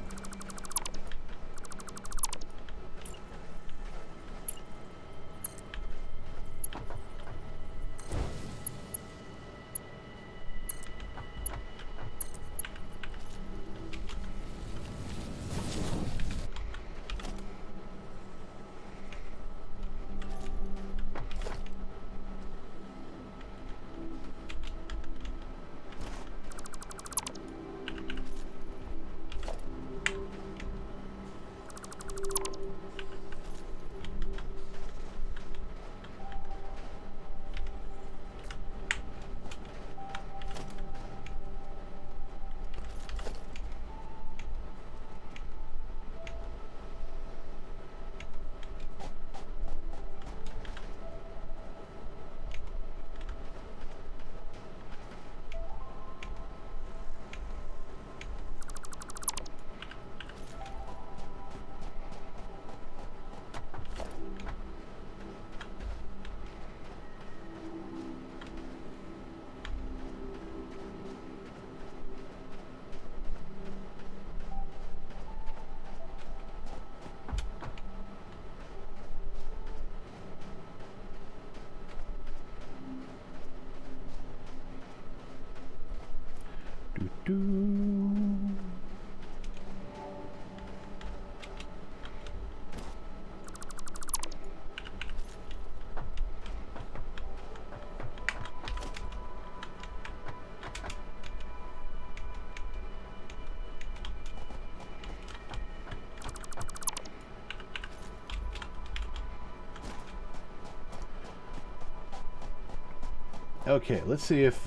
Okay, let's see if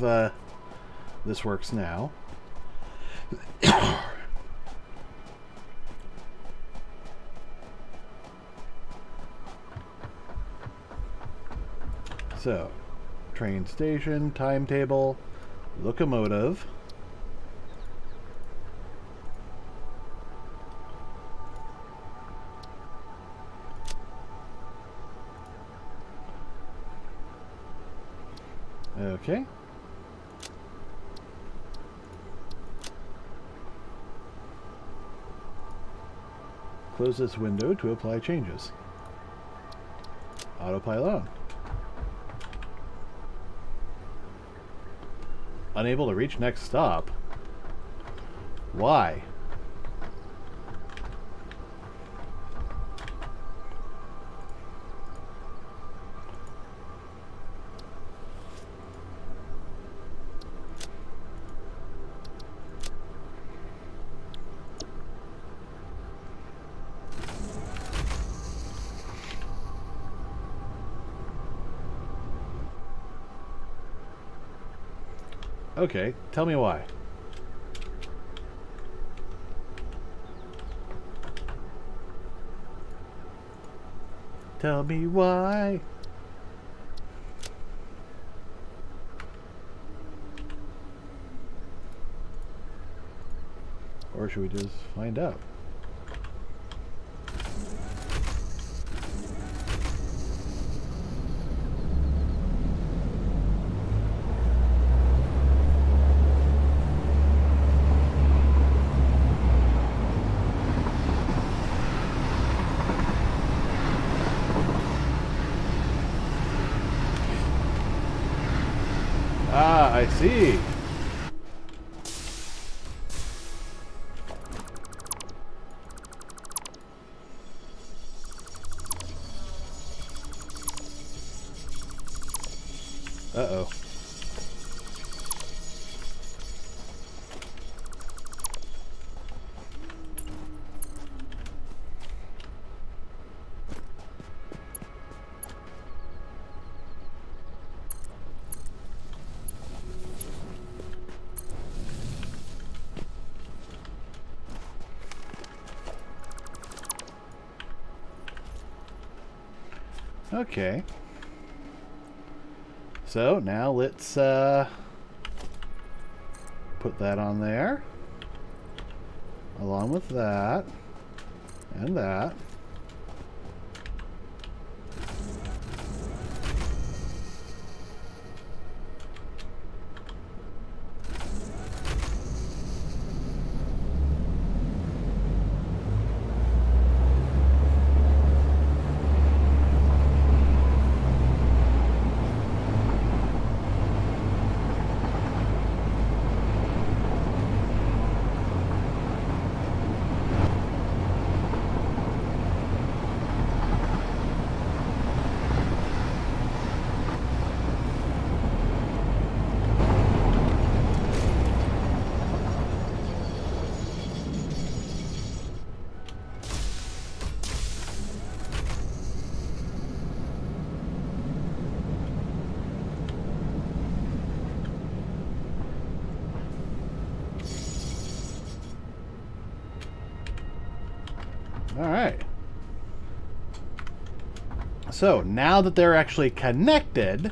this works now. So, train station, timetable, locomotive. Okay. Close this window to apply changes. Autopilot on. Unable to reach next stop. Why? Okay, tell me why. Tell me why. Or should we just find out? Ah, I see. Uh-oh. Okay. So now let's put that on there, along with that and that. All right. So now that they're actually connected,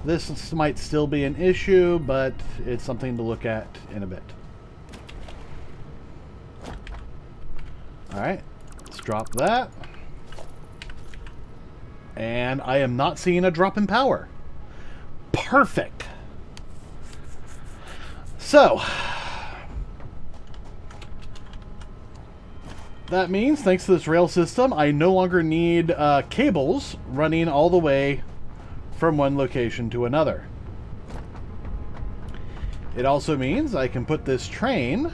this might still be an issue, but it's something to look at in a bit. All right, let's drop that. And I am not seeing a drop in power. Perfect. So that means, thanks to this rail system, I no longer need cables running all the way from one location to another. It also means I can put this train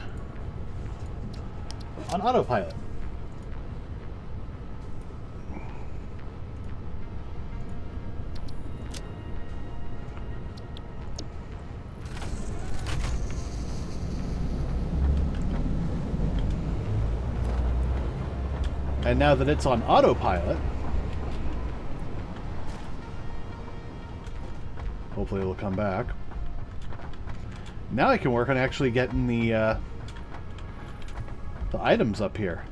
on autopilot. And now that it's on autopilot, hopefully it'll come back. Now I can work on actually getting the items up here.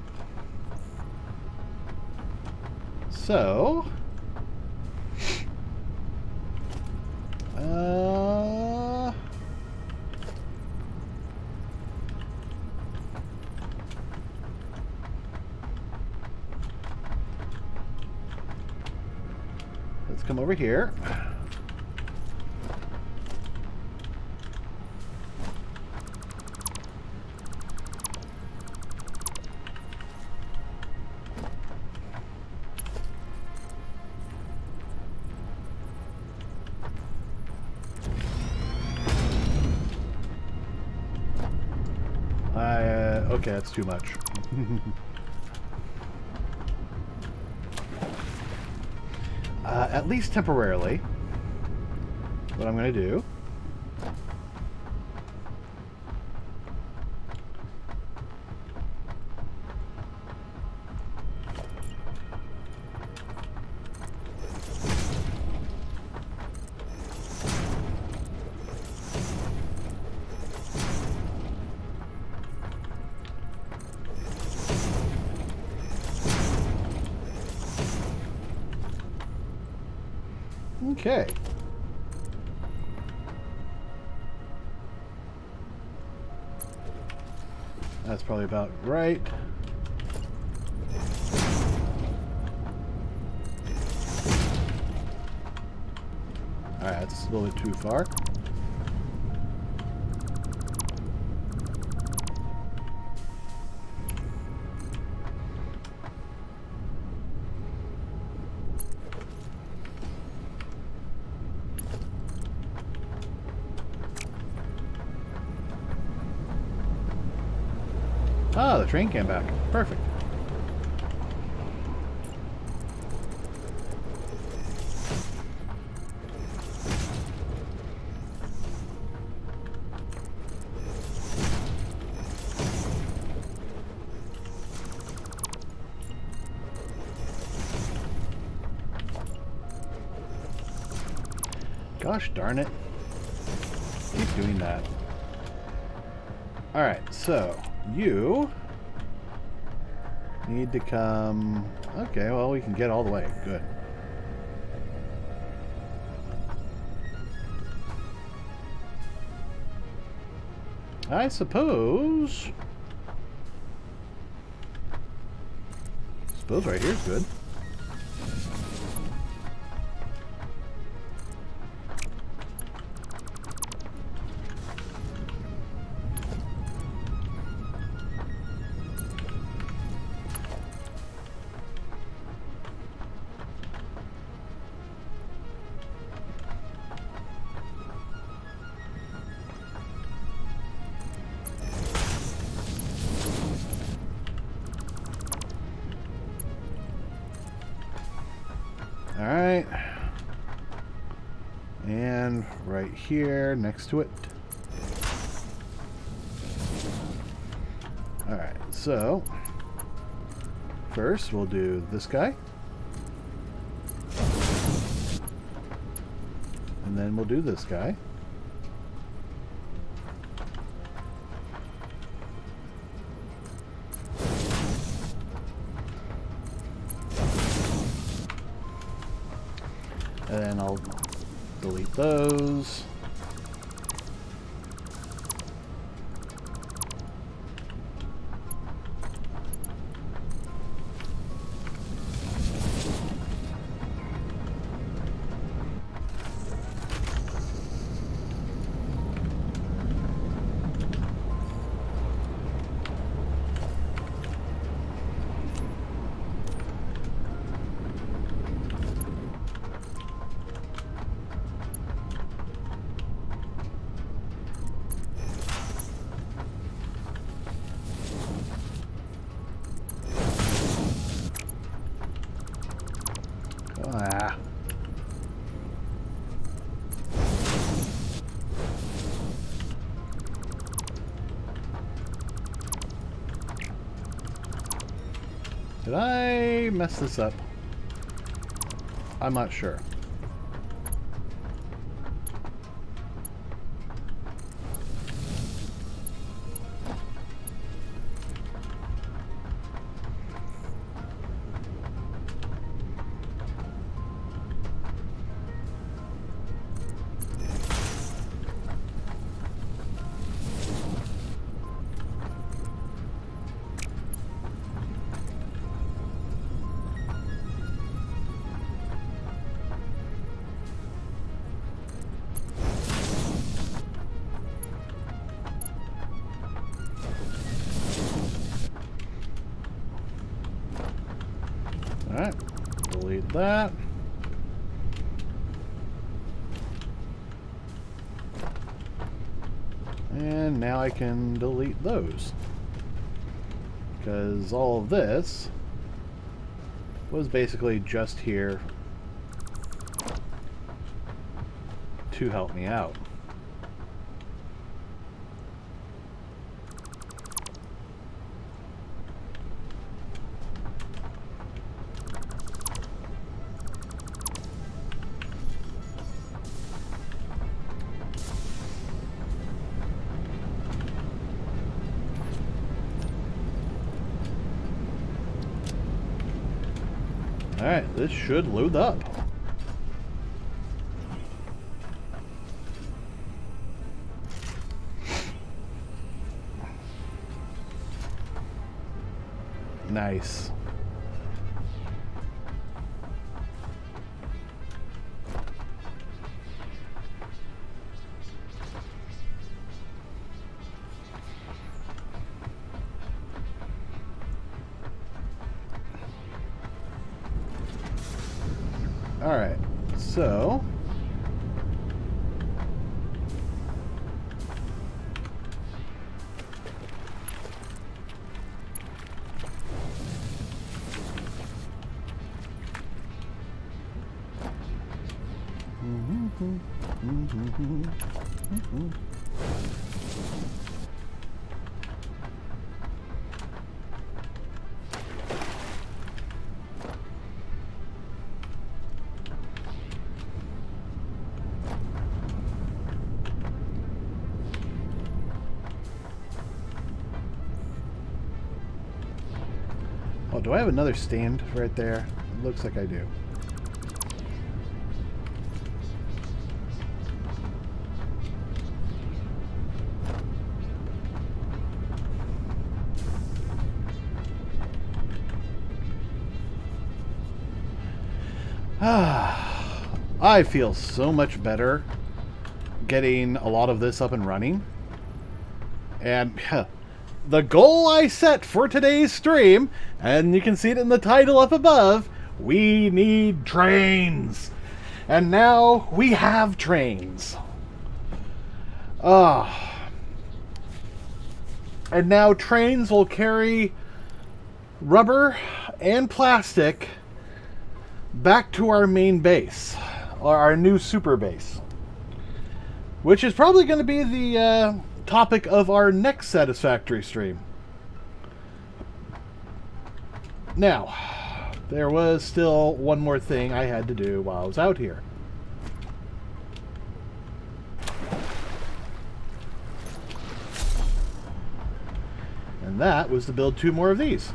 So, let's come over here. Okay, that's too much. At least temporarily. What I'm going to do. Okay. That's probably about right. Alright, that's a little bit too far. Ah, the train came back. Perfect. Gosh darn it. Keep doing that. Alright, so you need to come... Okay, well, we can get all the way. Good. I suppose right here is good. Alright. And right here next to it. Alright, so first we'll do this guy. And then we'll do this guy. And then I'll delete those. Did I mess this up? I'm not sure. Alright, delete that. And now I can delete those. Because all of this was basically just here to help me out. Alright, this should load up. Nice. Alright, so oh, do I have another stand right there? It looks like I do. I feel so much better getting a lot of this up and running. And the goal I set for today's stream, and you can see it in the title up above, we need trains. And now we have trains. And now trains will carry rubber and plastic back to our main base, or our new super base, which is probably going to be the topic of our next Satisfactory stream. Now, there was still one more thing I had to do while I was out here. And that was to build 2 more of these.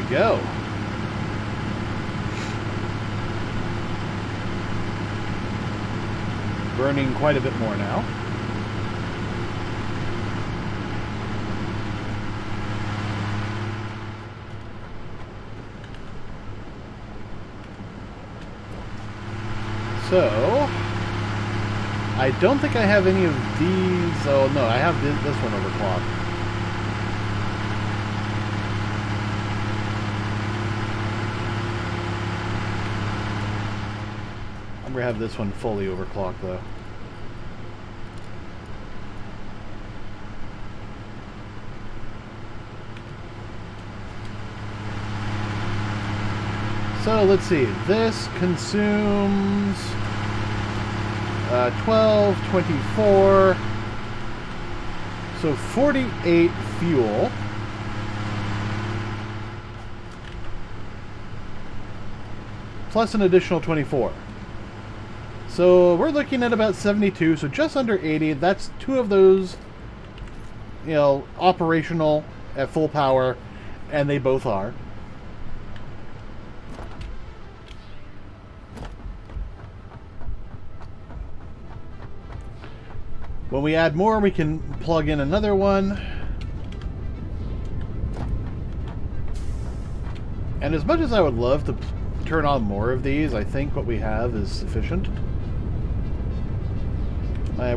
we go. Burning quite a bit more now. So, I don't think I have any of these. Oh no, I have this one overclocked. I'm gonna have this one fully overclocked though. So let's see, this consumes 12, 24, so 48 fuel. Plus an additional 24. So we're looking at about 72, so just under 80. That's 2 of those, you know, operational at full power, and they both are. When we add more, we can plug in another one. And as much as I would love to turn on more of these, I think what we have is sufficient.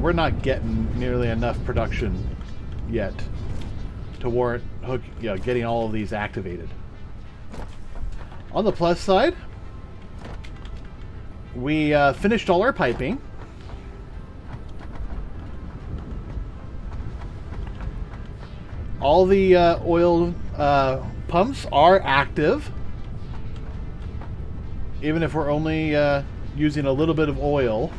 We're not getting nearly enough production yet to warrant getting all of these activated. On the plus side, we finished all our piping. All the oil pumps are active, even if we're only using a little bit of oil.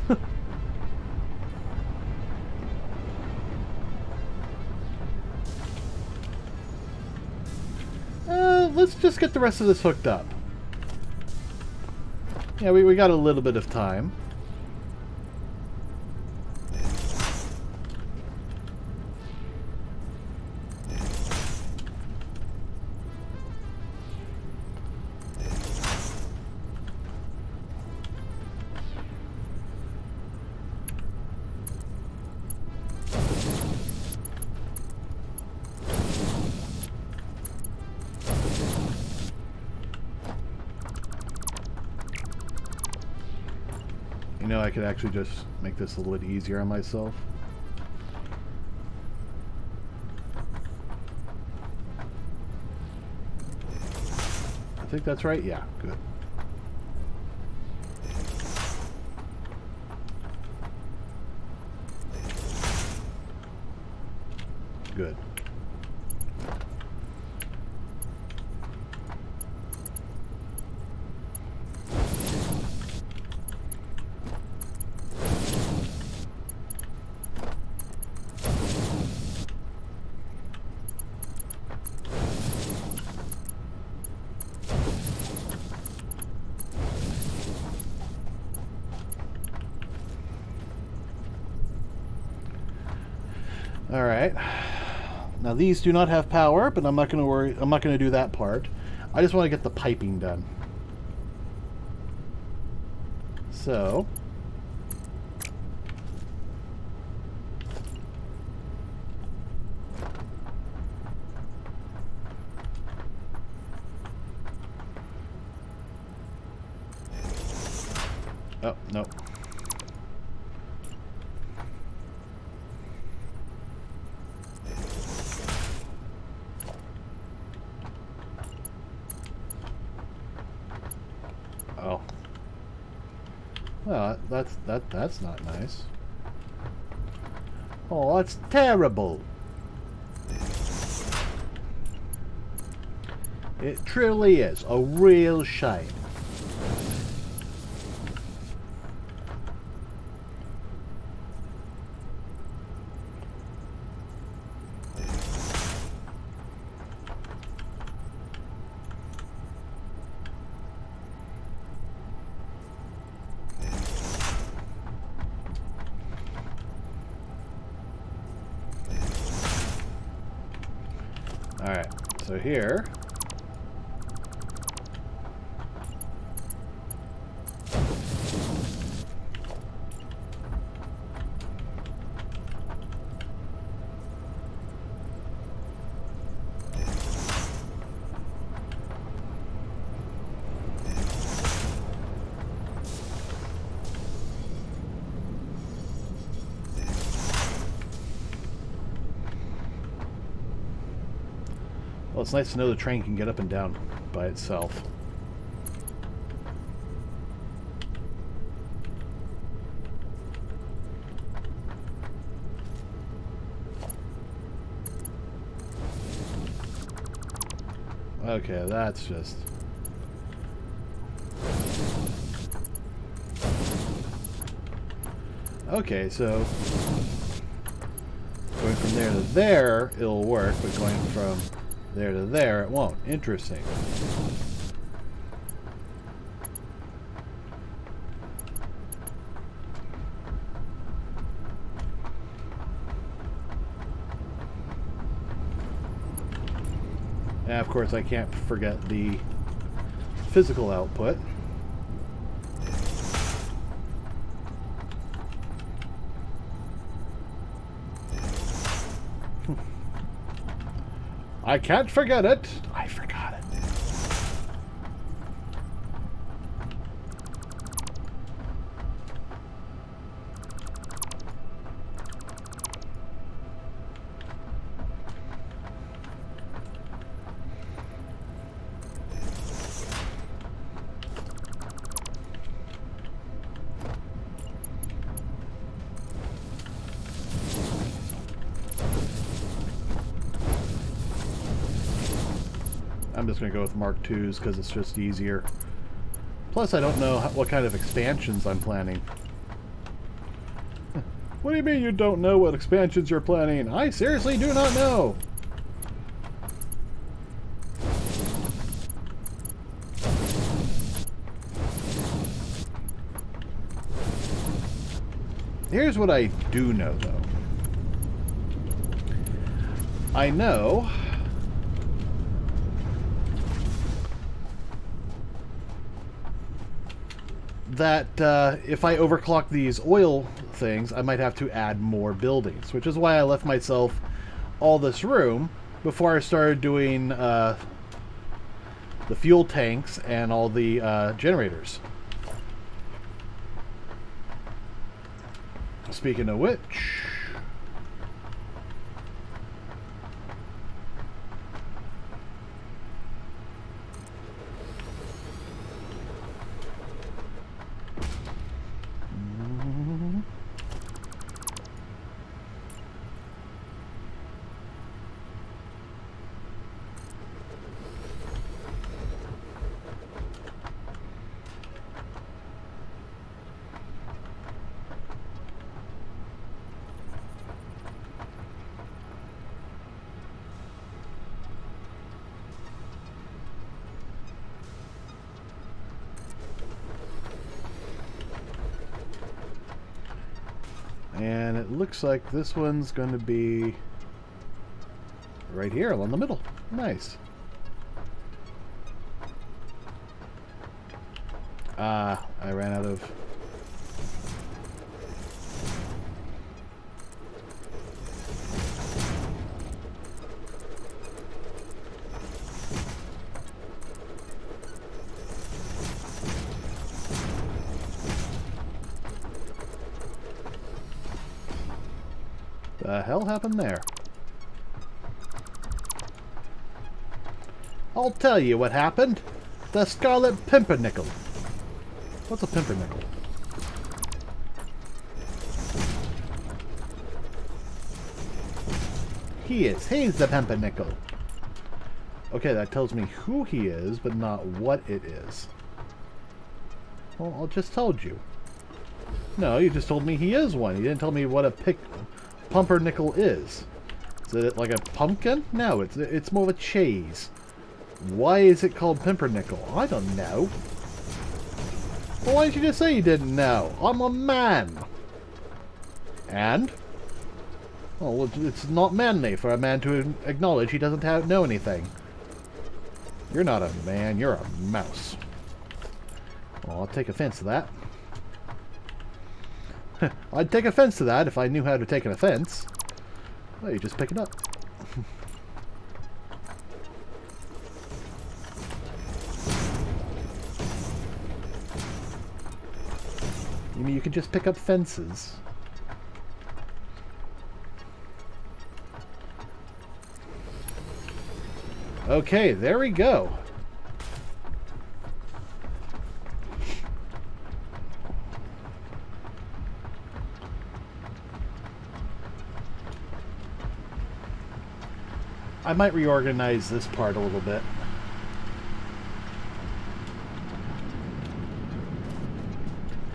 Let's just get the rest of this hooked up. Yeah, we got a little bit of time. You know, I could actually just make this a little bit easier on myself. I think that's right. Yeah, good. Good. All right. Now these do not have power, but I'm not going to worry. I'm not going to do that part. I just want to get the piping done. So, oh, no. Oh. Well, that's not nice. Oh, that's terrible. It truly is a real shame. Alright, so here Well, it's nice to know the train can get up and down by itself. Okay, that's just... Okay, so... going from there to there, it'll work, but going from there to there, it won't. Interesting. And of course, I can't forget the physical output. I can't forget it. I forgot it. I'm just going to go with Mark IIs because it's just easier. Plus, I don't know what kind of expansions I'm planning. What do you mean you don't know what expansions you're planning? I seriously do not know! Here's what I do know, though. I know... that if I overclock these oil things, I might have to add more buildings, which is why I left myself all this room before I started doing the fuel tanks and all the generators. Speaking of which... and it looks like this one's going to be right here along the middle. Nice. I ran out of... The hell happened there? I'll tell you what happened. The Scarlet Pumpernickel. What's a pumpernickel? He's the pumpernickel. Okay, that tells me who he is, but not what it is. Well, I just told you. No, you just told me he is one. You didn't tell me what a pumpernickel is. Is it like a pumpkin? No, it's more of a cheese. Why is it called pumpernickel? I don't know. Well, why didn't you just say you didn't know? I'm a man. And? Well, it's not manly for a man to acknowledge he doesn't know anything. You're not a man, you're a mouse. Well, I'll take offense to that. I'd take offense to that if I knew how to take an offense. Well, you just pick it up. You mean you can just pick up fences? Okay, there we go. I might reorganize this part a little bit.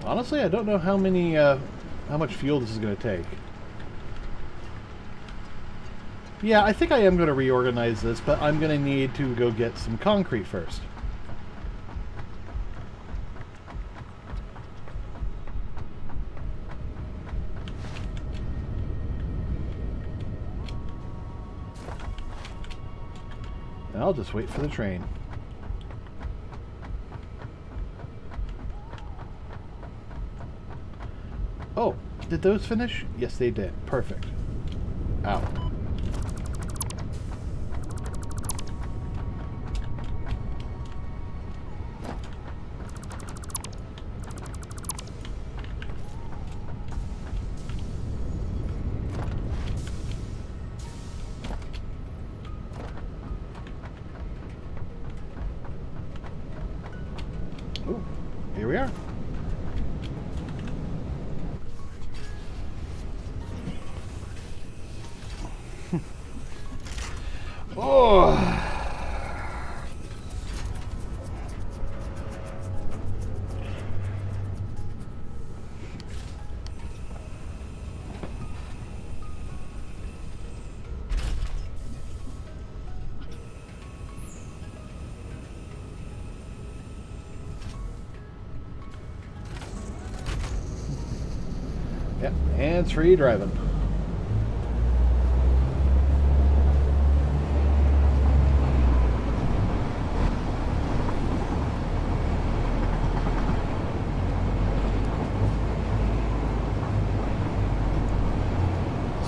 Honestly, I don't know how much fuel this is going to take. Yeah, I think I am going to reorganize this, but I'm going to need to go get some concrete first. And I'll just wait for the train. Oh, did those finish? Yes, they did. Perfect. Ow. Ooh, here we are. Oh. Yep, hands-free driving.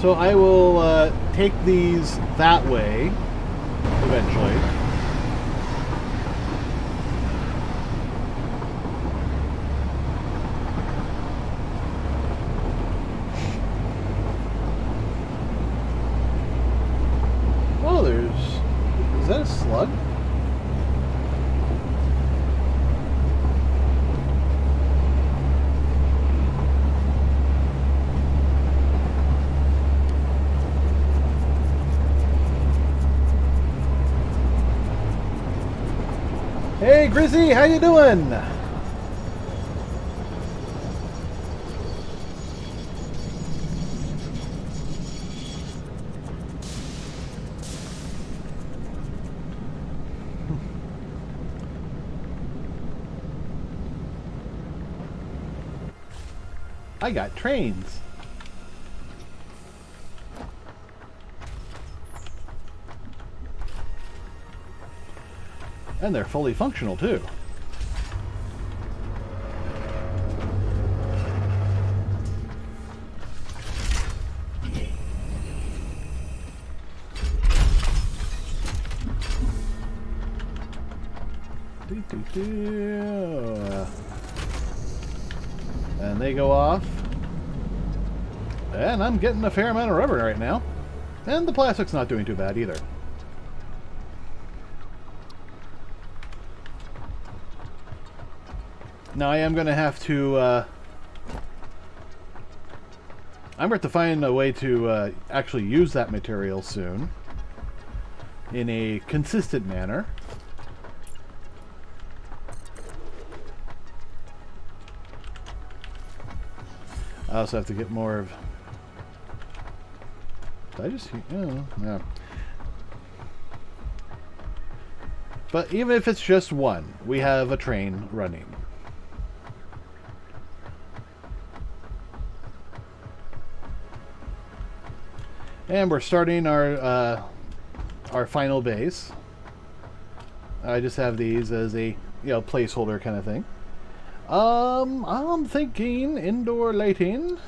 So I will take these that way eventually. Oh, is that a slug? Hey, Grizzy, how you doing? I got trains. And they're fully functional, too. And they go off. And I'm getting a fair amount of rubber right now. And the plastic's not doing too bad either. Now I am going to have to... I'm going to have to find a way to actually use that material soon. In a consistent manner. I also have to get more of... Did I just... Oh, yeah. But even if it's just one, we have a train running. And we're starting our final base. I just have these as a placeholder kind of thing. I'm thinking indoor lighting.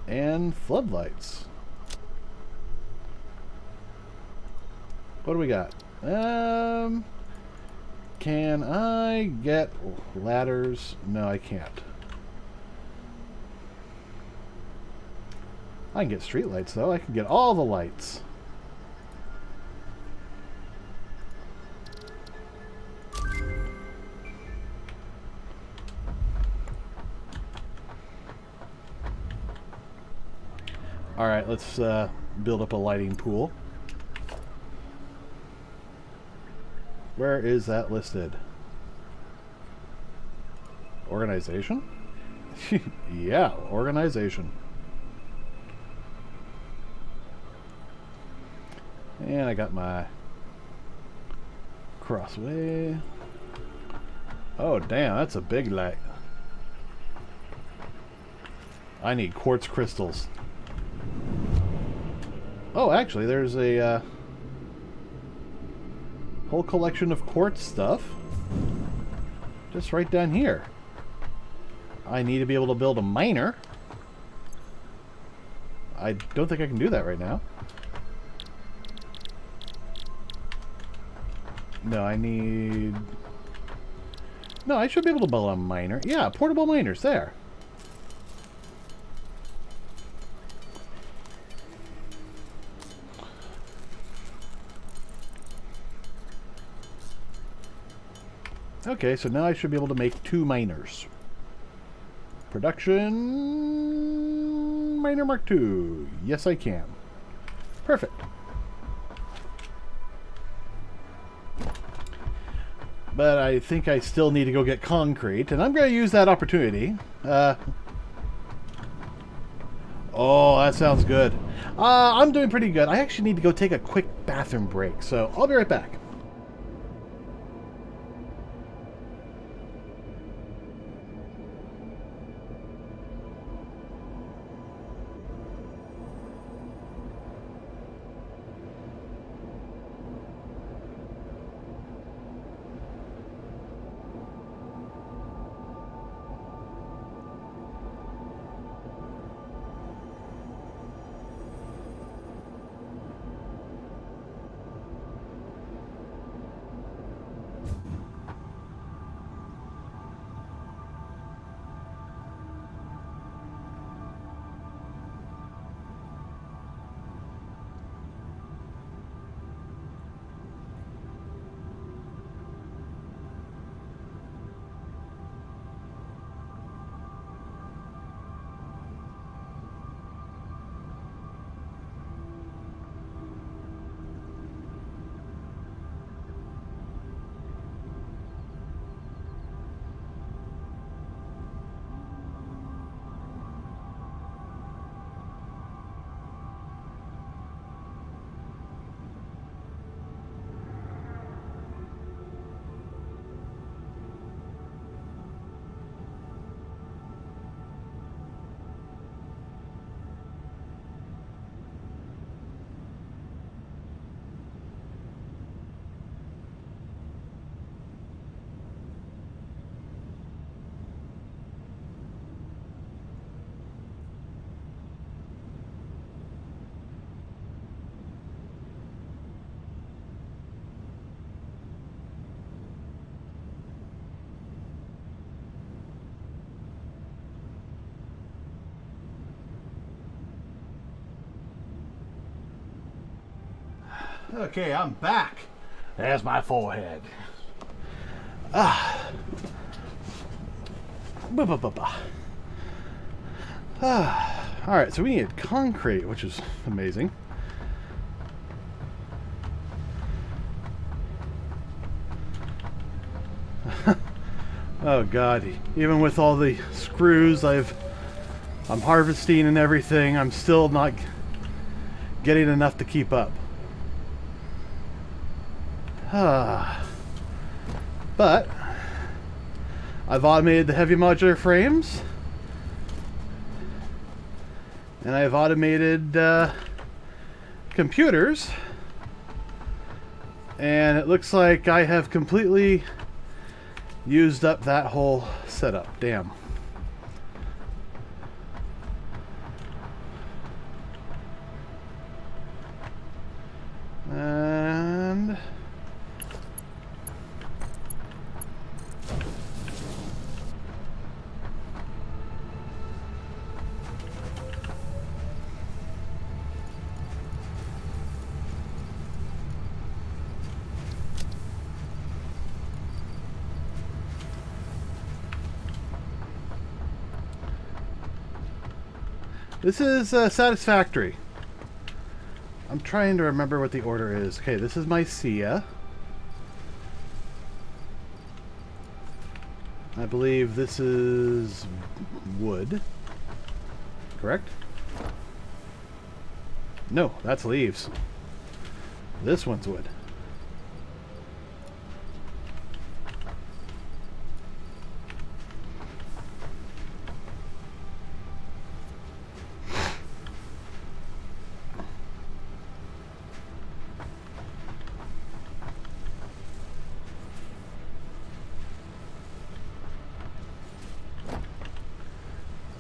And floodlights. What do we got? Can I get ladders? No, I can't. I can get street lights, though. I can get all the lights. Alright, let's build up a lighting pool. Where is that listed? Organization? Yeah, organization. And I got my crossway. Oh, damn, that's a big light. I need quartz crystals. Oh, actually, there's a whole collection of quartz stuff just right down here. I need to be able to build a miner. I don't think I can do that right now. No, I need... No, I should be able to build a miner. Yeah, portable miners, there. Okay, so now I should be able to make 2 miners. Production... Miner Mark II. Yes, I can. Perfect. But I think I still need to go get concrete, and I'm going to use that opportunity. Oh, that sounds good. I'm doing pretty good. I actually need to go take a quick bathroom break, so I'll be right back. Okay, I'm back. There's my forehead. Ah. Alright, so we need concrete, which is amazing. Oh god, even with all the screws I'm harvesting and everything, I'm still not getting enough to keep up. But I've automated the heavy modular frames, and I've automated computers, and it looks like I have completely used up that whole setup. Damn. And This is Satisfactory. I'm trying to remember what the order is. Okay, this is Mycia. I believe this is wood. Correct? No, that's leaves. This one's wood.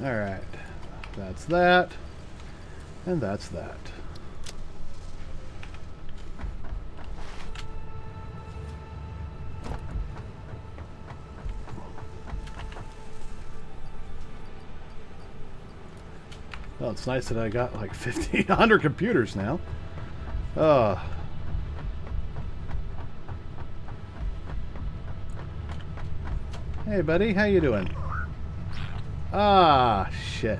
Alright, that's that, and that's that. Well, it's nice that I got like 1,500 computers now. Hey buddy, how you doing? Ah, shit.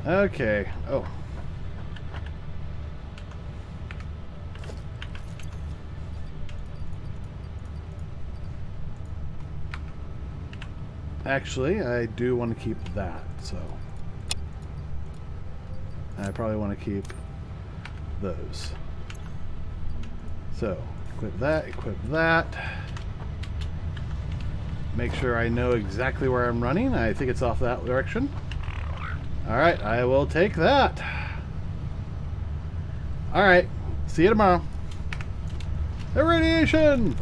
Okay. Oh. Actually, I do want to keep that, so I probably want to keep those. So, equip that. Make sure I know exactly where I'm running. I think it's off that direction. Alright, I will take that. Alright, see you tomorrow. Irradiation!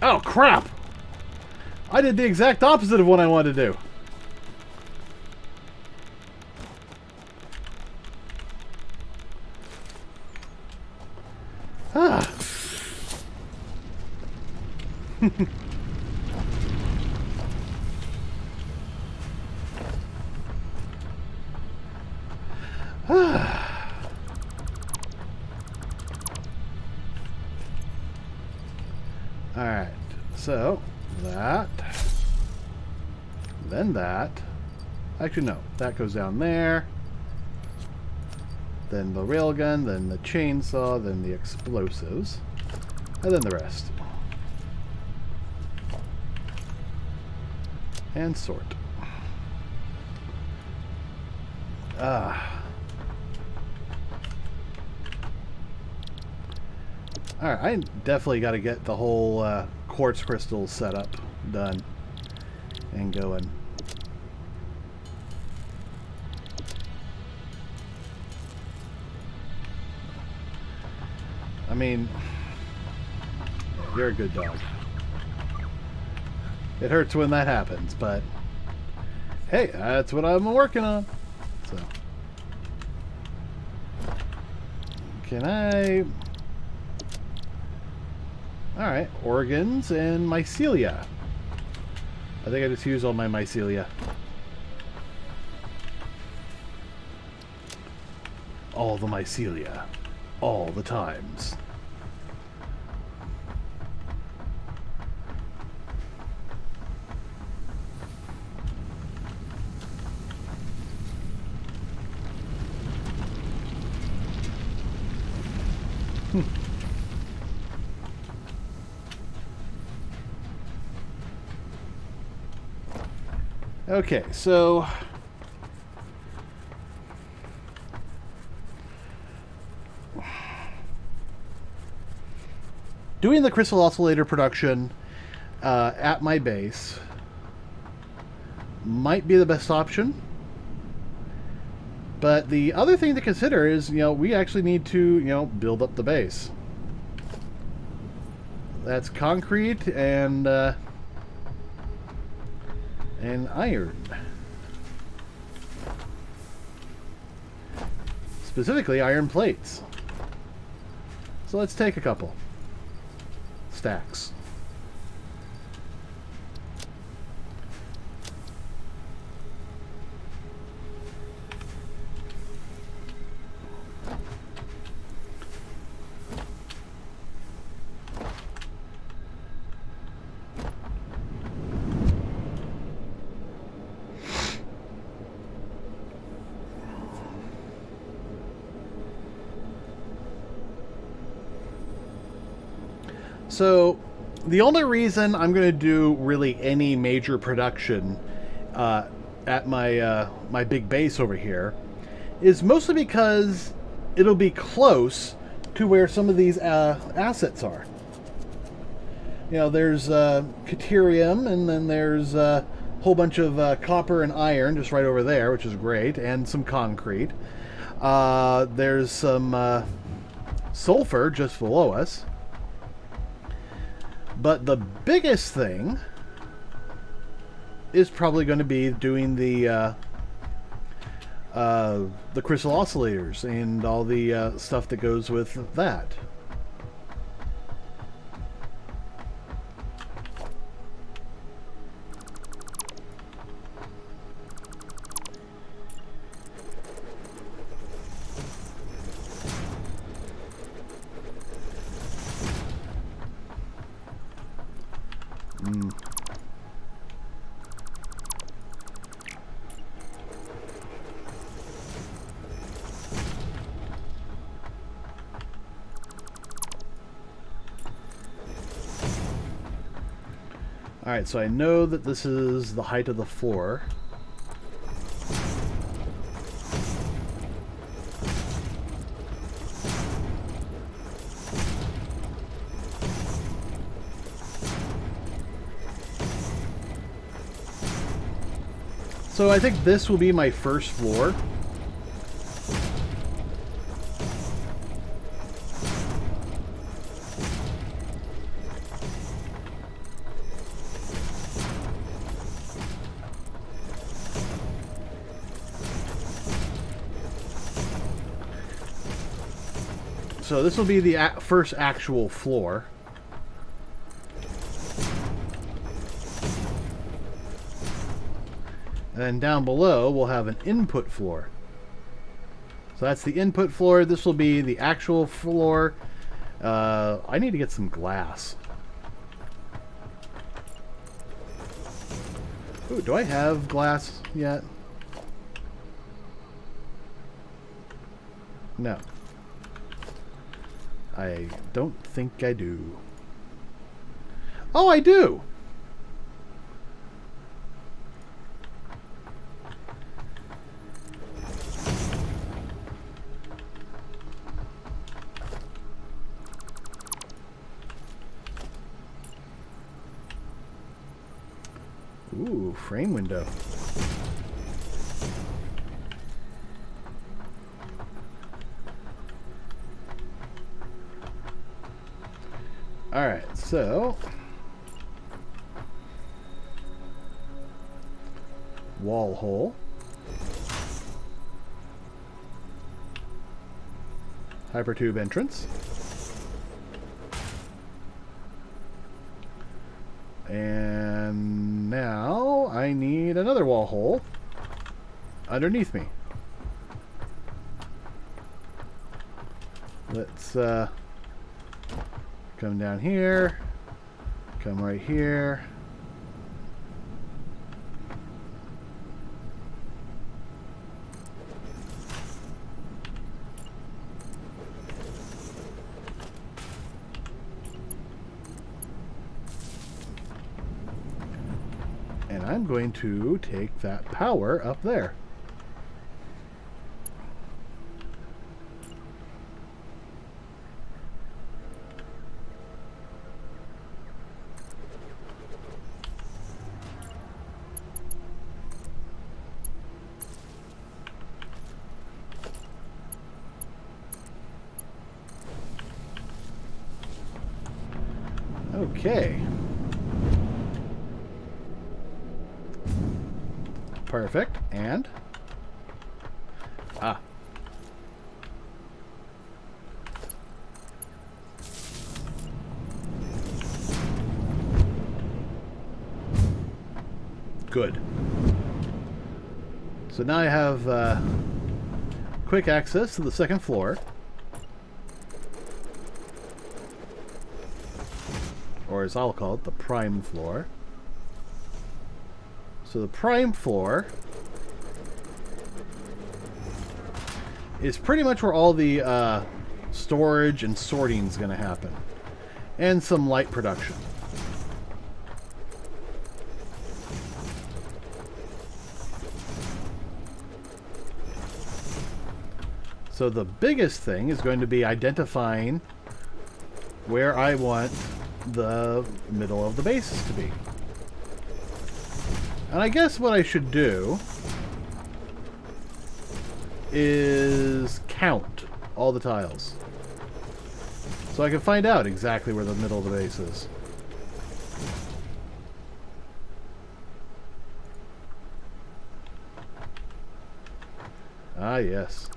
Oh, crap! I did the exact opposite of what I wanted to do. Ah. Alright, so that, then that. Actually, no, that goes down there. Then the railgun, then the chainsaw, then the explosives, and then the rest. And sort. Alright, I definitely got to get the whole quartz crystal setup done and going. I mean, you're a good dog. It hurts when that happens, but hey, that's what I'm working on. So, can I... Alright, organs and mycelia. I think I just used all my mycelia. All the mycelia. All the times. Okay, so doing the crystal oscillator production at my base might be the best option. But the other thing to consider is, we actually need to, build up the base. That's concrete and iron. Specifically, iron plates. So let's take a couple stacks. So, the only reason I'm going to do really any major production at my big base over here is mostly because it'll be close to where some of these assets are. There's Caterium, and then there's a whole bunch of copper and iron just right over there, which is great, and some concrete. There's some sulfur just below us. But the biggest thing is probably going to be doing the crystal oscillators and all the stuff that goes with that. Alright, so I know that this is the height of the floor. So I think this will be my first floor. So this will be the first actual floor. And then down below, we'll have an input floor. So that's the input floor. This will be the actual floor. I need to get some glass. Ooh, do I have glass yet? No. I don't think I do. Oh, I do! Ooh, frame window. Alright, so wall hole, hypertube entrance, and now I need another wall hole underneath me. Let's come down here, come right here. And I'm going to take that power up there. Okay. Perfect. And? Ah. Good. So now I have quick access to the second floor. Or as I'll call it, the prime floor. So the prime floor is pretty much where all the storage and sorting is going to happen. And some light production. So the biggest thing is going to be identifying where I want the middle of the base to be. And I guess what I should do is count all the tiles. So I can find out exactly where the middle of the base is. Ah, yes.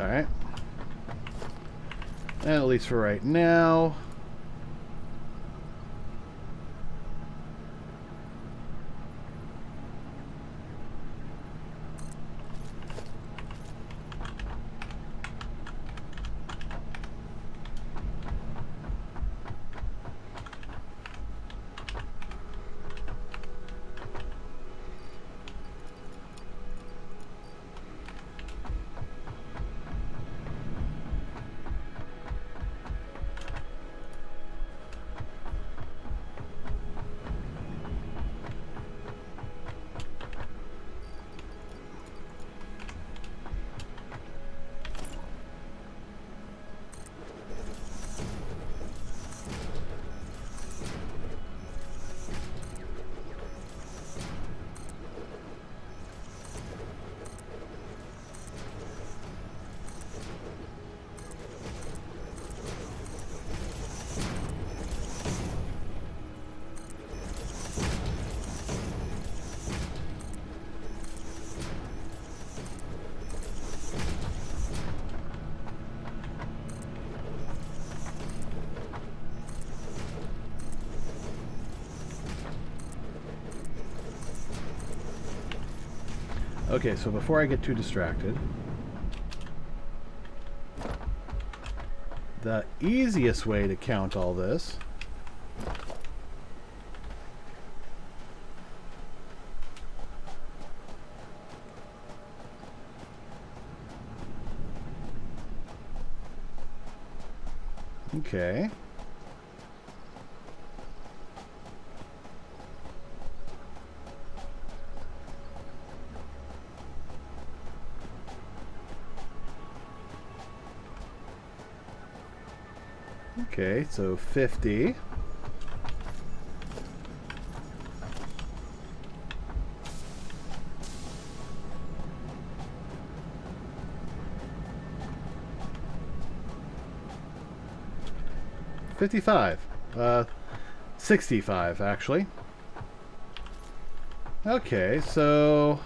Alright. And at least for right now. Okay, so before I get too distracted, the easiest way to count all this okay. Okay, so 50. $55. 65 actually. Okay, so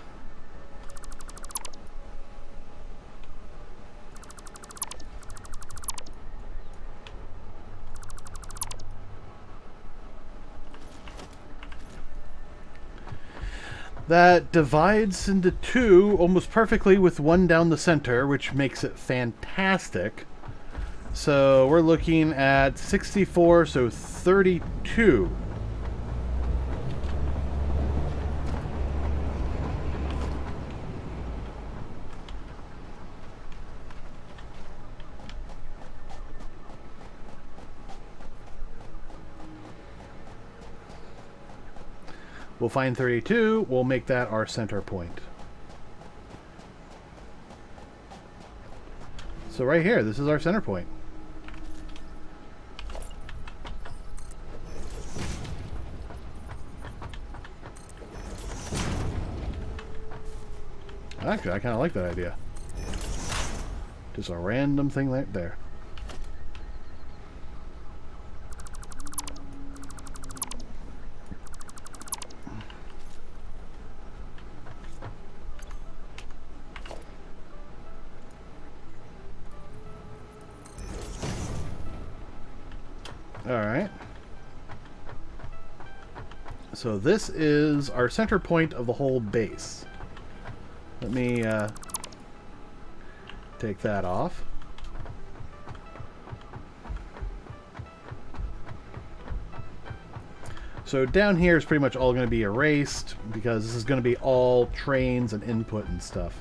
that divides into two almost perfectly with one down the center, which makes it fantastic. So we're looking at 64, so 32. We'll find 32. We'll make that our center point. So right here, this is our center point. Actually, I kind of like that idea. Just a random thing right there. Alright. So this is our center point of the whole base. Let me take that off. So down here is pretty much all going to be erased because this is going to be all trains and input and stuff.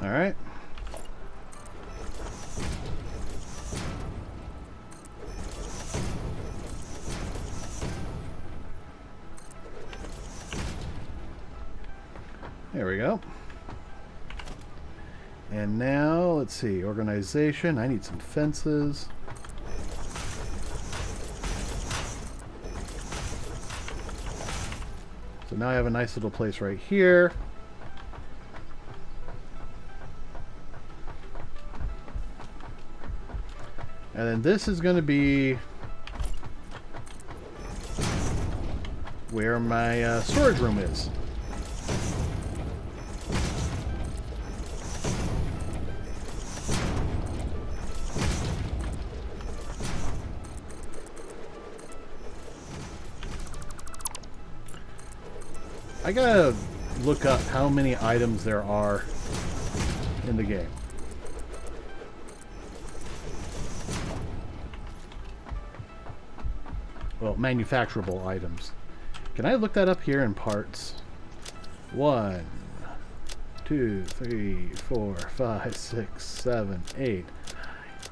All right. There we go. And now, let's see, organization. I need some fences. So now I have a nice little place right here. And then this is going to be where my storage room is. I gotta look up how many items there are in the game. Well, manufacturable items. Can I look that up here in parts? 1, 2, 3, 4, 5, 6, 7, 8,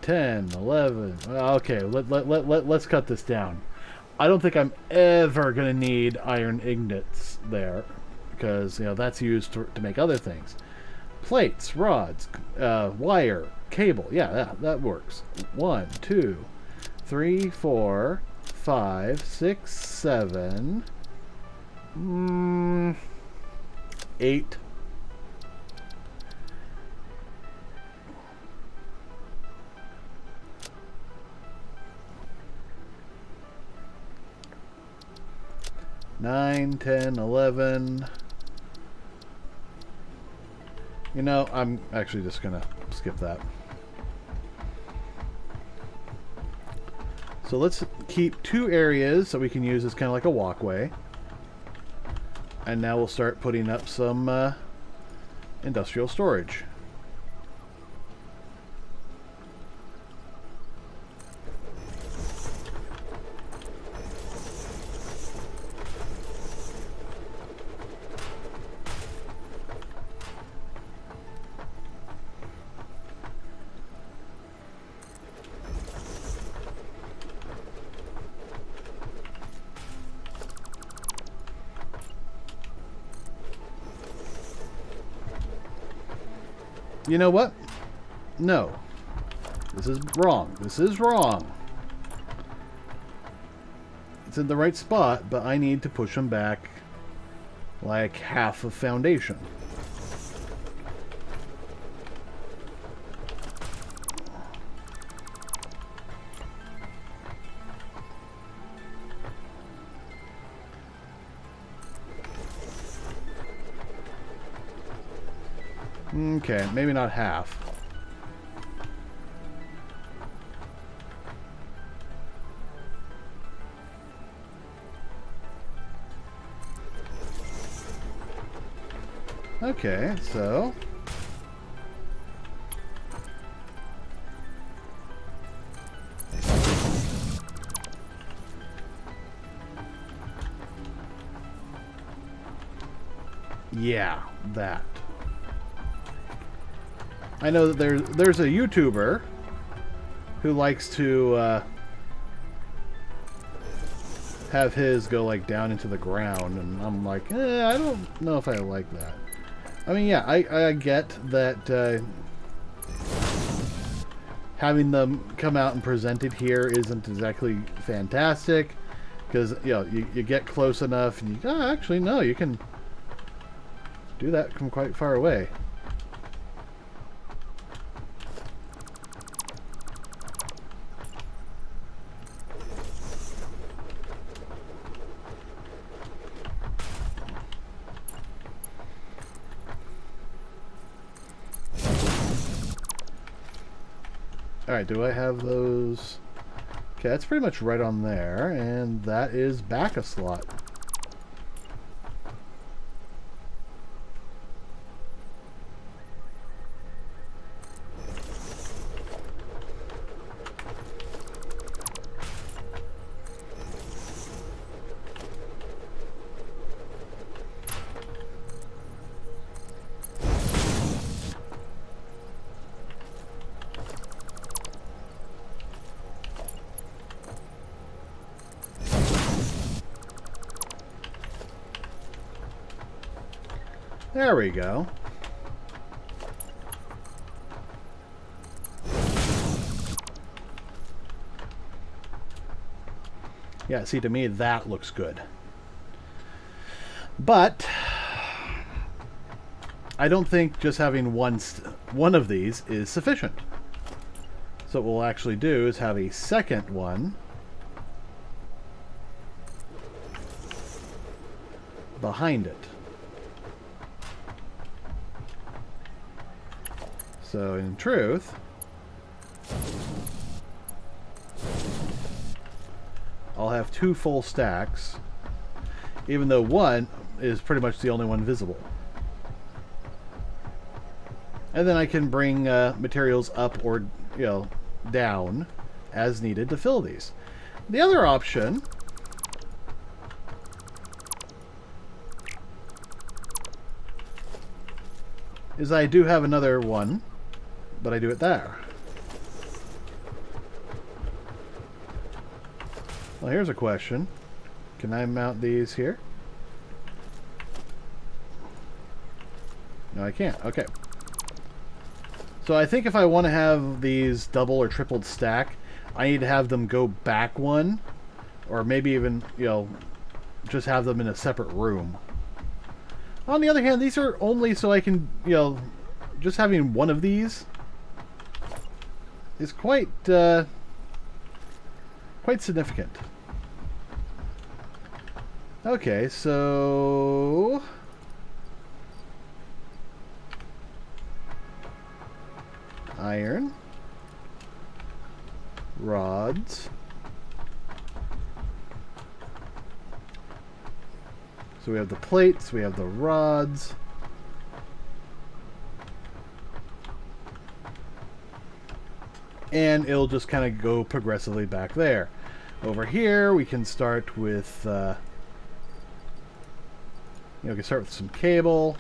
10, 11. Okay, let's cut this down. I don't think I'm ever going to need iron ingots there because, you know, that's used to make other things. Plates, rods, wire, cable. Yeah, that works. 1, 2, 3, 4, 5, 6, 7, 8. Nine, 10, 11. You know, I'm actually just gonna skip that. So let's keep 2 areas so we can use as kind of like a walkway. And now we'll start putting up some industrial storage. You know what? No. This is wrong. This is wrong. It's in the right spot, but I need to push them back like half a foundation. Okay, maybe not half. Okay, so... yeah, that. I know that there's a YouTuber who likes to have his go like down into the ground, and I'm like, I don't know if I like that. I mean, yeah, I get that having them come out and present it here isn't exactly fantastic, because you get close enough and you actually no, you can do that from quite far away. Alright, do I have those? Okay, that's pretty much right on there, and that is back a slot. There we go. Yeah, see, to me, that looks good. But I don't think just having one of these is sufficient. So what we'll actually do is have a second one behind it. So in truth, I'll have 2 full stacks, even though one is pretty much the only one visible. And then I can bring materials up or down as needed to fill these. The other option is I do have another one, but I do it there. Well, here's a question. Can I mount these here? No, I can't. Okay. So I think if I want to have these double or tripled stack, I need to have them go back one, or maybe even, just have them in a separate room. On the other hand, these are only so I can, just having one of these is quite significant. Okay, so iron, rods. So we have the plates, we have the rods. And it'll just kind of go progressively back there. Over here, we can start with, we can start with some cable,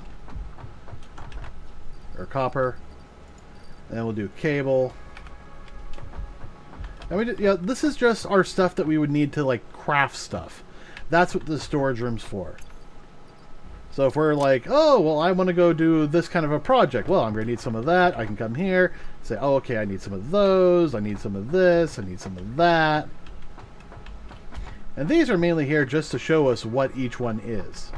or copper. And then we'll do cable. And this is just our stuff that we would need to, like, craft stuff. That's what the storage room's for. So if we're like, oh, well, I want to go do this kind of a project. Well, I'm going to need some of that. I can come here, say, oh, okay, I need some of those. I need some of this. I need some of that. And these are mainly here just to show us what each one is.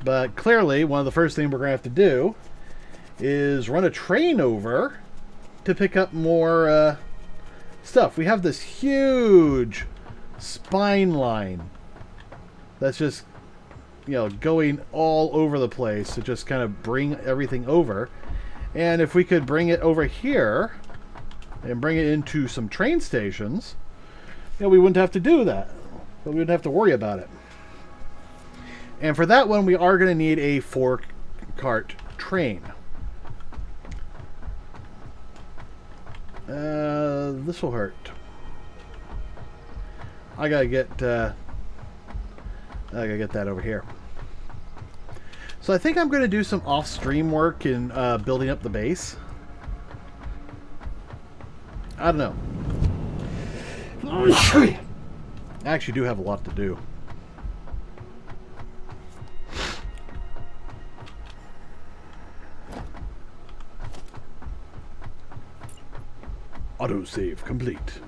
But clearly, one of the first things we're going to have to do is run a train over to pick up more stuff. We have this huge spine line that's just going all over the place to just kind of bring everything over. And if we could bring it over here and bring it into some train stations, we wouldn't have to do that. But we wouldn't have to worry about it. And for that one, we are going to need a 4-cart train. This will hurt. I gotta get that over here. So I think I'm going to do some off-stream work in building up the base. I don't know. I actually do have a lot to do. Autosave complete.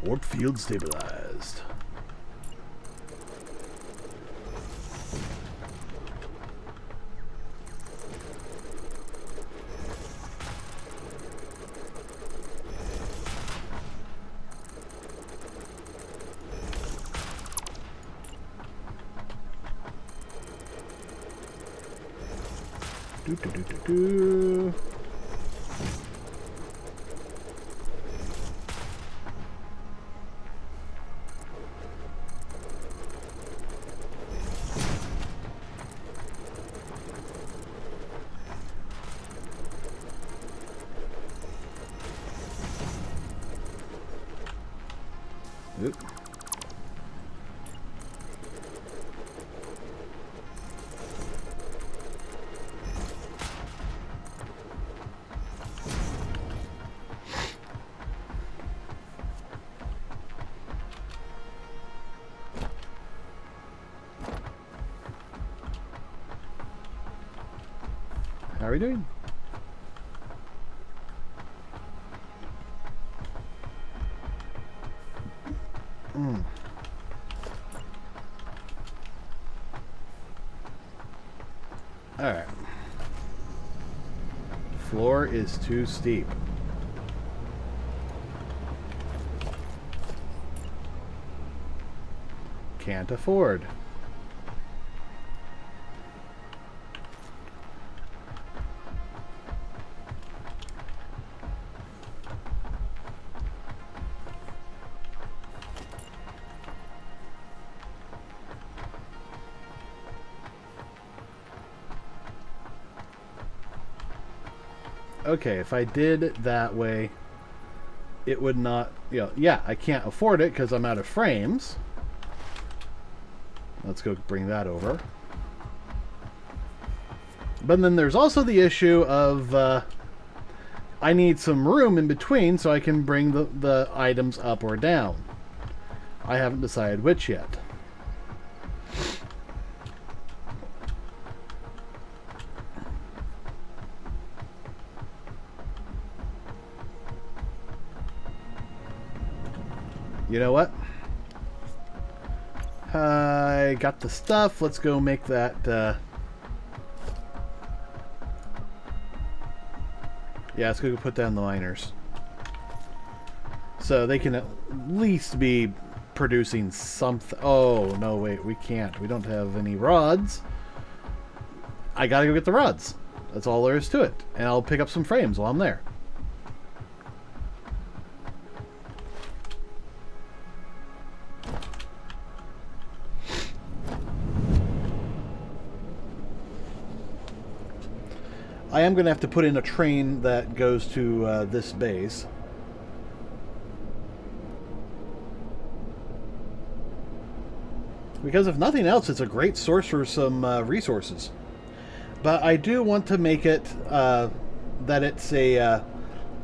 Warp field stabilized. Do do do do do. Oop. How are we doing? Alright. Floor is too steep. Can't afford. Okay, if I did it that way, it would not, yeah, I can't afford it because I'm out of frames. Let's go bring that over. But then there's also the issue of I need some room in between so I can bring the items up or down. I haven't decided which yet. You know what? I got the stuff. Let's go make that. Yeah, let's go put down the miners. So they can at least be producing something. Oh, no, wait, we can't. We don't have any rods. I gotta go get the rods. That's all there is to it. And I'll pick up some frames while I'm there. I am going to have to put in a train that goes to this base. Because if nothing else, it's a great source for some resources. But I do want to make it that it's a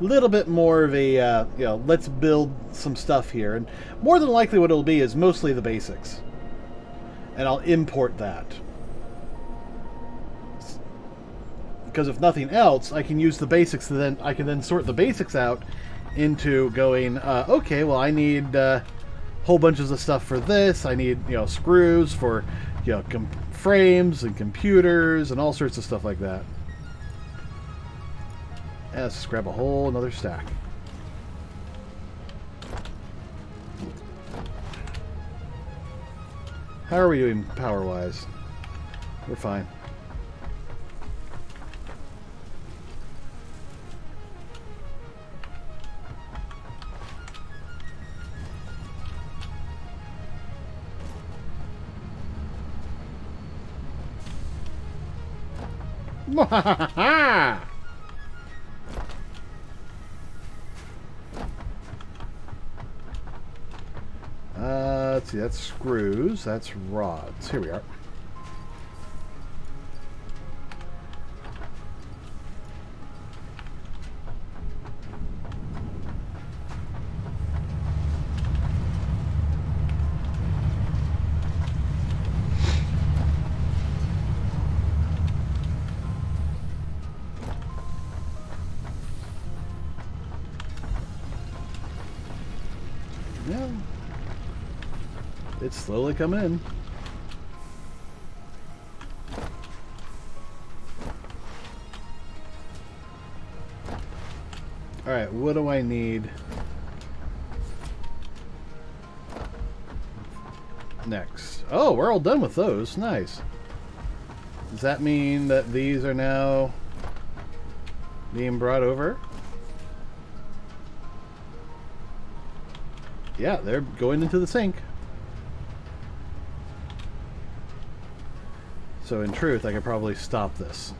little bit more of a, let's build some stuff here. And more than likely what it'll be is mostly the basics. And I'll import that. Because if nothing else, I can use the basics, and then I can then sort the basics out into going, okay, well, I need whole bunches of stuff for this. I need, screws for, frames and computers and all sorts of stuff like that. And let's just grab a whole another stack. How are we doing power-wise? We're fine. Let's see, that's screws, that's rods. Here we are. Yeah. It's slowly coming in. Alright, what do I need next? Oh, we're all done with those. Nice. Does that mean that these are now being brought over? Yeah, they're going into the sink. So in truth, I could probably stop this.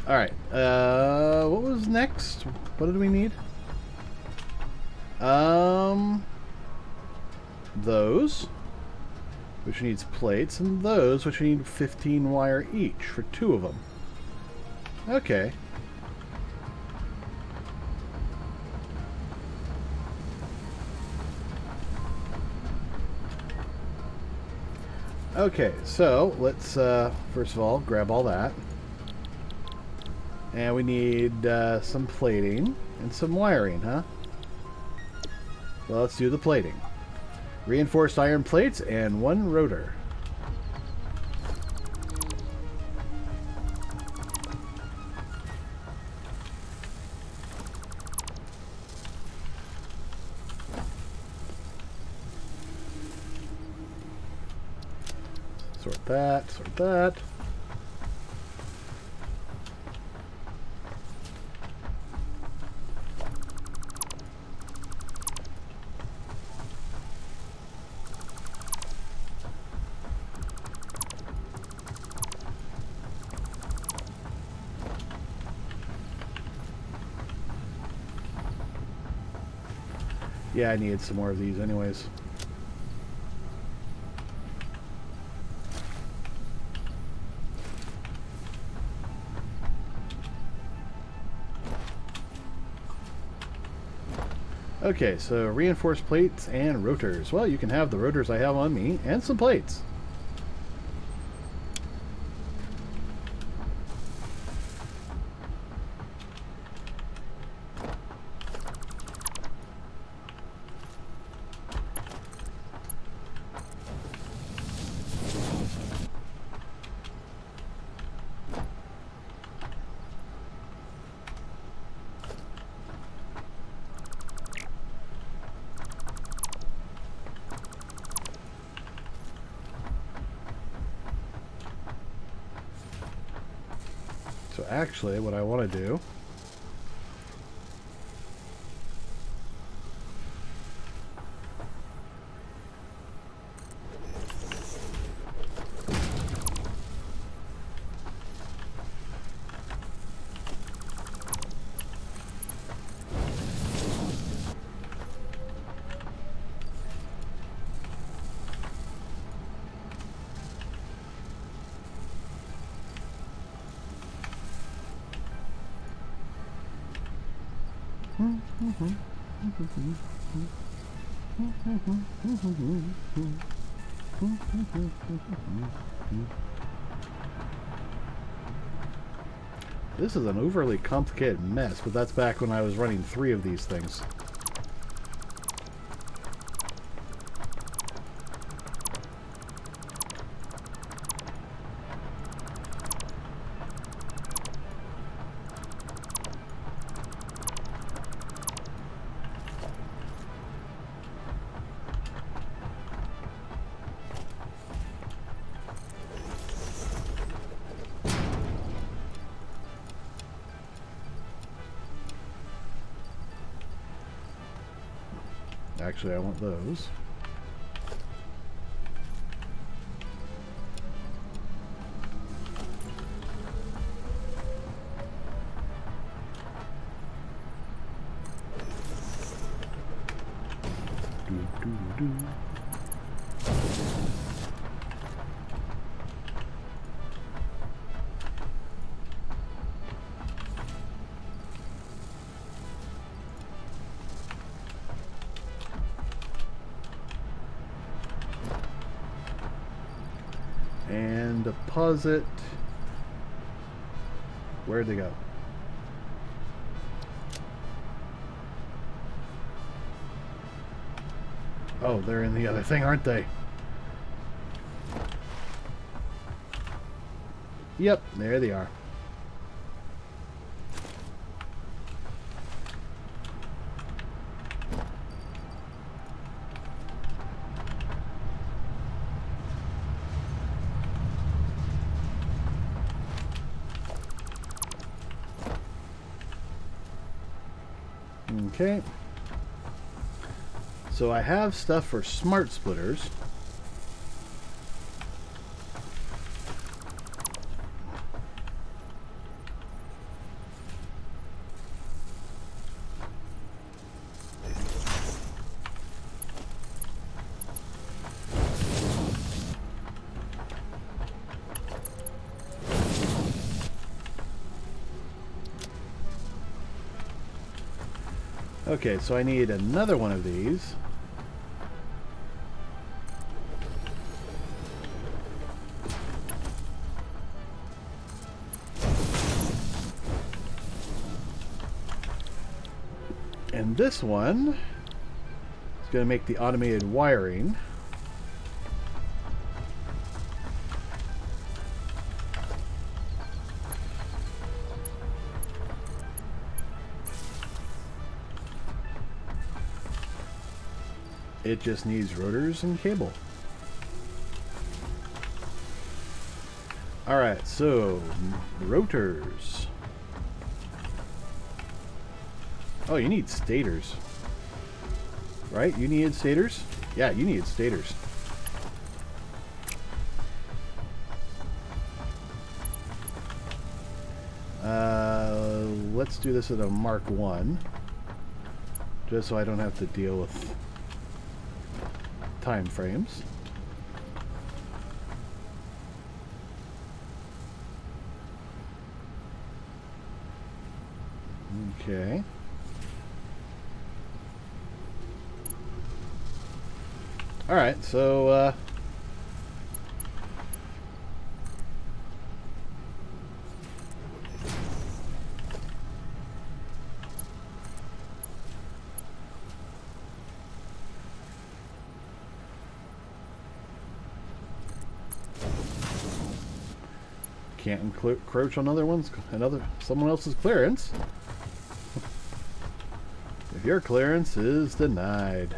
Alright, what was next? What did we need? Those, which needs plates, and those, which need 15 wire each for 2 of them. Okay. Okay, so let's first of all grab all that. And we need some plating and some wiring, huh? Well, let's do the plating. Reinforced iron plates and 1 rotor. Sort that, sort that. Yeah, I needed some more of these anyways. Okay, so reinforced plates and rotors. Well, you can have the rotors I have on me and some plates. So actually, what I want to do this is an overly complicated mess, but that's back when I was running 3 of these things. Actually, I want those. And deposit. Where'd they go? Oh, they're in the other thing, aren't they? Yep, there they are. Okay. So I have stuff for smart splitters. Okay, so I need another one of these. And this one is going to make the automated wiring. It just needs rotors and cable. Alright, so rotors. Oh, you need stators. Right? You needed stators? Yeah, you needed stators. Let's do this at a Mark 1. Just so I don't have to deal with time frames. Okay. Alright, so can't encroach on someone else's clearance. If your clearance is denied.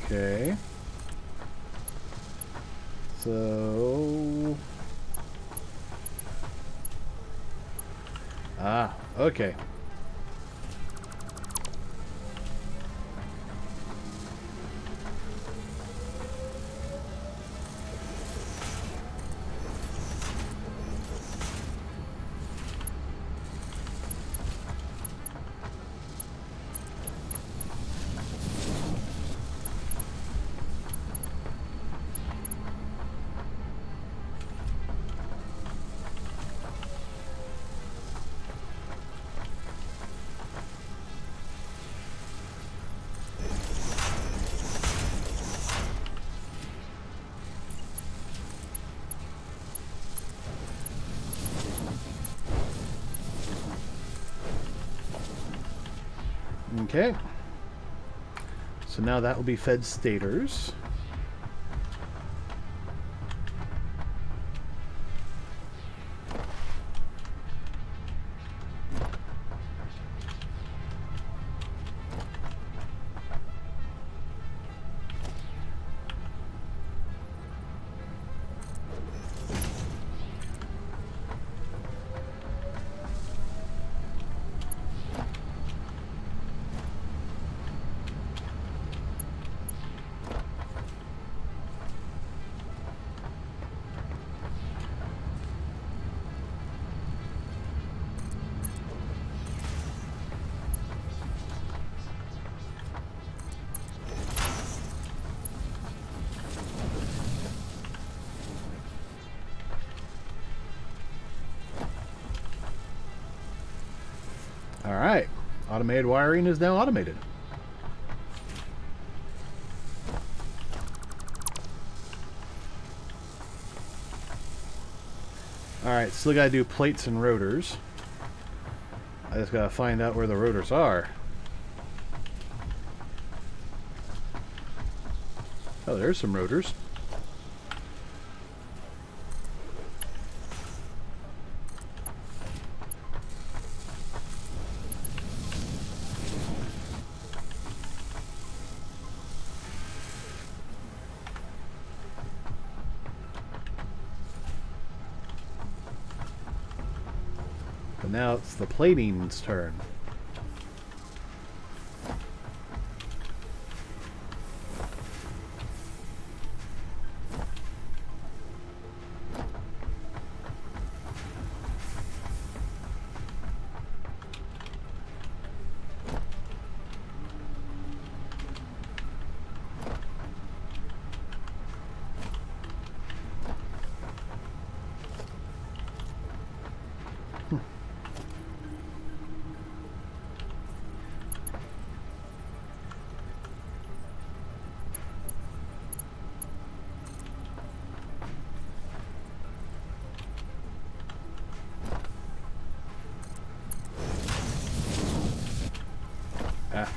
Okay. So... okay. Okay. So now that will be fed stators. Alright, automated wiring is now automated. Alright, still gotta do plates and rotors. I just gotta find out where the rotors are. Oh, there's some rotors. But now it's the plating's turn. Ah.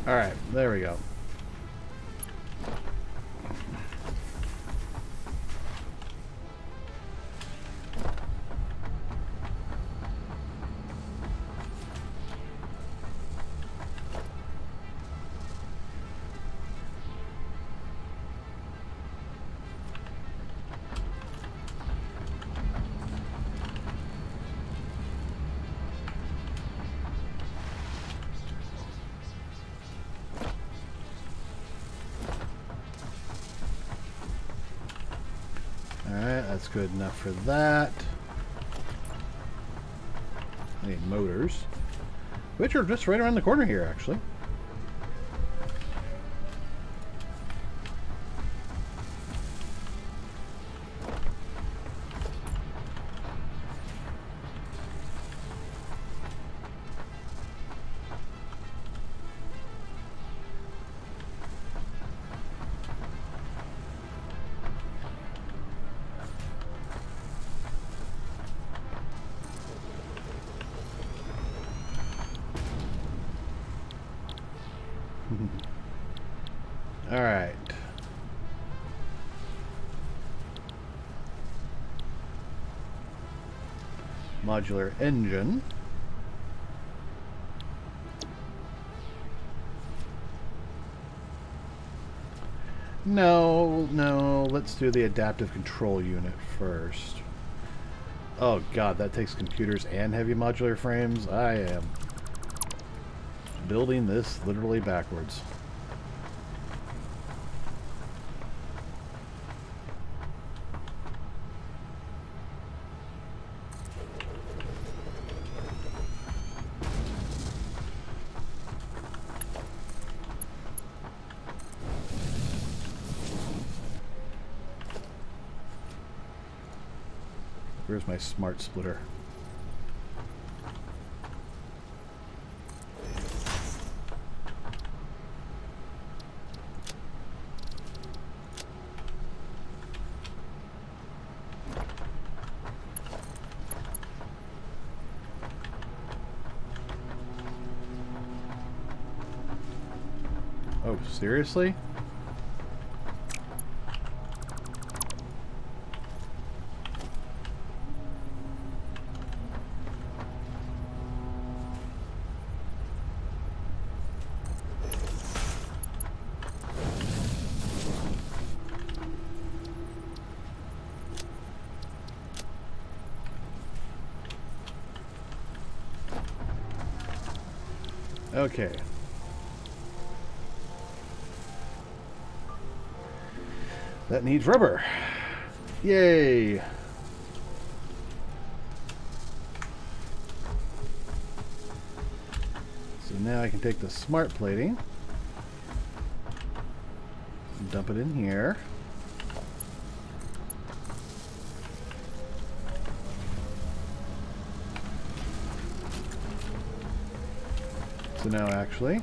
Alright, there we go. That's good enough for that. I need motors, which are just right around the corner here, actually. All right. Modular engine. No, let's do the adaptive control unit first. Oh god, that takes computers and heavy modular frames. I am building this literally backwards. Where's my smart splitter? Oh, seriously? Okay. That needs rubber. Yay! So now I can take the smart plating and dump it in here. So now actually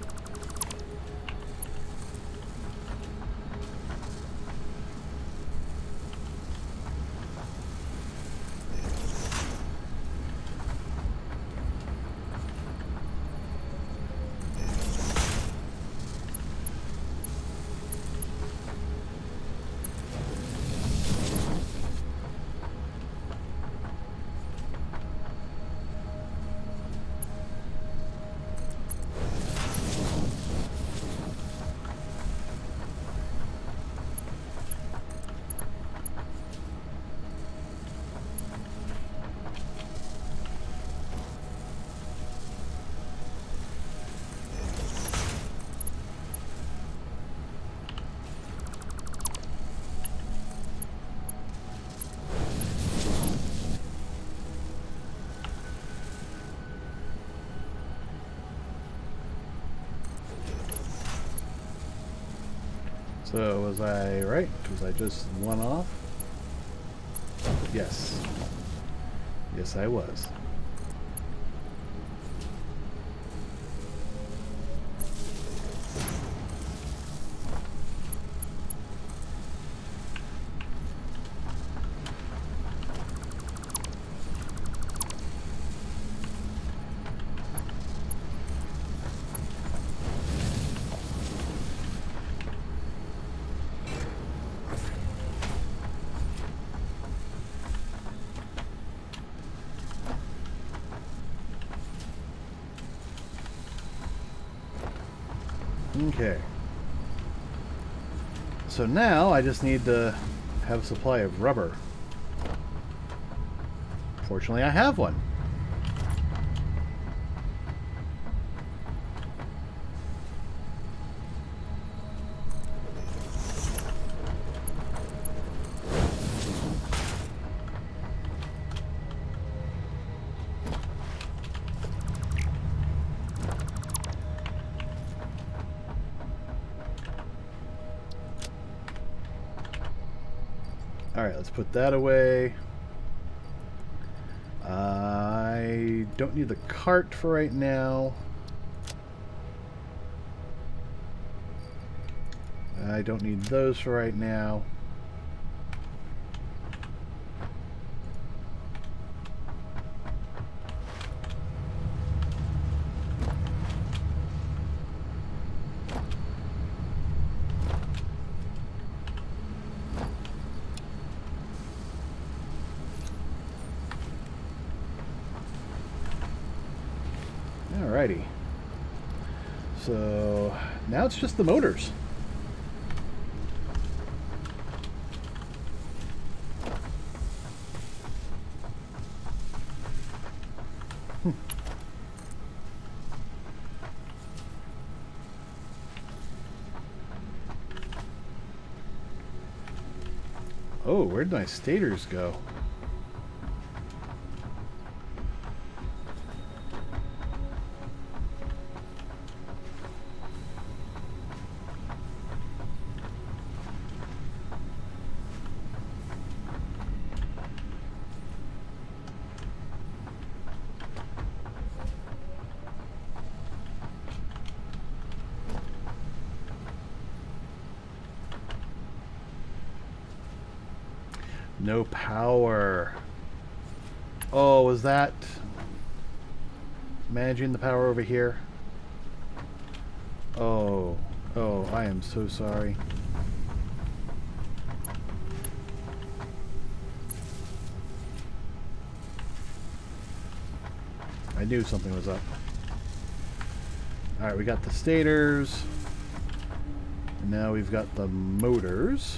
So was I right? Was I just one off? Yes. Yes, I was. Okay. So now I just need to have a supply of rubber. Fortunately, I have one. Alright, let's put that away. I don't need the cart for right now. I don't need those for right now. Alrighty. So now it's just the motors. Oh, where'd my stators go? No power. Oh, was that managing the power over here? Oh, I am so sorry. I knew something was up. Alright, we got the stators. And now we've got the motors.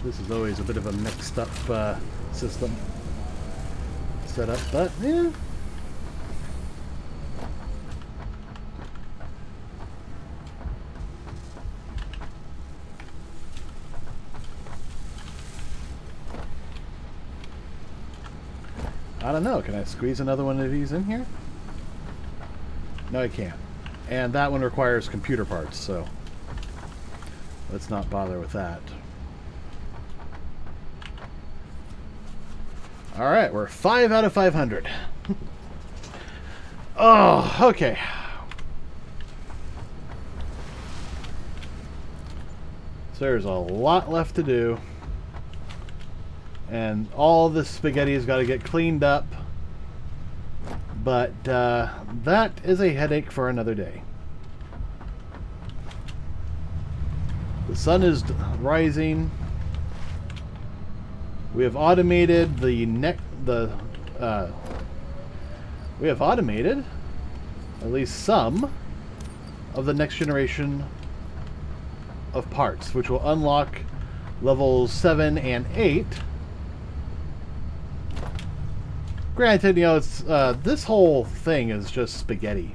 This is always a bit of a mixed up system setup, but yeah. I don't know, can I squeeze another one of these in here? No, I can't. And that one requires computer parts, so let's not bother with that. Alright, we're 5 out of 500. Oh, okay. So there's a lot left to do. And all this spaghetti has got to get cleaned up. But that is a headache for another day. The sun is rising. We have automated we have automated at least some of the next generation of parts, which will unlock levels 7 and 8. Granted, you know, it's this whole thing is just spaghetti.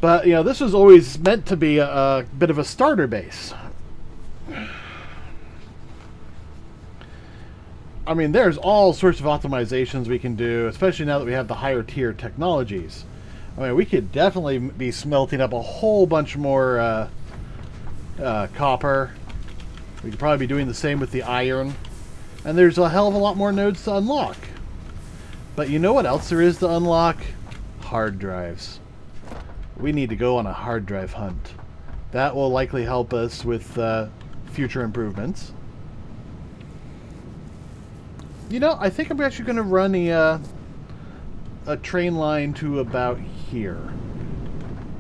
But, you know, this was always meant to be a bit of a starter base. I mean, there's all sorts of optimizations we can do, especially now that we have the higher tier technologies. I mean, we could definitely be smelting up a whole bunch more copper. We could probably be doing the same with the iron. And there's a hell of a lot more nodes to unlock. But you know what else there is to unlock? Hard drives. We need to go on a hard drive hunt. That will likely help us with future improvements. You know, I think I'm actually going to run a train line to about here.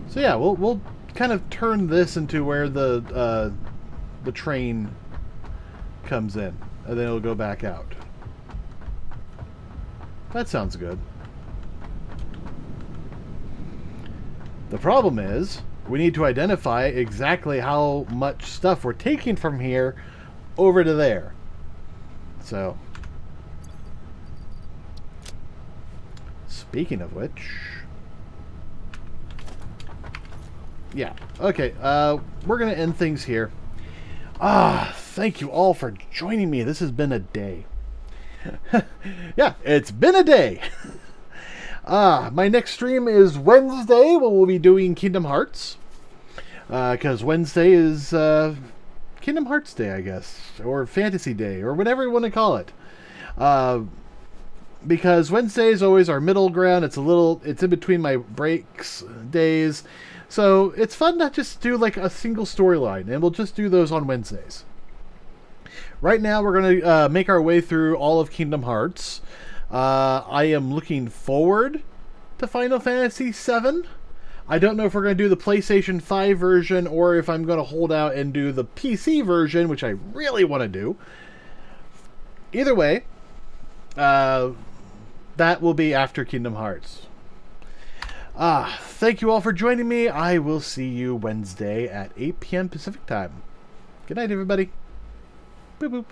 So yeah, we'll kind of turn this into where the train comes in. and then it'll go back out. That sounds good. The problem is, we need to identify exactly how much stuff we're taking from here over to there. So, speaking of which, yeah, okay, we're going to end things here. Thank you all for joining me. This has been a day. Yeah, it's been a day. My next stream is Wednesday, when we'll be doing Kingdom Hearts. Because Wednesday is Kingdom Hearts Day, I guess. Or Fantasy Day, or whatever you want to call it. Because Wednesday is always our middle ground. It's in between my breaks days. So it's fun to just do like a single storyline. And we'll just do those on Wednesdays. Right now, we're going to make our way through all of Kingdom Hearts. I am looking forward to Final Fantasy VII. I don't know if we're going to do the PlayStation 5 version or if I'm going to hold out and do the PC version, which I really want to do. Either way, that will be after Kingdom Hearts. Thank you all for joining me. I will see you Wednesday at 8 p.m. Pacific time. Good night, everybody. Boop boop.